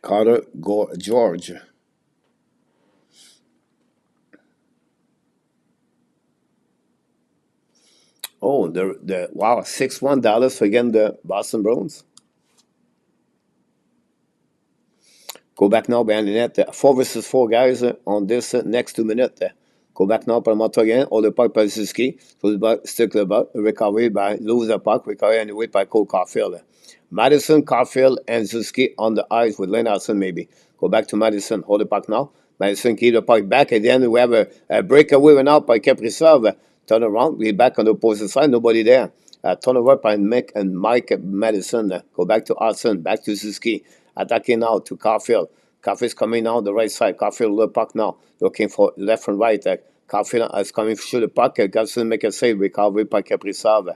[SPEAKER 1] Carter George. Oh, the wow, 6-1 Dallas against the Boston Bruins. Go back now behind the net. 4 versus 4 guys on this next 2 minutes. Go back now par le moteur again. Hold the puck by Suzuki. So the puck, stick the puck. Recovery by lose the puck. Recovery anyway by Cole Caulfield. Madison, Caulfield, and Suzuki on the ice with Lennartson maybe. Go back to Madison. Hold the puck now. Madison keep the puck back. At the end, we have a breakaway went out by Kaprizov. Turn around. We back on the opposite side. Nobody there. Turn over by Mick and Mike Madison. Go back to Hudson. Back to Suzuki. Attacking now to Caulfield. Caulfield's coming now the right side. Caulfield the puck now. Looking for left and right. Caulfield is coming through the puck. Gibson make a save. Recovery by Kaprizov.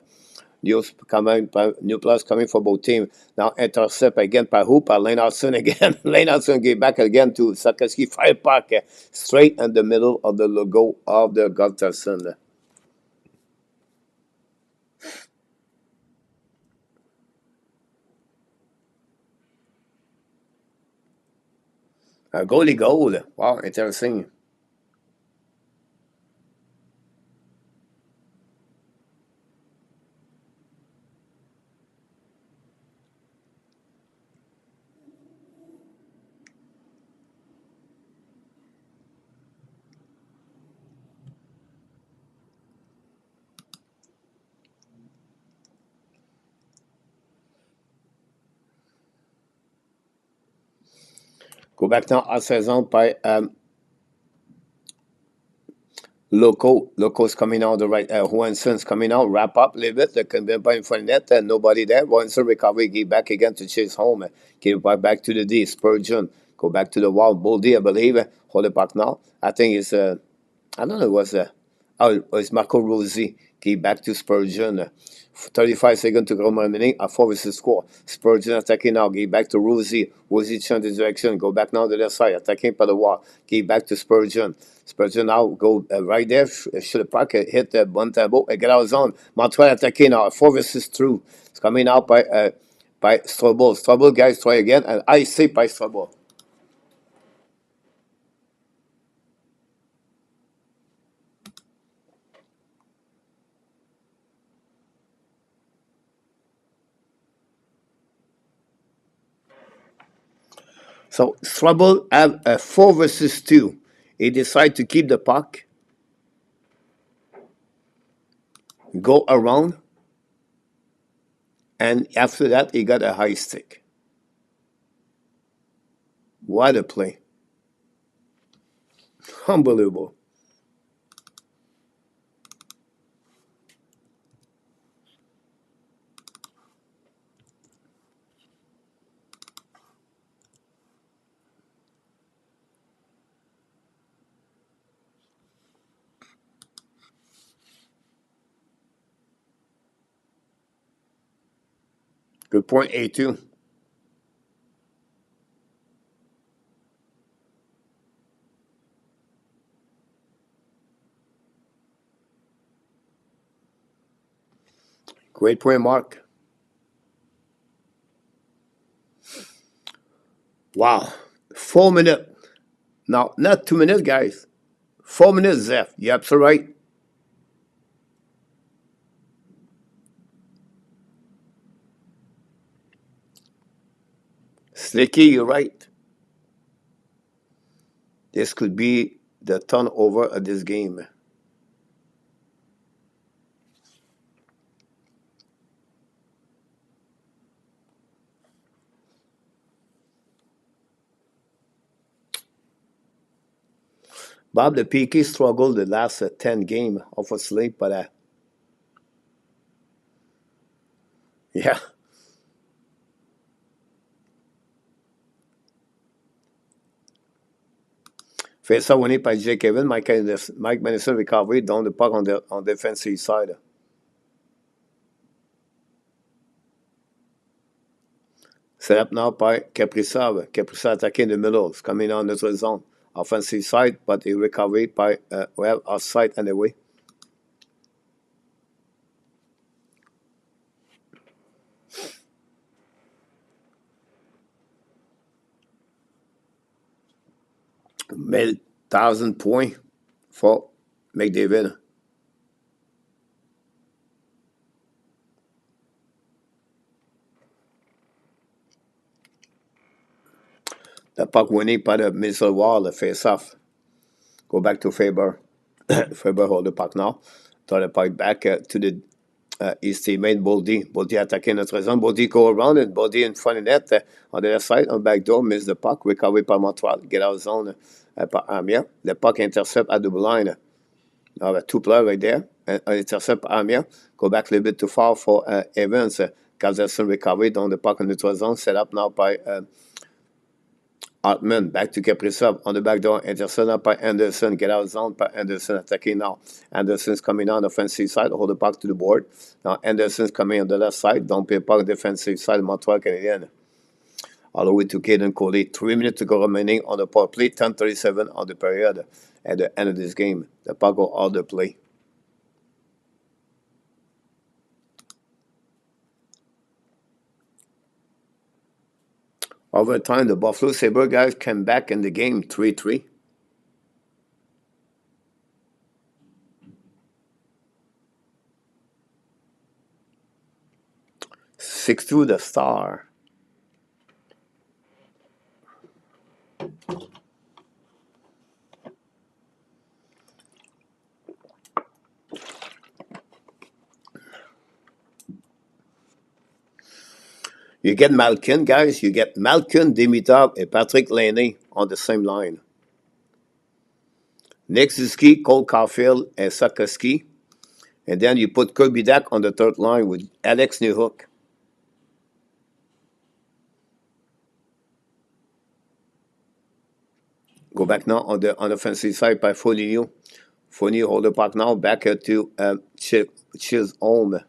[SPEAKER 1] New plus coming for both teams. Now intercept again by who? By Lennartson again. Lennartson get back again to Slafkovsky. Fire puck straight in the middle of the logo of the Gustafsson. A goalie goal. Wow, interesting. Go back now à saison by Loco's coming out the right. Johansson's coming out. Wrap up a little bit. They can be in front of net. Nobody there. Johansson recovery. Get back again to chase home. Get back to the D. Spurgeon. Go back to the wall. Boldy, I believe. Hold it back now. I think it's I don't know. It was it's Marco Rossi. Get back to Spurgeon. 35 seconds to go remaining. A 4 versus 4. Spurgeon attacking now. Get back to Rossi. Rossi change the direction. Go back now to the side. Attacking by the wall. Get back to Spurgeon. Spurgeon now go right there. Should the puck hit the one tableau. Get out of zone. Montreal attacking now. 4 versus 2. It's coming out by Strobel. Strobel guys try again. And I say by Strobel. So Strobel have a 4 versus 2. He decide to keep the puck, go around, and after that he got a high stick. What a play. Unbelievable. Good point, A2. Great point, Mark. Wow. 4 minutes. Now, not 2 minutes, guys. 4 minutes, Zeph. You're absolutely right. Slicky, you're right. This could be the turnover of this game. Bob, the PK struggled the last 10 game of a sleep, but yeah. Face ça winné par J. Kevin, Mike Madison recovery down the puck on the defensive side. Set up now by Kaprizov. Kaprizov attacking the middle. It's coming on the zone. Offensive side, but he recovered by, offside anyway. 1,000 points for McDavid. The puck winning by the missile wall, the face-off. Go back to Faber. Faber hold the puck now. Throw the puck back to the his teammate Boldy. Boldy attacking notre zone. Boldy go around it. Boldy in front of net on the left side, on back door, miss the puck. Recovery by Montreal. Get out of zone par Amia. The puck intercept at the blue line. Now, two players right there. Intercept Amia. Go back a little bit too far for Evans. Carlson recovery down the puck in the zone. Set up now by Hartman, back to Kaprizov on the back door, intercepted by Anderson, get out of zone by Anderson, attacking now. Anderson's coming on the offensive side, hold the puck to the board. Now Anderson's coming on the left side, don't pay puck defensive side, Montreal Canadiens. All the way to Caden Coley, 3 minutes to go remaining on the power play, 10:37 on the period. At the end of this game, the puck go out the play. Over time, the Buffalo Sabre guys came back in the game 3-3. Six to the Star. You get Malkin, guys. You get Malkin, Dimitrov, and Patrick Laine on the same line. Nick Suzuki, Cole Caulfield, and Slafkovsky. And then you put Kirby Dak on the third line with Alex Newhook. Go back now on the offensive side by Foligno. Foligno hold the puck now back to Chisholm.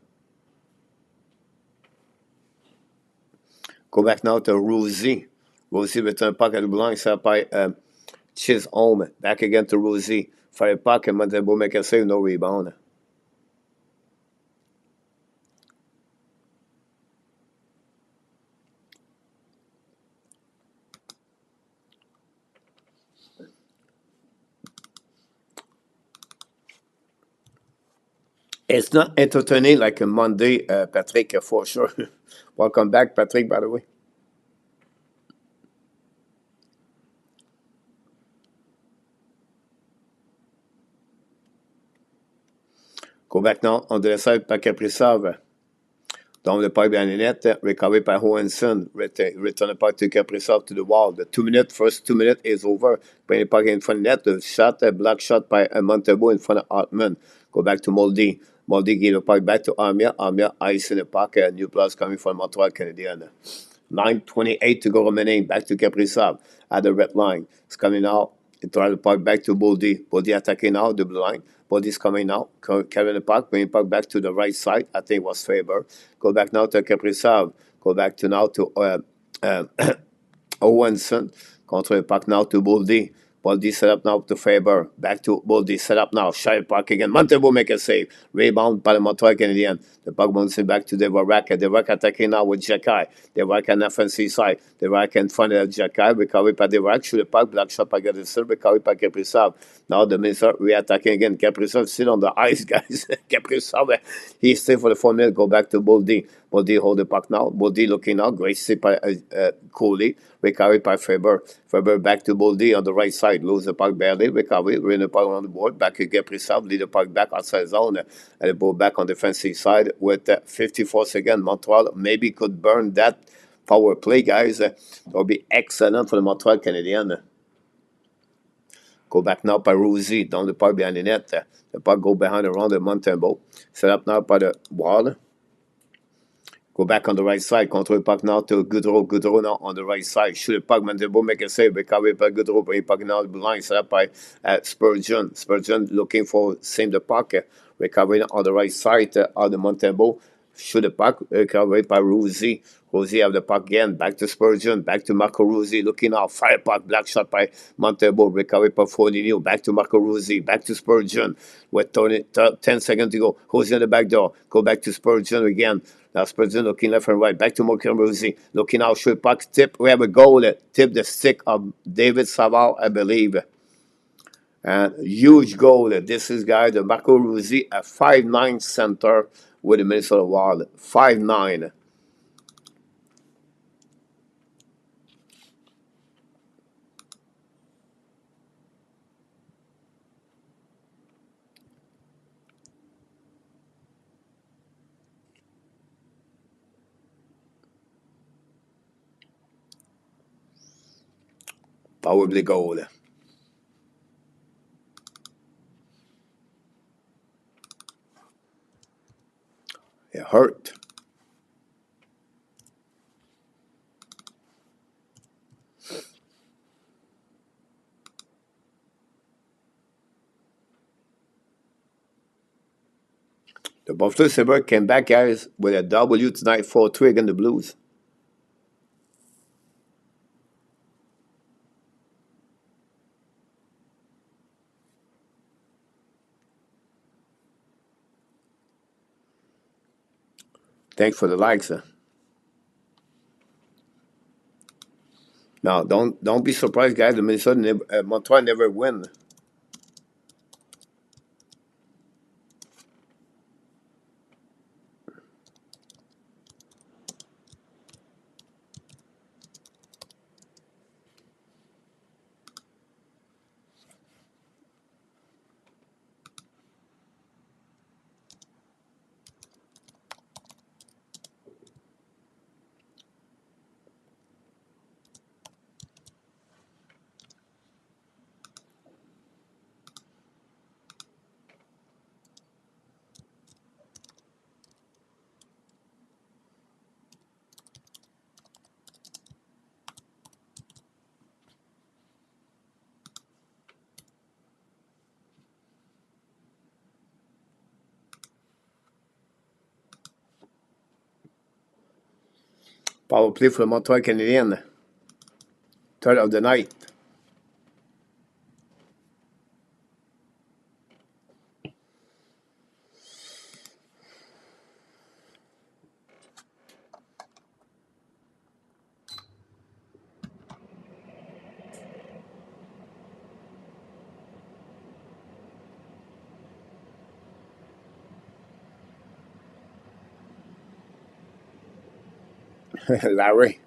[SPEAKER 1] Go back now to Rosie. Rosie return puck at the blind set by Chisholm. Back again to Rosie. Fire puck and Montembeault make a save, no rebound. It's not entertaining like a Monday, Patrick, for sure. Welcome back, Patrick, by the way. Go back now on the side by Kaprizov. Down the pipe behind the net, recovery by Johansson. Return the puck to Kaprizov to the wall. The first 2 minutes is over. Bring the puck in front of the net. The shot, a block shot by Montembeault in front of Hartman. Go back to Moldy. Moldy gave the puck back to Armia. Armia ice in the puck. New plus coming from Montreal Canadiens. 9:28 to go remaining. Back to Kaprizov at the red line. It's coming out. He throws the puck back to Boldy. Boldy attacking now, the blue line. Boldy's coming now. Carrying the puck. Bringing the puck back to the right side. I think it was Faber. Go back now to Kaprizov. Go back to now to Owenson. Control the puck now to Boldy. Boldy set up now to Faber. Back to Boldy. Set up now. Shy puck again. Montembeault make a save. Rebound by the Montreal Canadiens. The puck bouncing back to Devorak. Devorak attacking now with Jacky. Devorak on the offensive side. Devorak in front of Jacky. Recovery by Devorak. Shoot the puck. Black shot by Gadison. Recovery by Kaprizov. Now the Minnesota re-attacking again. Kaprizov still on the ice, guys. Kaprizov, he's stay for the 4 minutes. Go back to Boldy. Boldy hold the puck now. Boldy looking now. Great save by Coley. Recovery by Faber. Faber back to Boldy on the right side. Lose the puck barely. Recovery. Bring the puck on the board. Back to Kaprizov. Lead the puck back outside zone. And the ball back on the defensive side with 54 seconds. Montreal maybe could burn that power play, guys. That would be excellent for the Montreal Canadiens. Go back now by Rosie. Down the puck behind the net. The puck go behind around the Montembeault. Set up now by the wall. Go back on the right side. Control the puck now to Goudreau. Goudreau now on the right side. Shoot the puck. Montembeault make a save. Recovery by Goudreau. Bring the puck now to the line. Set up by Spurgeon. Spurgeon looking for same the puck. Recovery on the right side of the Montembeault. Shoot the puck. Recovery by Rosie. Rosie have the puck again. Back to Spurgeon. Back to Marco Rosie. Looking out. Fire puck. Black shot by Montembeault. Recovery by Foligno. Back to Marco Rosie. Back to Spurgeon. With 10 seconds to go. Rosie on the back door. Go back to Spurgeon again. Now Spurgeon looking left and right. Back to Marco Rosie. Looking out. Shoot puck. Tip. We have a goal. Tip the stick of David Savard, I believe. And huge goal. This is guy, the Marco Ruzzi, a 5'9" center with the Minnesota Wild. 5'9". Power play goal. It hurt. The Buffalo Sabres came back, guys, with a W tonight, 4-3 against the Blues. Thanks for the likes. Now, don't be surprised, guys. The Minnesota Montreal never win. Power play for the Montreal Canadiens. Third of the night. Larry.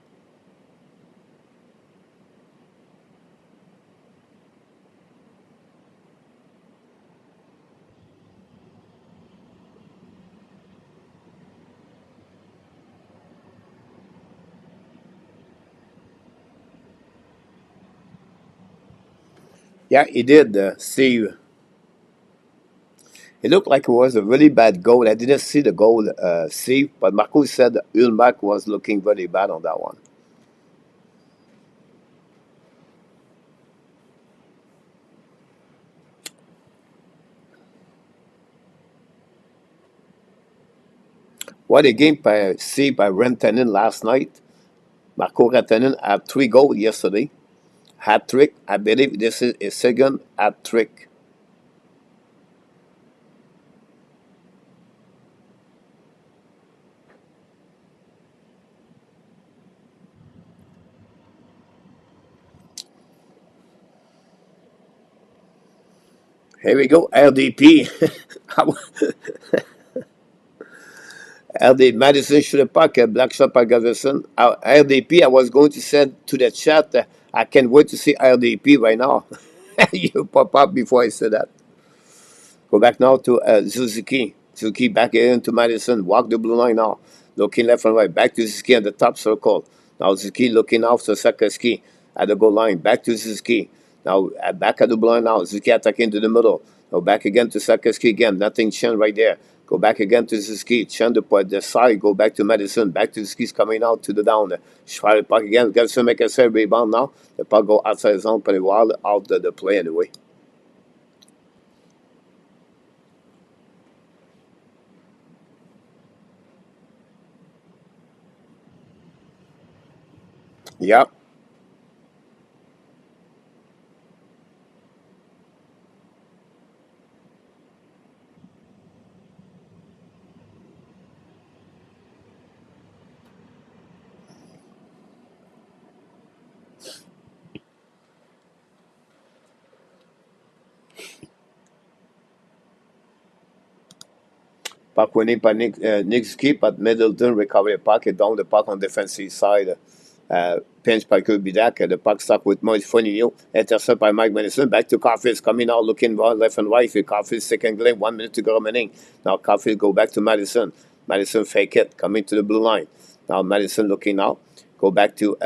[SPEAKER 1] Yeah, he did, Steve. It looked like it was a really bad goal. I didn't see the goal, Steve, but Marco said Ulmark was looking very bad on that one. What a game by Steve by Rantanen last night. Marco Rantanen had 3 goals yesterday. Hat trick. I believe this is his second hat trick. Here we go, RDP. RD Madison should have packed a black shot by Gavison. RDP, I was going to send to the chat. I can't wait to see RDP right now. You pop up before I said that. Go back now to Suzuki. Suzuki back into Madison. Walk the blue line now. Looking left and right. Back to Suzuki at the top circle. Now Suzuki looking out for Slafkovsky at the goal line. Back to Suzuki. Now back at the blue line now. Suzuki attacking to the middle. Now back again to Slafkovsky again. Nothing Chen right there. Go back again to Suzuki. Chen the side. Go back to Madison. Back to Suzuki's coming out to the down. Try the puck again. Gets to make a serve rebound now. The puck go outside his zone. Pretty wild out of the play anyway. Yep. Puck winning by Nick Skip at Middleton, recovery the puck, down the puck on defensive side. Pinch by Kirby Dak, the puck stuck with Moise Foligno, intercept by Mike Madison, back to Caulfield, coming out, looking left and right, Caulfield second lane, 1 minute to go remaining. Now Caulfield go back to Madison, Madison fake it, coming to the blue line. Now Madison looking out, go back to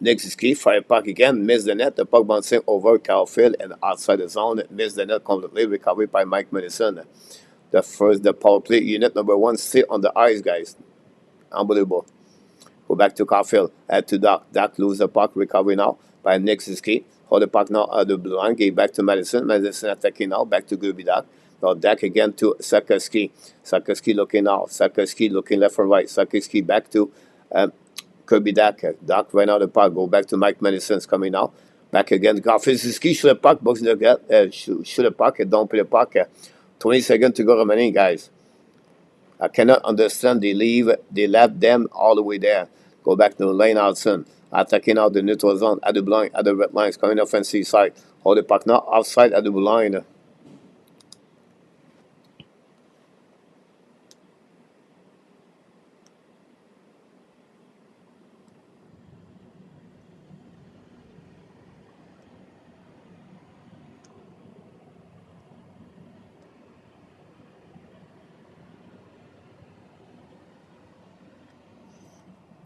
[SPEAKER 1] Nick Ski, fire puck again, miss the net, the puck bouncing over Caulfield and outside the zone, miss the net completely, recovery by Mike Madison. The power play unit number 1 sit on the ice, guys. Unbelievable. Go back to Caulfield, to Doc. Doc lose the puck, recovery now by Nick Suzuki. Hold the puck now at the blue line, give back to Madison. Madison attacking now, back to Kirby Doc. Now Doc again to Slafkovsky. Slafkovsky looking now. Slafkovsky looking left and right. Slafkovsky back to Kirby Doc. Doc right out the puck, go back to Mike Madison's coming now. Back again, Caulfield. Suzuki shoot the puck, box the net, shoot the puck, and don't play the puck. 20 seconds to go remaining, guys. I cannot understand they left them all the way there. Go back to Lane Hudson, attacking out the neutral zone at the blind, at the red lines, coming offensive side. Hold the puck now outside at the blue line.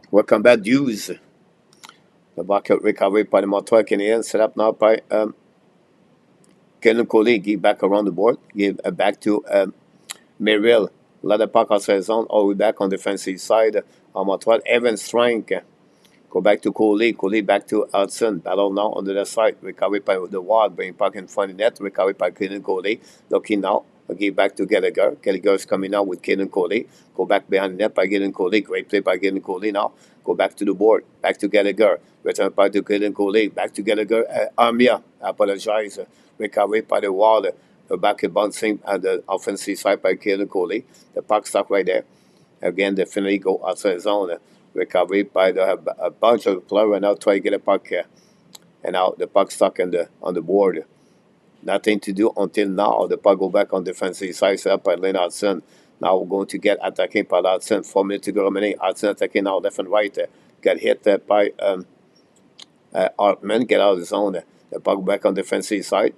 [SPEAKER 1] Welcome back, Hughes. The bucket recovery by the Montreal Canadiens, set up now by Kenan Coley. Give back around the board, give back to Merrill. Let the puck outside zone, all the way back on the defensive side on Montreal. Evan Strank. Go back to Coley. Coley back to Hudson. Battle now on the left side. Recovery by the wall. Bring puck in front of the net. Recovery by Kenan Coley. Looking now. Give back to Gallagher. Gallagher is coming out with Kenan Coley. Go back behind the net by Kenan Coley. Great play by Kenan Coley now. Go back to the board. Back to Gallagher. Return back to Kenan Coley. Back to Gallagher. Armia. Apologize. Recovery by the wall. Back bouncing at the offensive side by Kenan Coley. The puck stuck right there. Again, they finally go outside zone. Recovery by a bunch of players now try to get a puck and now the puck stuck on the board. Nothing to do until now. The puck go back on defensive side set up by Lane Hudson. Now we're going to get attacking by Hudson. 4 minutes to go remaining. Hudson attacking now left and right. Get hit by Hartman. Get out of the zone. The puck back on defensive side.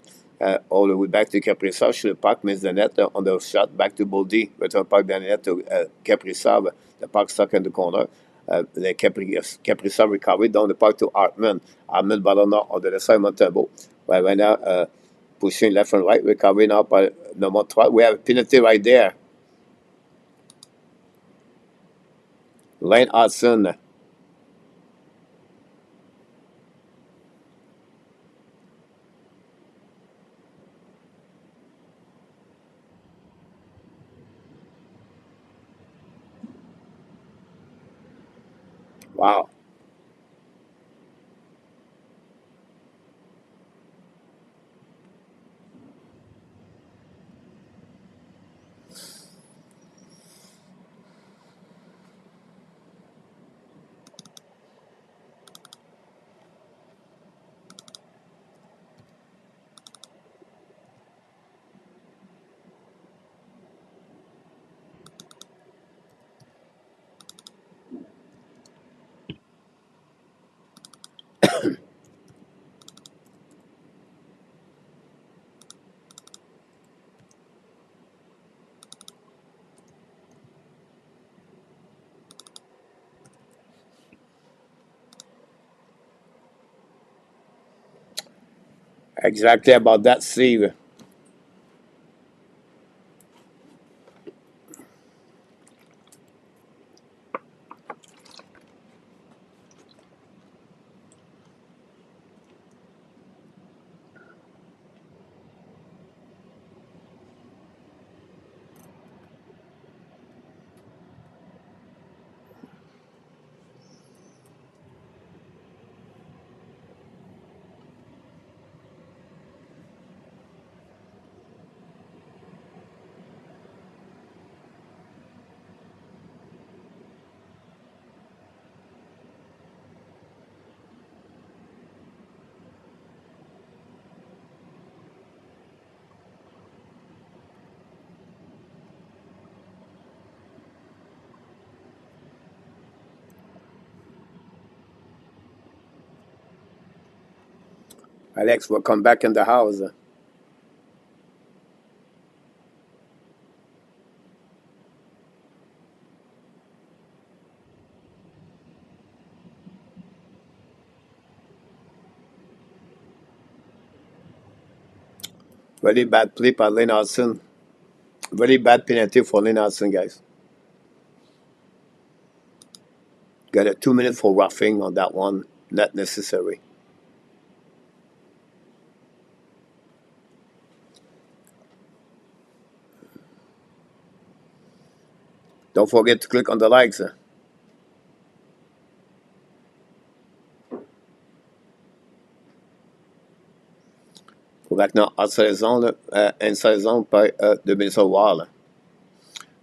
[SPEAKER 1] All the way back to Kaprizov. Shoot the puck, miss the net on the shot. Back to Boldy. Return puck down the net to Kaprizov. The puck stuck in the corner. The Kaprizov recovery down the puck to Hartman. Hartman ball now on the left side Montembeault. Right now, pushing left and right. Recovery now by number 12. We have a penalty right there. Lane Hudson. Wow. Exactly about that, Steve. Alex will come back in the house. Very bad play by Lynn Hudson. Very bad penalty for Lynn Hudson, guys. Got a 2 minute for roughing on that one. Not necessary. Don't forget to click on the likes. Go back now outside the zone, inside the zone par de Minnesota.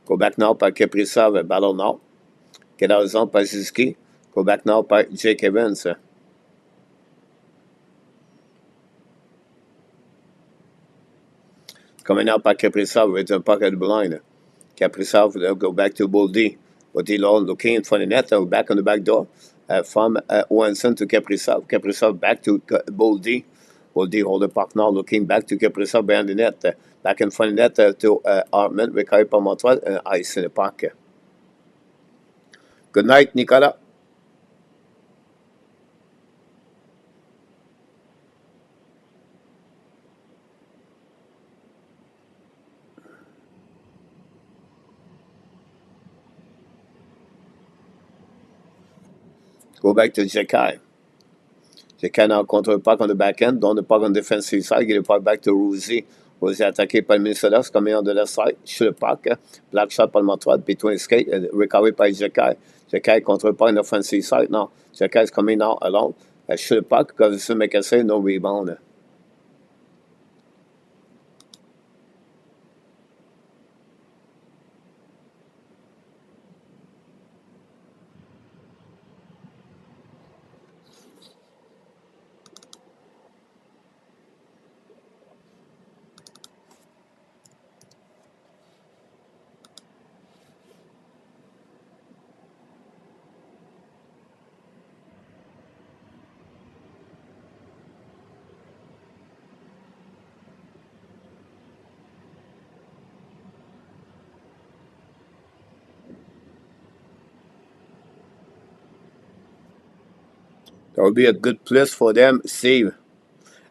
[SPEAKER 1] Go back now par Kaprizov, ballon nord. Get out of the zone par Suzuki. Go back now par Jake Evans. Coming out par Kaprizov with a puck at the blind. Kaprizov will go back to Boldy. Boldy looking in front of the net, back on the back door. From Owenson to Kaprizov. Kaprizov back to Boldy. Boldy hold the puck now, looking back to Kaprizov behind the net. Back in front of the net to Hartman. Récupéré par Montois. Ice in the puck. Good night, Nicolas. Go back to Jekai. Jekai now contre le puck on the back end, donne le puck on the defensive side, get the puck back to Rousey. Rousey attaqué par Minnesota, coming on the left side, shoot the puck, black shot par Montois, between skate, recovery by Jekai. Jekai contre le puck on the offensive side now. Jekai is coming now alone, shoot the puck, goes to make a save, no rebound. That would be a good place for them, Steve.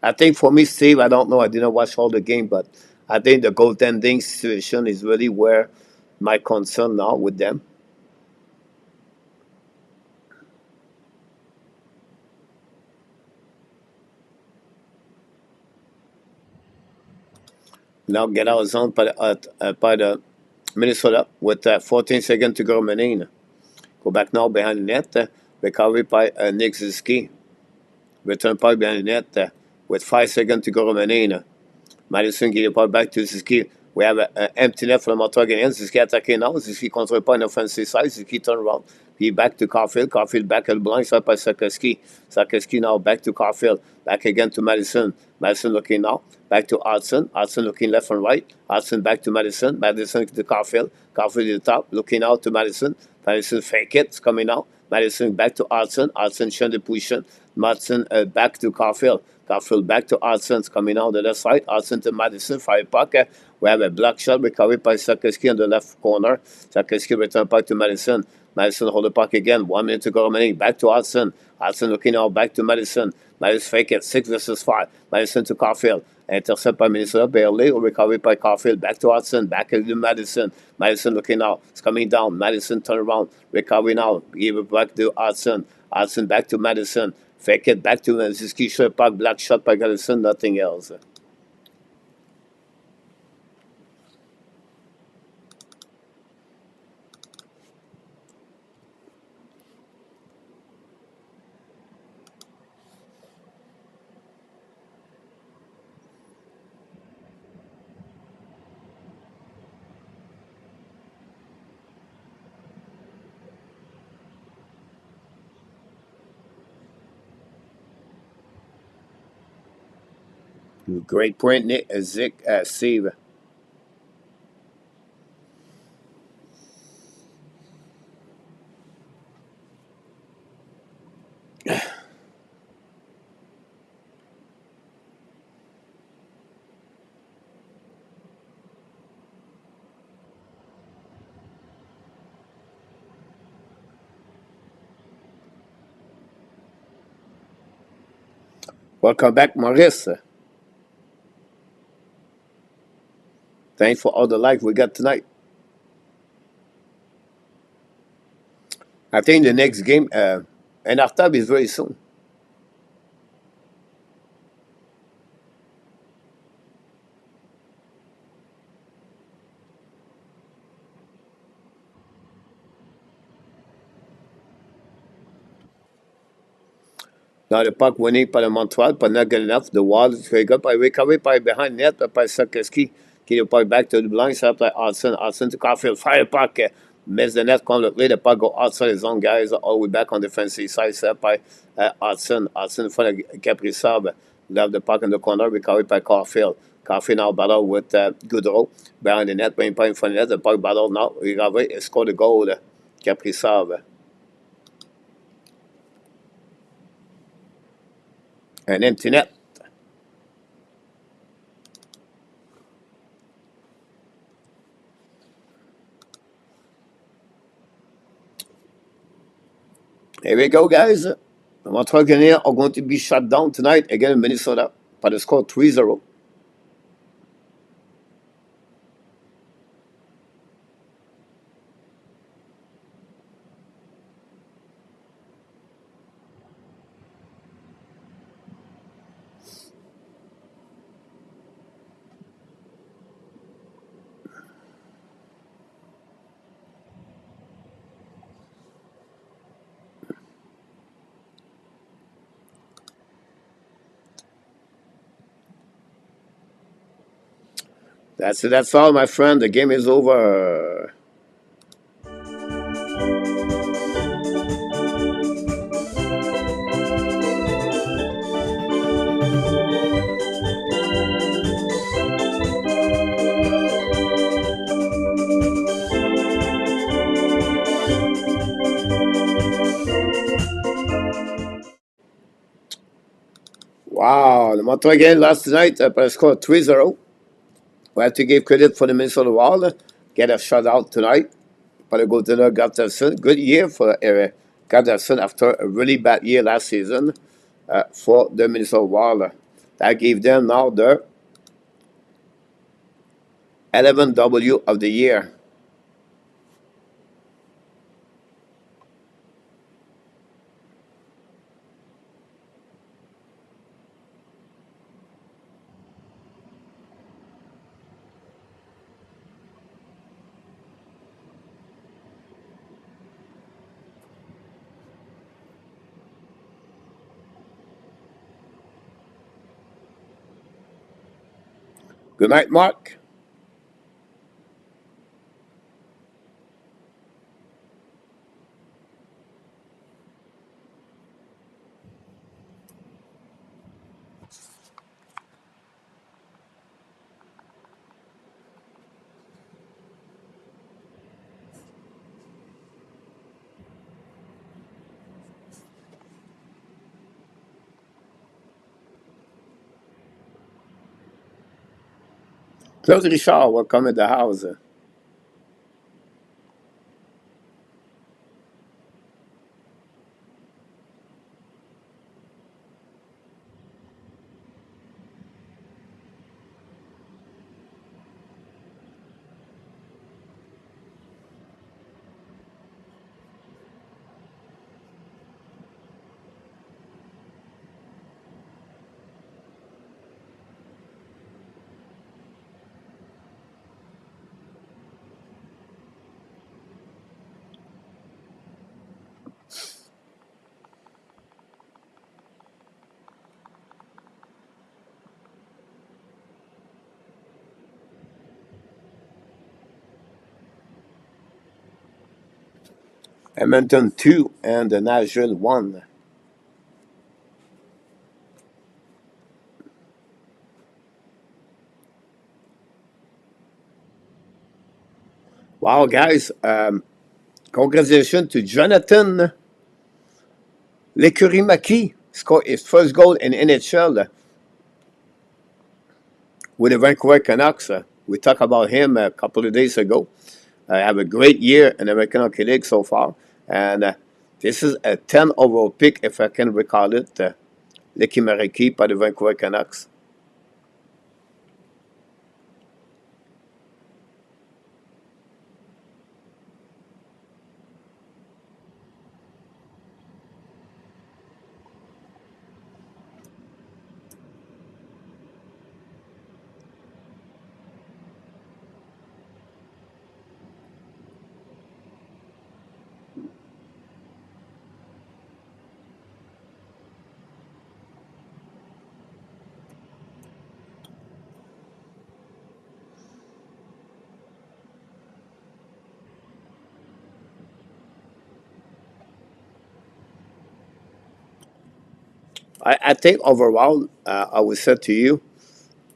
[SPEAKER 1] I think for me, Steve, I don't know, I didn't watch all the game, but I think the goaltending situation is really where my concern now with them. Now get out of zone by the Minnesota with 14 seconds to go remaining. Go back now behind the net. Recovery by Nick Suzuki. Return puck behind the net with 5 seconds to go remaining. Madison get the puck back to Suzuki. We have an empty net for the Montreal Canadiens. Suzuki attacking now. Suzuki control pas an offensive side. Suzuki turn around. Puis back to Caulfield. Caulfield back at the blind side by Slafkovsky. Slafkovsky now back to Caulfield. Back again to Madison. Madison looking now. Back to Hudson. Hudson looking left and right. Hudson back to Madison. Madison to Caulfield. Caulfield at the top. Looking out to Madison. Madison fake it. It's coming out. Madison back to Hudson. Hudson showing the position. Madison back to Caulfield. Caulfield back to Hudson. It's coming out the left side. Hudson to Madison. Fire puck. We have a block shot recovered by Slafkovsky on the left corner. Slafkovsky return puck to Madison. Madison hold the puck again. 1 minute to go remaining. Back to Hudson. Hudson looking now back to Madison. Madison fake it. 6 versus 5. Madison to Caulfield. Intercept by Minnesota. Barely. Recovered by Caulfield. Back to Hudson. Back to Madison. Madison looking now. It's coming down. Madison turn around. Recovery now. Give it back to Hudson. Hudson back to Madison. Fake it back to Suzuki. Shot puck. Black shot by Madison. Nothing else. Great point, Nick. Zick, Steve. Welcome back, Maurice. Thanks for all the likes we got tonight. I think the next game, and after is very soon. Dans le parc winné par le Montreal, pendant que enough, the wall is very good. By recovery by behind net, by Suzuki, qui est pas back to the blind side, by Hudson to Caulfield, fire puck, miss the net, come the play, the puck go outside his own guys, all the way back on the defensive side, set by Hudson in front of Kaprizov, left the puck in the corner, recovered by Caulfield. Caulfield now battle with Goudreau, behind the net, playing in front of the net, the puck battle now, recovery, scored the goal, Kaprizov. An empty net. Here we go, guys. The Montreal Canadiens are going to be shut down tonight again in Minnesota by the score 3-0. That's it. That's all, my friend. The game is over. Wow, the Montreal game last night by the score 3-0. We have to give credit for the Minnesota Wild. Get a shutout tonight by the goaltender Gustafsson. Good year for Gustafsson after a really bad year last season for the Minnesota Wild. That gave them now the 11W of the year. Good night, Mark. Claude Richard, welcome in the house. Edmonton 2 and the Nashville 1. Wow, guys. Congratulations to Jonathan Lecurie-Maki. Scored his first goal in NHL with the Vancouver Canucks. We talked about him a couple of days ago. Have a great year in the American Hockey League so far. And this is a 10 overall pick, if I can recall it. l'équipe équipe par les Vancouver Canucks. I think overall, I would say to you,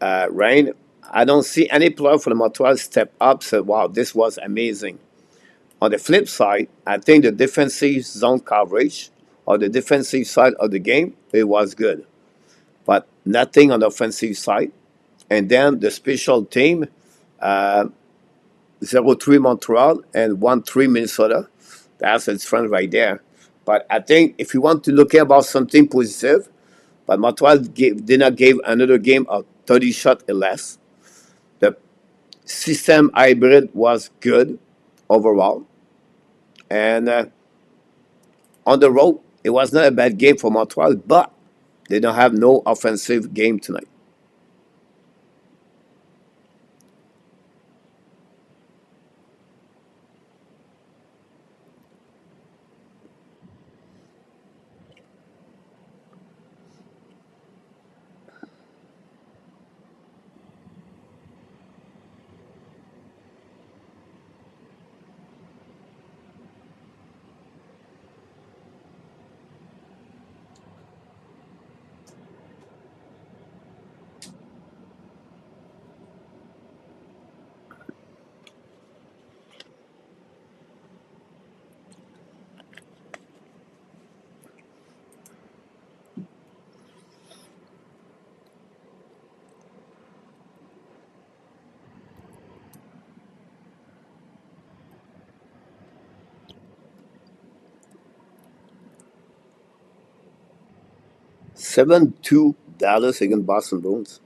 [SPEAKER 1] Rain, I don't see any player for the Montreal step up. Say, wow, this was amazing. On the flip side, I think the defensive zone coverage or the defensive side of the game, it was good. But nothing on the offensive side. And then the special team, uh, 0-3 Montreal and 1-3 Minnesota. That's its friend right there. But I think if you want to look about something positive, but Montreal did not give another game of 30 shot or less. The system hybrid was good overall. And on the road, it was not a bad game for Montreal, but they don't have no offensive game tonight. 7-2 Dallas against Boston Bruins.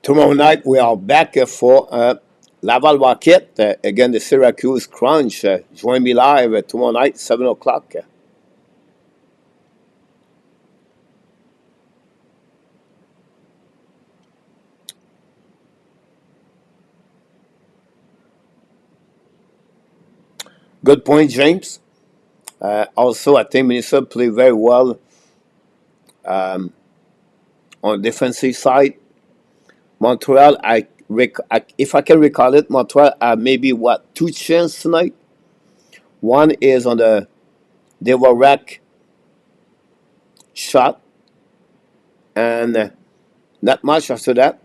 [SPEAKER 1] Tomorrow night we are back for Laval Rocket again the Syracuse Crunch. Join me live tomorrow night 7 o'clock. Good point, James. Also, I think Minnesota played very well on the defensive side. Montreal, if I can recall it, Montreal maybe what two chances tonight. One is on the they were rack shot, and not much after that.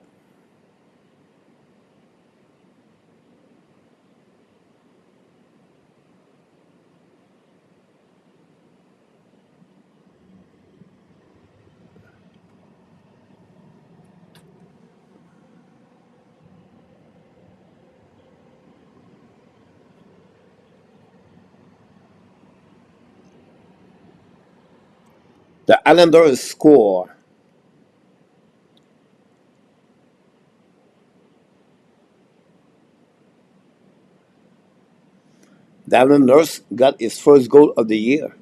[SPEAKER 1] The Islanders score. The Islanders got his first goal of the year.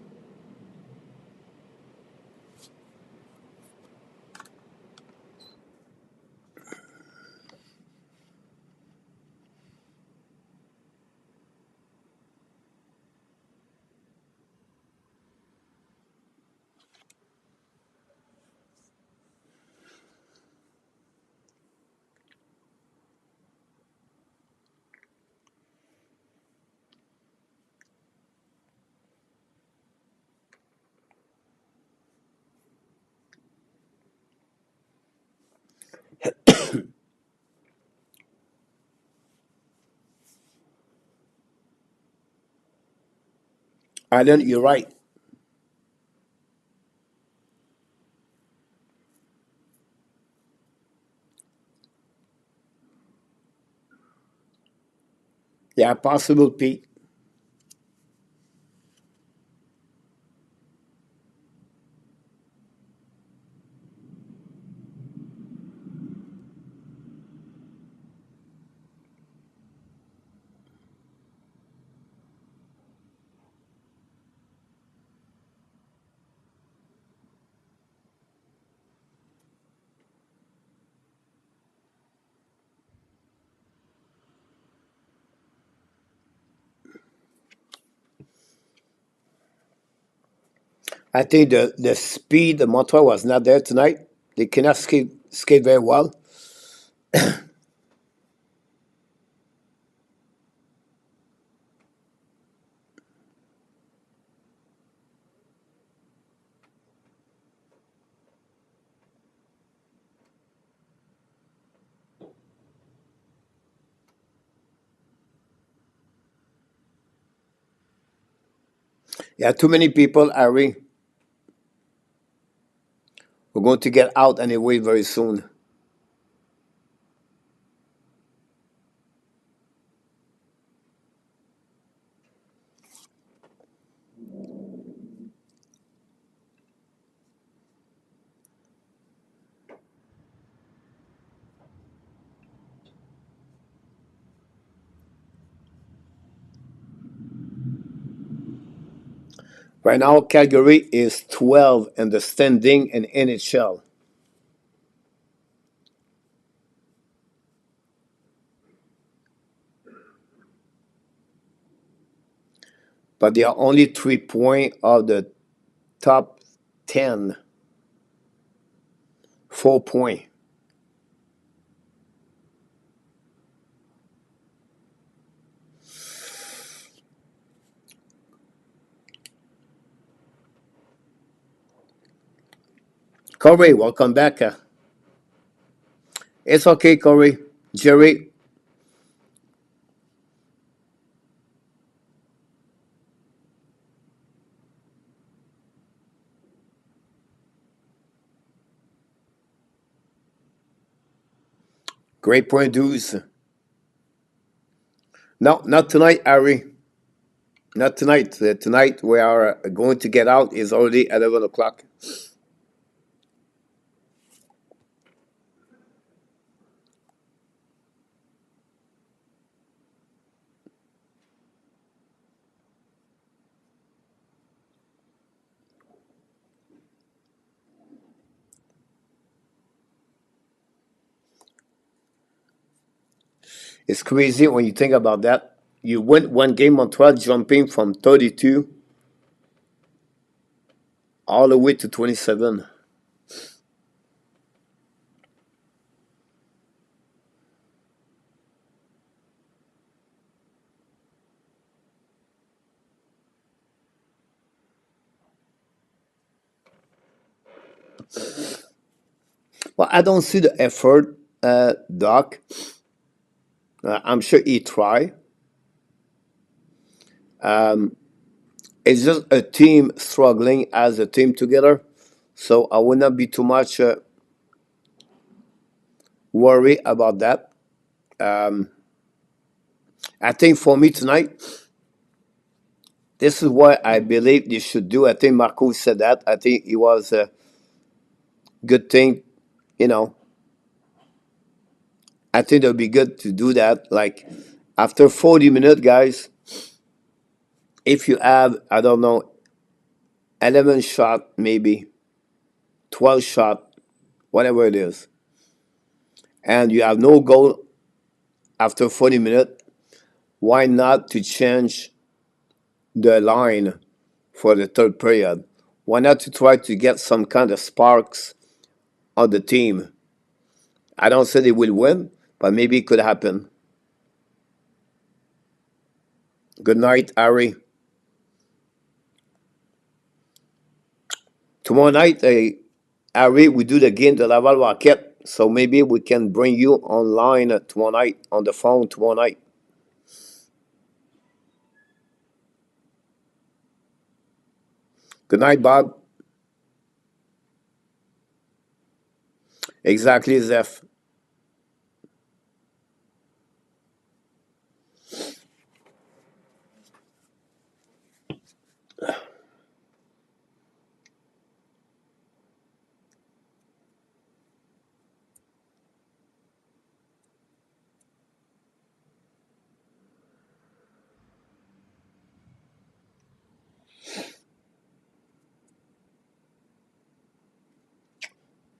[SPEAKER 1] Alan, you're right. Yeah, possible, Pete. I think the speed, the motor was not there tonight. They cannot skate very well. Yeah, too many people, Harry. We're going to get out anyway very soon. Right now, Calgary is 12 in the standing in NHL, but they are only 3 points of the top 10, 4 points. Corey, welcome back. It's okay, Corey. Jerry, great point, dudes. No, not tonight, Harry. Not tonight. Tonight we are going to get out is already 11 o'clock. It's crazy when you think about that. You win one game on 12, jumping from 32 all the way to 27. Well, I don't see the effort, Doc. I'm sure he try. It's just a team struggling as a team together. So I would not be too much worried about that. Um, I think for me tonight, this is what I believe they should do. I think Marco said that. I think it was a good thing, you know. I think it would be good to do that. Like after 40 minutes, guys, if you have, I don't know, 11 shot, maybe 12 shot, whatever it is, and you have no goal after 40 minutes, why not to change the line for the third period? Why not to try to get some kind of sparks on the team? I don't say they will win, but maybe it could happen. Good night, Ari. Tomorrow night, Ari, we do the game, the Laval Rocket. So maybe we can bring you online tomorrow night, on the phone tomorrow night. Good night, Bob. Exactly, Zeph.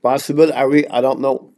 [SPEAKER 1] Possible, Harry? I don't know.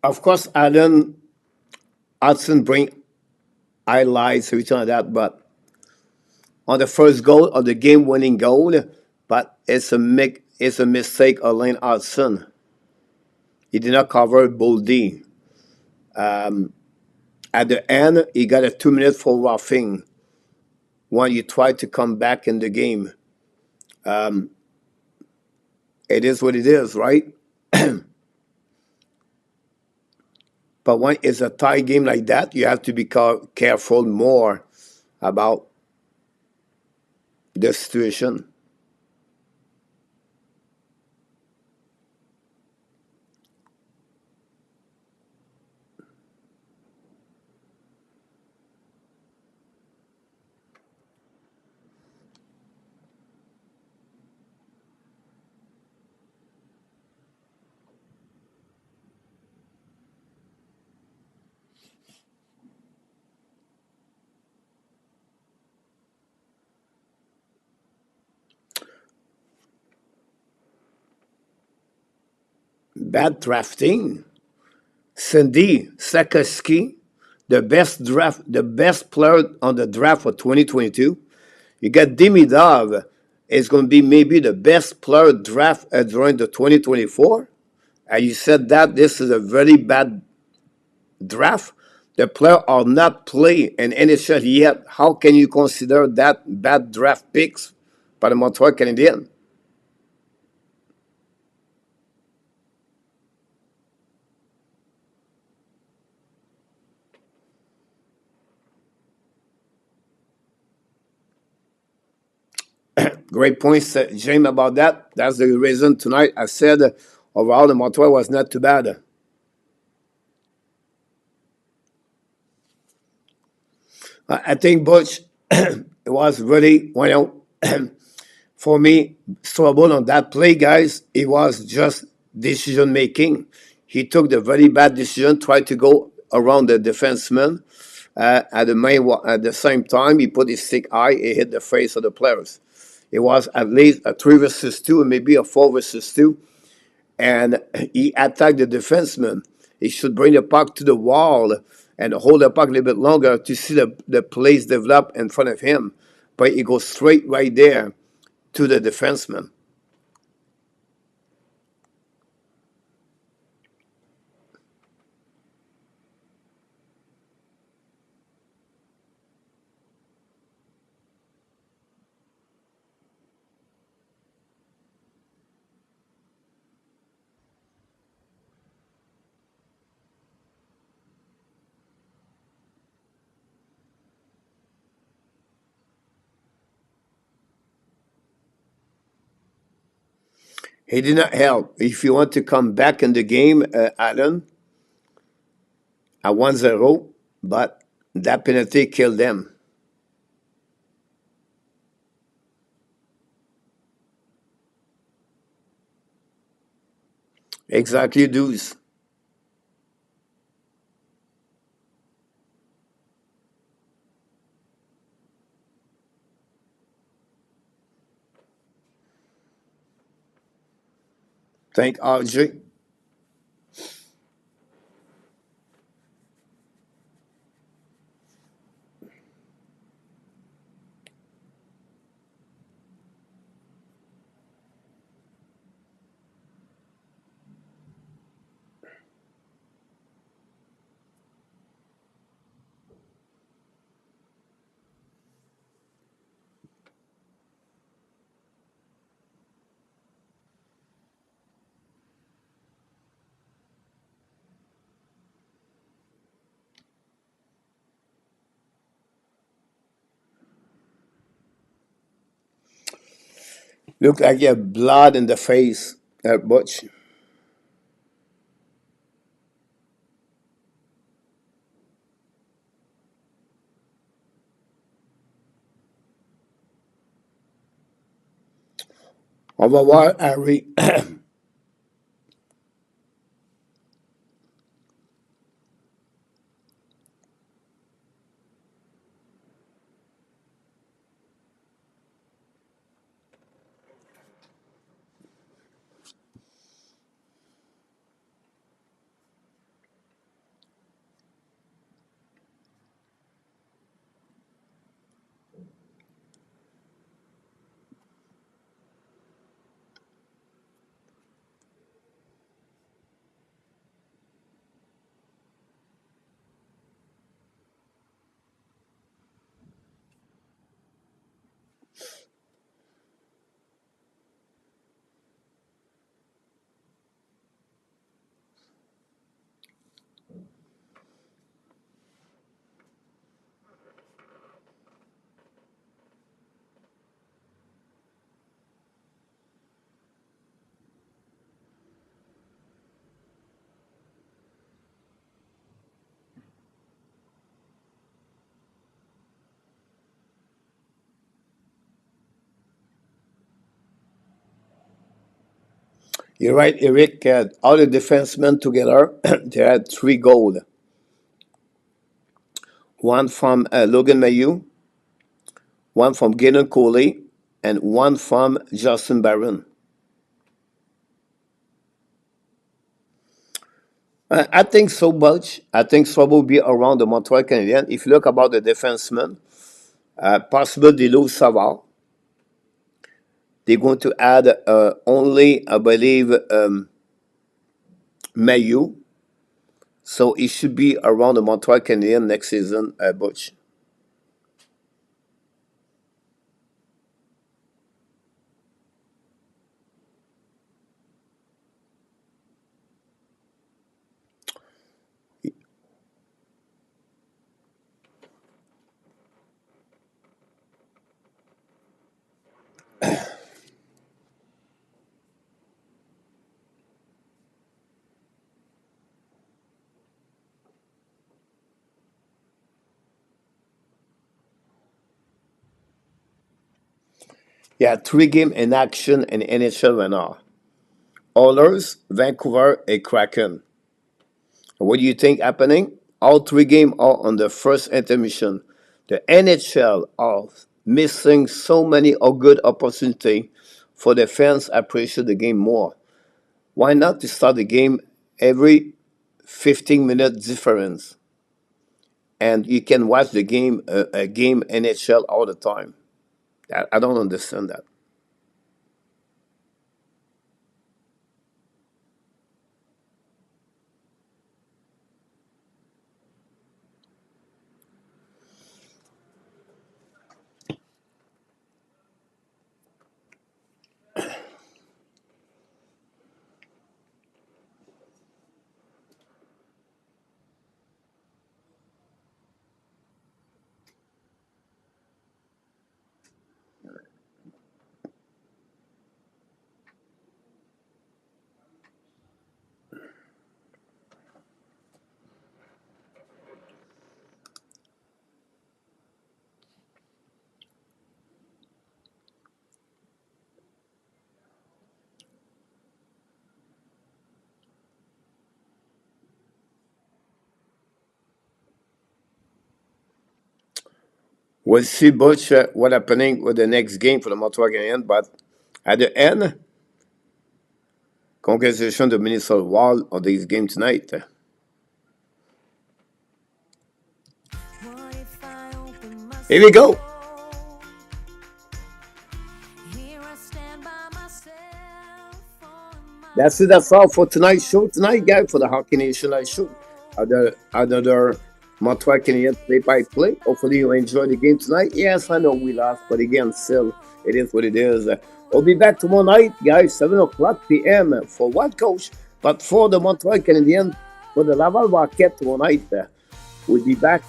[SPEAKER 1] Of course, Alan Hudson bring highlights, everything like that, but on the first goal, of the game-winning goal, but it's a mistake of Lane Hudson. He did not cover Boldy. At the end, he got a 2 minute for roughing when you try to come back in the game. It is what it is, right? But when it's a tie game like that, you have to be careful more about the situation. Bad drafting. Cindy Slafkovsky, the best player on the draft for 2022. You got Demidov is going to be maybe the best player draft during the 2024. And you said that this is a very bad draft. The player are not playing in NHL yet. How can you consider that bad draft picks by the Montreal Canadiens? Great points, James, about that. That's the reason tonight I said overall the Montreal was not too bad. I think Butch it was really, for me, trouble on that play, guys. It was just decision making. He took the very bad decision, tried to go around the defenseman. At the same time, he put his stick high, he hit the face of the players. It was at least a 3 versus 2, and maybe a 4 versus 2, and he attacked the defenseman. He should bring the puck to the wall and hold the puck a little bit longer to see the plays develop in front of him. But he goes straight right there to the defenseman. He did not help. If you want to come back in the game, Allen, at 1-0, but that penalty killed them. Exactly, Deuce. Thank RJ. Look like you have blood in the face, Butch. On va voir Harry. You're right, Eric. All the defensemen together, they had 3 goals. One from Logan Mayu, one from Galen Coley, and one from Justin Barron. I think so much. I think so will be around the Montreal Canadiens. If you look about the defensemen, possible they lose Savard. They're going to add only, I believe, Mayu. So it should be around the Montreal Canadiens next season, Butch. Yeah, 3 games in action in NHL right now. Oilers, Vancouver, and Kraken. What do you think happening? All 3 games are on the first intermission. The NHL are missing so many good opportunity for the fans appreciate the game more. Why not to start the game every 15-minute difference, and you can watch the game a game NHL all the time. I don't understand that. We'll see Butch what happening with the next game for the Montreal Canadiens, but at the end, Congratulations to Minnesota Wild on this game tonight. Here we go. That's it. That's all for tonight's show. Tonight, guys, for the Hockey Nation Live show. Another Montreal Canadiens play-by-play. Hopefully, you enjoyed the game tonight. Yes, I know we lost, but again, still, it is what it is. We'll be back tomorrow night, guys, 7 o'clock p.m. for what, Coach? But for the Montreal Canadiens, for the Laval Rocket tomorrow night, we'll be back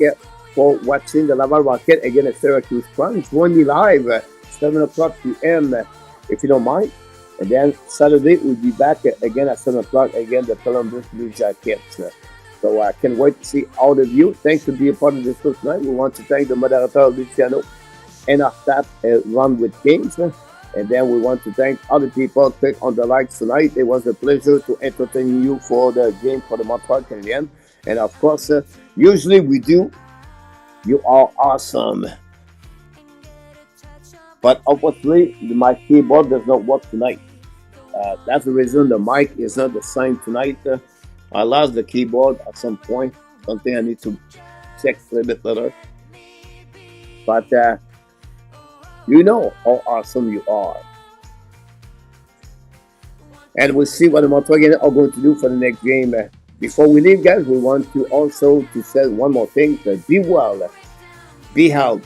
[SPEAKER 1] for watching the Laval Rocket again at Syracuse Prime. Join me live 7 o'clock p.m. If you don't mind. And then Saturday, we'll be back again at 7 o'clock, again, the Columbus Blue Jackets. So I can't wait to see all of you. Thanks for being part of this show tonight. We want to thank the moderator, Luciano, and our staff, Run with Games. And then we want to thank other people who click on the likes tonight. It was a pleasure to entertain you for the game for the Montreal Canadiens. And of course, usually we do. You are awesome. But unfortunately, my keyboard does not work tonight. That's the reason the mic is not the same tonight. I lost the keyboard at some point. Something I need to check a little bit later. But you know how awesome you are. And we'll see what the Montreal Canadiens are going to do for the next game. Before we leave, guys, we want to also to say one more thing. Be well. Be healthy.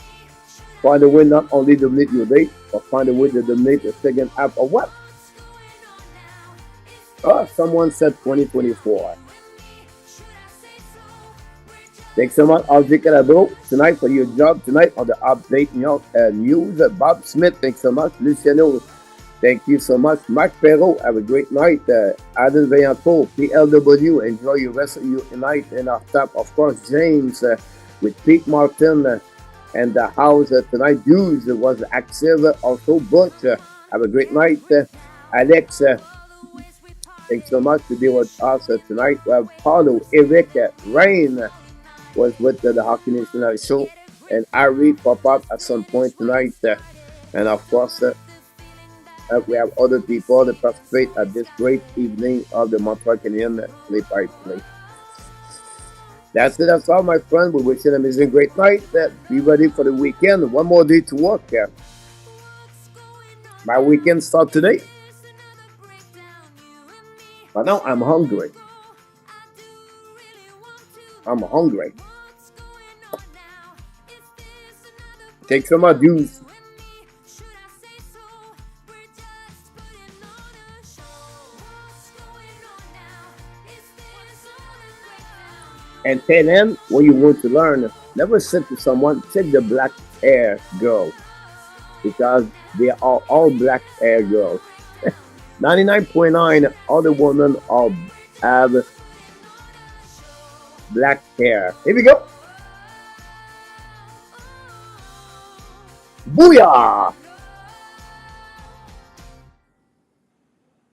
[SPEAKER 1] Find a way not only to dominate your day, but find a way to dominate the second half of what? Oh, someone said 2024. Thanks so much, Algie Calabro, tonight for your job tonight on the update news. Bob Smith, thanks so much. Luciano, thank you so much. Mark Perrault, have a great night. Adam Vaillancourt, PLW, enjoy your rest of your night. And our top, of course, James with Pete Martin. And the house tonight, Hughes was active. Also, Butch, have a great night. Alex, thanks so much to be with us tonight. We have Paulo, Eric, Rain was with the Hockey Nation show. And Ari pop up at some point tonight. And of course, we have other people that participate at this great evening of the Montreal Canadiens play-by-play. That's it. That's all, my friend. We wish you an amazing, great night. Be ready for the weekend. One more day to work. My weekend starts today. But now I'm hungry. I'm hungry. Take some of juice. And tell them what you want to learn. Never say to someone, take the black hair girl. Because they are all black hair girls. 99.9 other women have black hair. Here we go. Booyah!